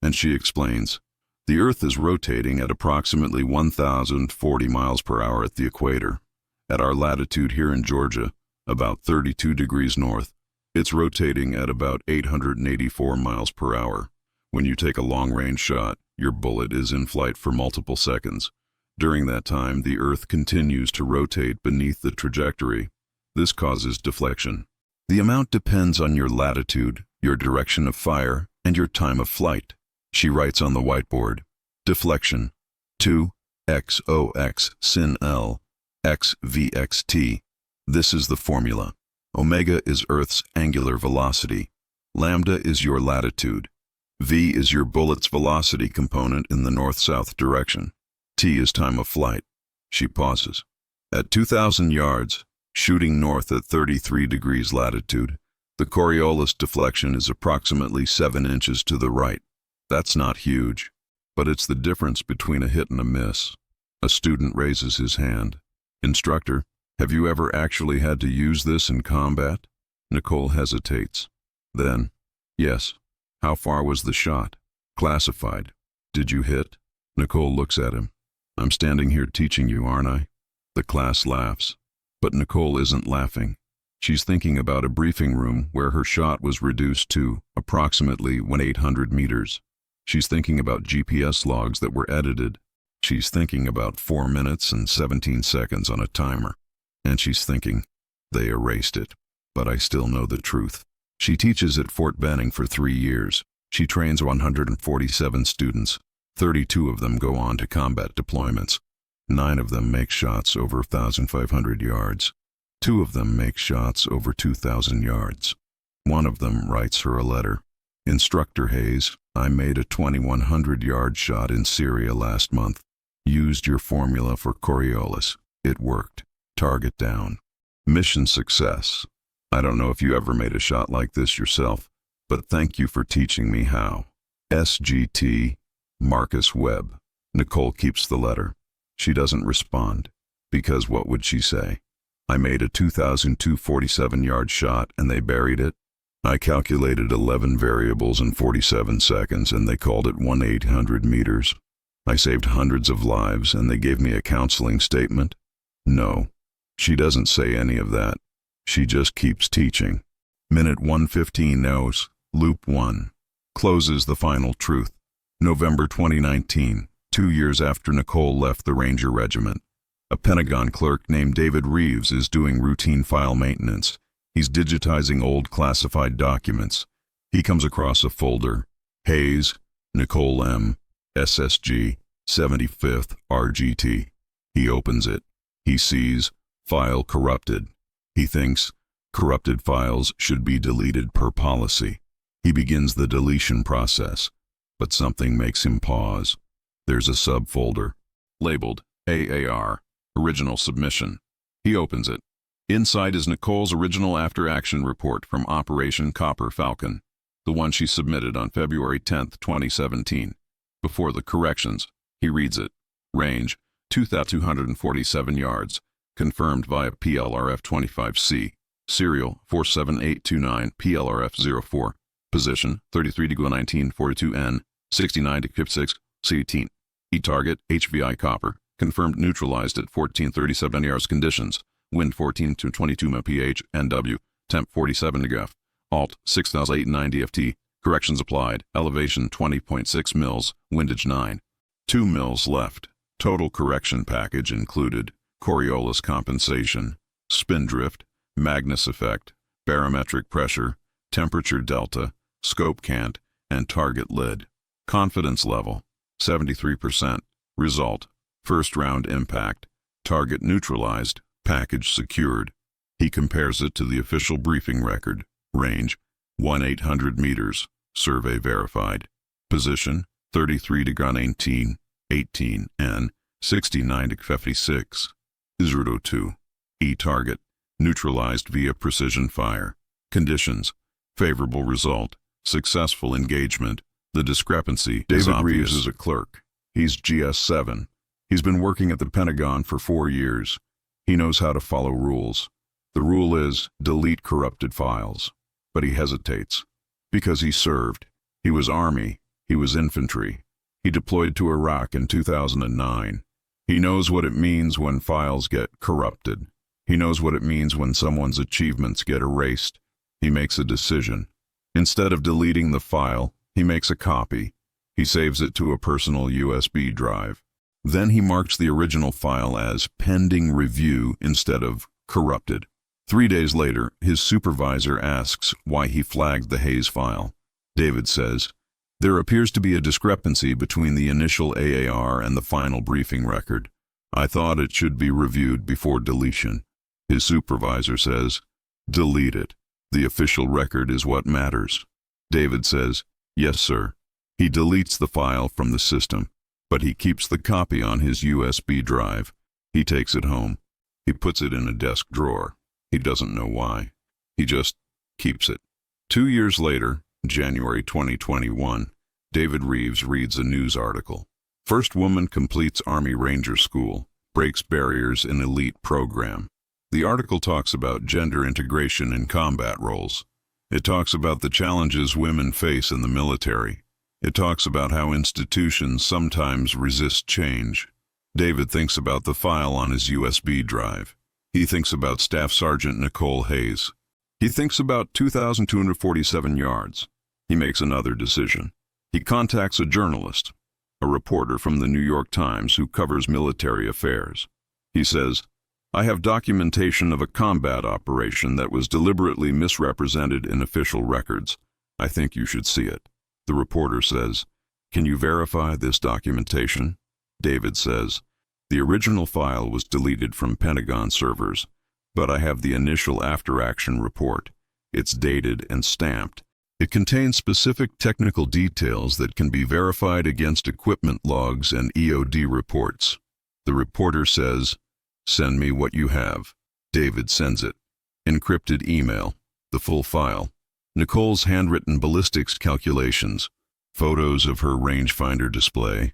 and she explains, the Earth is rotating at approximately 1,040 miles per hour at the equator. At our latitude here in Georgia, about 32 degrees north, it's rotating at about 884 miles per hour. When you take a long-range shot, your bullet is in flight for multiple seconds. During that time, the Earth continues to rotate beneath the trajectory. This causes deflection. The amount depends on your latitude, your direction of fire, and your time of flight. She writes on the whiteboard, deflection, 2 xox sin L, x vxt. This is the formula. Omega is Earth's angular velocity. Lambda is your latitude. V is your bullet's velocity component in the north-south direction. T is time of flight. She pauses. At 2,000 yards, shooting north at 33 degrees latitude, the Coriolis deflection is approximately 7 inches to the right. That's not huge, but it's the difference between a hit and a miss. A student raises his hand. Instructor, have you ever actually had to use this in combat? Nicole hesitates. Then, yes. How far was the shot? Classified. Did you hit? Nicole looks at him. I'm standing here teaching you, aren't I? The class laughs. But Nicole isn't laughing. She's thinking about a briefing room where her shot was reduced to approximately 800 meters. She's thinking about GPS logs that were edited. She's thinking about 4 minutes and 17 seconds on a timer. And she's thinking, they erased it. But I still know the truth. She teaches at Fort Benning for 3 years. She trains 147 students. 32 of them go on to combat deployments. 9 of them make shots over 1,500 yards. 2 of them make shots over 2,000 yards. 1 of them writes her a letter. Instructor Hayes, I made a 2,100-yard shot in Syria last month. Used your formula for Coriolis. It worked. Target down. Mission success. I don't know if you ever made a shot like this yourself, but thank you for teaching me how. SGT, Marcus Webb. Nicole keeps the letter. She doesn't respond, because what would she say? I made a 2,247-yard shot and they buried it. I calculated 11 variables in 47 seconds and they called it 1,800 meters. I saved hundreds of lives and they gave me a counseling statement. No, she doesn't say any of that. She just keeps teaching. Minute 1:15 knows, loop 1. Closes the final truth. November 2019, 2 years after Nicole left the Ranger Regiment. A Pentagon clerk named David Reeves is doing routine file maintenance. He's digitizing old classified documents. He comes across a folder. Hayes, Nicole M., SSG, 75th RGT. He opens it. He sees, file corrupted. He thinks, corrupted files should be deleted per policy. He begins the deletion process, but something makes him pause. There's a subfolder labeled AAR, Original Submission. He opens it. Inside is Nicole's original after-action report from Operation Copper Falcon, the one she submitted on February 10, 2017. Before the corrections, he reads it. Range, 2,247 yards. Confirmed via PLRF-25C. Serial, 47829 PLRF-04. Position, 33°1942N, 69°56, C18. E-target, HVI copper. Confirmed neutralized at 1437 yards conditions. Wind 14 to 22 mph, NW. Temp 47 degf. Alt, 6,890 FT. Corrections applied. Elevation 20.6 mils. Windage 9. 2 mils left. Total correction package included Coriolis compensation, spin drift, Magnus effect, barometric pressure, temperature delta, scope cant, and target lid. Confidence level, 73%. Result, first round impact, target neutralized, package secured. He compares it to the official briefing record. Range, 1,800 meters. Survey verified. Position, 33°19, 18 N, 69°56. 02. E-target, neutralized via precision fire. Conditions, favorable result, successful engagement. The discrepancy is obvious. David Reeves is a clerk. He's GS7. He's been working at the Pentagon for 4 years. He knows how to follow rules. The rule is delete corrupted files. But he hesitates. Because he served. He was Army. He was infantry. He deployed to Iraq in 2009. He knows what it means when files get corrupted. He knows what it means when someone's achievements get erased. He makes a decision. Instead of deleting the file, he makes a copy. He saves it to a personal USB drive. Then he marks the original file as pending review instead of corrupted. 3 days later, his supervisor asks why he flagged the Hayes file. David says, "There appears to be a discrepancy between the initial AAR and the final briefing record. I thought it should be reviewed before deletion." His supervisor says, "Delete it. The official record is what matters." David says, "Yes, sir." He deletes the file from the system, but he keeps the copy on his USB drive. He takes it home. He puts it in a desk drawer. He doesn't know why. He just keeps it. 2 years later, January 2021, David Reeves reads a news article. First woman completes Army Ranger School, breaks barriers in elite program. The article talks about gender integration in combat roles. It talks about the challenges women face in the military. It talks about how institutions sometimes resist change. David thinks about the file on his USB drive. He thinks about Staff Sergeant Nicole Hayes. He thinks about 2,247 yards. He makes another decision. He contacts a journalist, a reporter from the New York Times who covers military affairs. He says, "I have documentation of a combat operation that was deliberately misrepresented in official records. I think you should see it." The reporter says, "Can you verify this documentation?" David says, "The original file was deleted from Pentagon servers, but I have the initial after-action report. It's dated and stamped. It contains specific technical details that can be verified against equipment logs and EOD reports." The reporter says, "Send me what you have." David sends it. Encrypted email, the full file, Nicole's handwritten ballistics calculations, photos of her rangefinder display,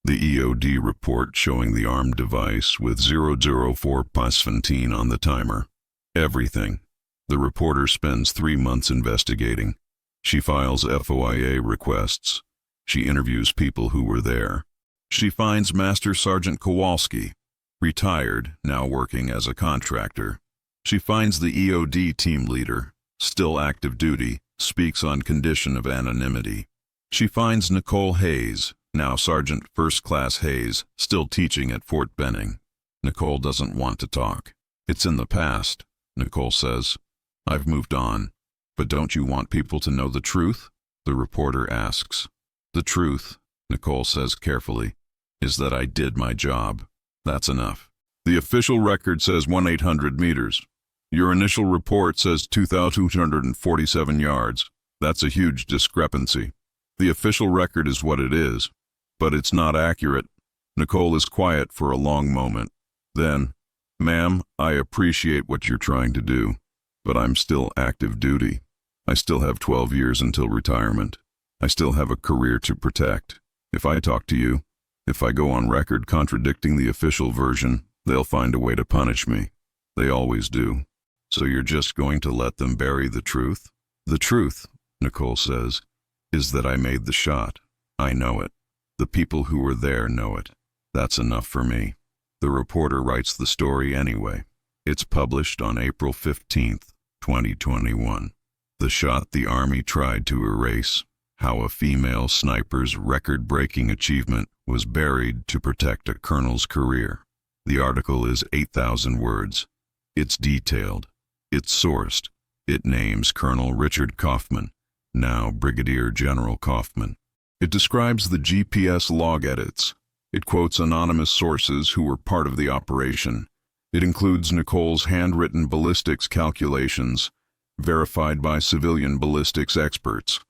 the EOD report showing the armed device with 004 Pasfantine on the timer. Everything. The reporter spends 3 months investigating. She files FOIA requests. She interviews people who were there. She finds Master Sergeant Kowalski, retired, now working as a contractor. She finds the EOD team leader, still active duty, speaks on condition of anonymity. She finds Nicole Hayes, now Sergeant First Class Hayes, still teaching at Fort Benning. Nicole doesn't want to talk. "It's in the past," Nicole says. "I've moved on." "But don't you want people to know the truth?" the reporter asks. "The truth," Nicole says carefully, "is that I did my job. That's enough. The official record says 1,800 meters. Your initial report says 2,247 yards. That's a huge discrepancy. The official record is what it is. But it's not accurate. Nicole is quiet for a long moment. Then, "Ma'am, I appreciate what you're trying to do, but I'm still active duty. I still have 12 years until retirement. I still have a career to protect. If I talk to you, if I go on record contradicting the official version, they'll find a way to punish me. They always do. So you're just going to let them bury the truth?" "The truth," Nicole says, "is that I made the shot. I know it. The people who were there know it. That's enough for me." The reporter writes the story anyway. It's published on April 15th, 2021. The shot the Army tried to erase, how a female sniper's record-breaking achievement was buried to protect a colonel's career. The article is 8,000 words. It's detailed. It's sourced. It names Colonel Richard Kaufman, now Brigadier General Kaufman. It describes the GPS log edits. It quotes anonymous sources who were part of the operation. It includes Nicole's handwritten ballistics calculations, verified by civilian ballistics experts.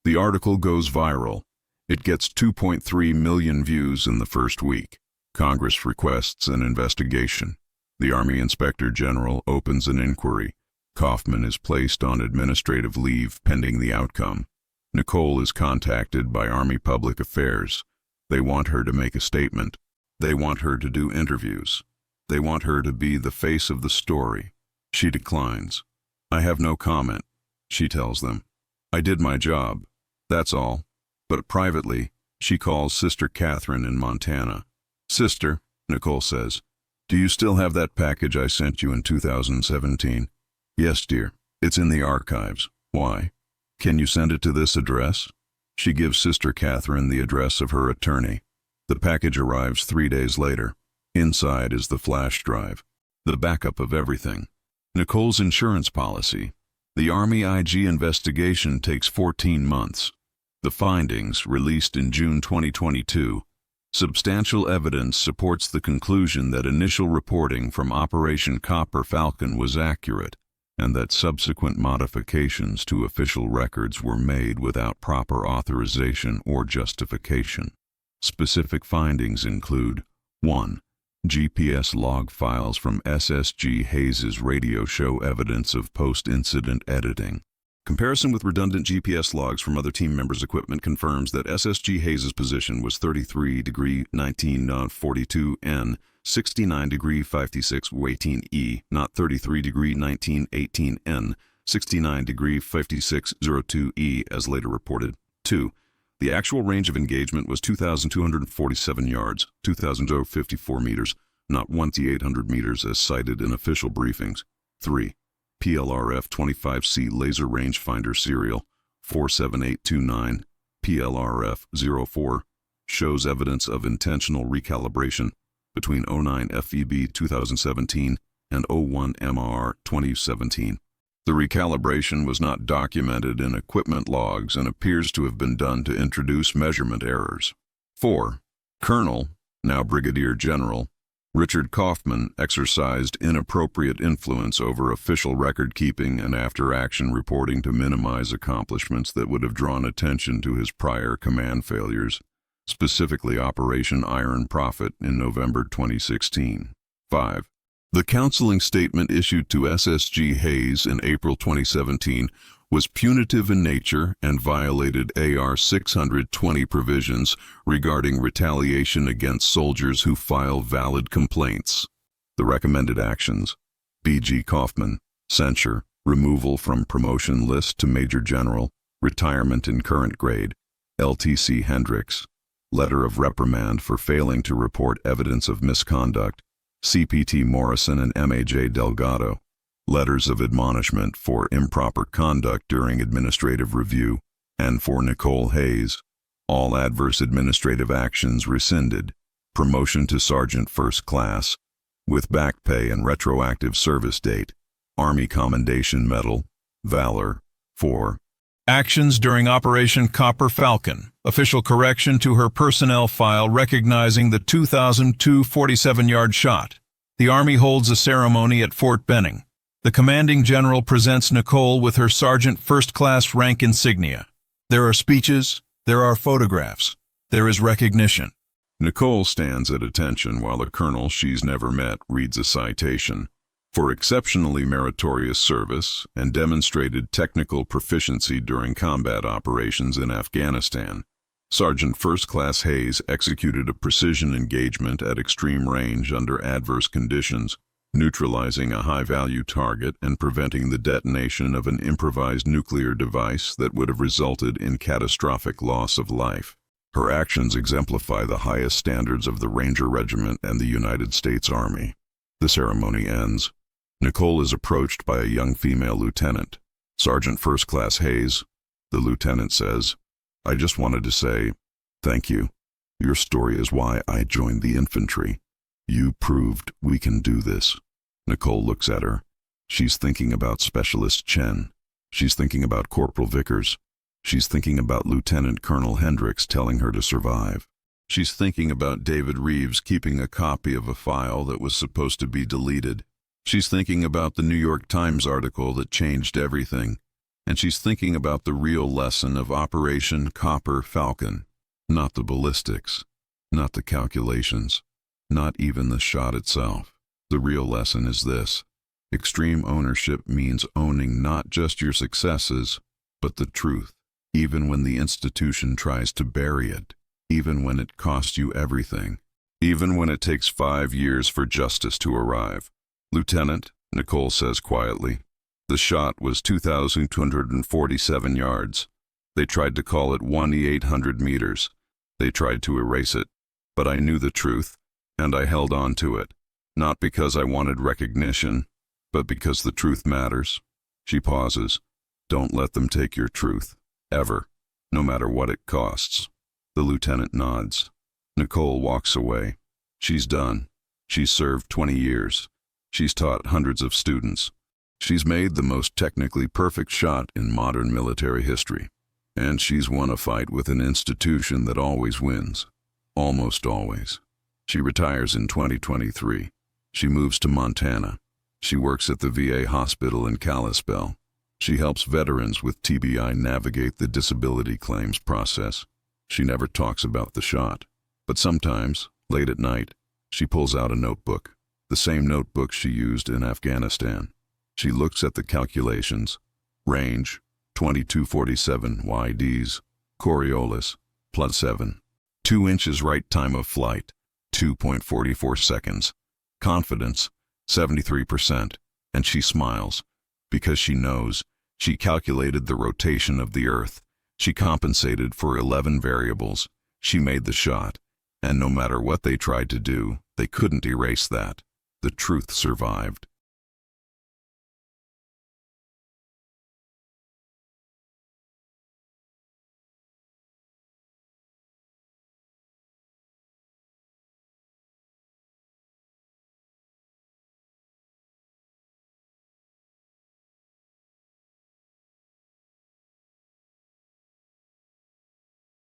The article goes viral. It gets 2.3 million views in the first week. Congress requests an investigation. The Army Inspector General opens an inquiry. Kaufman is placed on administrative leave pending the outcome. Nicole is contacted by Army Public Affairs. They want her to make a statement. They want her to do interviews. They want her to be the face of the story. She declines. "I have no comment," she tells them. "I did my job. That's all." But privately, she calls Sister Catherine in Montana. "Sister," Nicole says, "do you still have that package I sent you in 2017? "Yes, dear. It's in the archives." "Why? Can you send it to this address?" She gives Sister Catherine the address of her attorney. The package arrives 3 days later. Inside is the flash drive, the backup of everything. Nicole's insurance policy. The Army IG investigation takes 14 months. The findings, released in June 2022, substantial evidence supports the conclusion that initial reporting from Operation Copper Falcon was accurate, and that subsequent modifications to official records were made without proper authorization or justification. Specific findings include: 1. GPS log files from SSG Hayes's radio show evidence of post-incident editing. Comparison with redundant GPS logs from other team members' equipment confirms that SSG Hayes's position was 33°19'42'N, 69°56'18'E, not 33°19'18'N, 69°56'02'E as later reported. 2. The actual range of engagement was 2,247 yards, 2,054 meters, not 1,800 meters as cited in official briefings. 3. PLRF 25C laser rangefinder serial 47829, PLRF 04, shows evidence of intentional recalibration between 09 FEB 2017 and 01 MR 2017. The recalibration was not documented in equipment logs and appears to have been done to introduce measurement errors. 4. Colonel, now Brigadier General, Richard Kaufman exercised inappropriate influence over official record-keeping and after-action reporting to minimize accomplishments that would have drawn attention to his prior command failures, specifically Operation Iron Prophet in November 2016. 5. The counseling statement issued to SSG Hayes in April 2017 was punitive in nature and violated AR 620 provisions regarding retaliation against soldiers who file valid complaints. The recommended actions: BG Kaufman, censure, removal from promotion list to Major General, retirement in current grade. LTC Hendricks, letter of reprimand for failing to report evidence of misconduct. CPT Morrison and MAJ Delgado, letters of admonishment for improper conduct during administrative review, and for Nicole Hayes, all adverse administrative actions rescinded, promotion to Sergeant First Class, with back pay and retroactive service date, Army Commendation Medal, Valor. 4. Actions during Operation Copper Falcon, official correction to her personnel file recognizing the 2,247-yard shot. The Army holds a ceremony at Fort Benning. The commanding general presents Nicole with her Sergeant First Class rank insignia. There are speeches, there are photographs. There is recognition. Nicole stands at attention while a colonel she's never met reads a citation for exceptionally meritorious service and demonstrated technical proficiency during combat operations in Afghanistan. Sergeant First Class Hayes executed a precision engagement at extreme range under adverse conditions, neutralizing a high-value target and preventing the detonation of an improvised nuclear device that would have resulted in catastrophic loss of life. Her actions exemplify the highest standards of the Ranger Regiment and the United States Army. The ceremony ends. Nicole is approached by a young female lieutenant. Sergeant First Class Hayes, the lieutenant says, "I just wanted to say, thank you. Your story is why I joined the infantry. You proved we can do this." Nicole looks at her. She's thinking about Specialist Chen. She's thinking about Corporal Vickers. She's thinking about Lieutenant Colonel Hendricks telling her to survive. She's thinking about David Reeves keeping a copy of a file that was supposed to be deleted. She's thinking about the New York Times article that changed everything. And she's thinking about the real lesson of Operation Copper Falcon. Not the ballistics, not the calculations, not even the shot itself. The real lesson is this: extreme ownership means owning not just your successes, but the truth, even when the institution tries to bury it, even when it costs you everything, even when it takes 5 years for justice to arrive. "Lieutenant," Nicole says quietly, "the shot was 2,247 yards. They tried to call it 1,800 meters. They tried to erase it. But I knew the truth, and I held on to it. Not because I wanted recognition, but because the truth matters." She pauses. "Don't let them take your truth. Ever. No matter what it costs." The lieutenant nods. Nicole walks away. She's done. She's served 20 years. She's taught hundreds of students. She's made the most technically perfect shot in modern military history. And she's won a fight with an institution that always wins. Almost always. She retires in 2023. She moves to Montana. She works at the VA hospital in Kalispell. She helps veterans with TBI navigate the disability claims process. She never talks about the shot. But sometimes, late at night, she pulls out a notebook. The same notebook she used in Afghanistan. She looks at the calculations. Range, 2247 YDs. Coriolis, +7. 2 inches right time of flight, 2.44 seconds. Confidence, 73%. And she smiles, because she knows she calculated the rotation of the Earth. She compensated for 11 variables. She made the shot. And no matter what they tried to do, they couldn't erase that. The truth survived.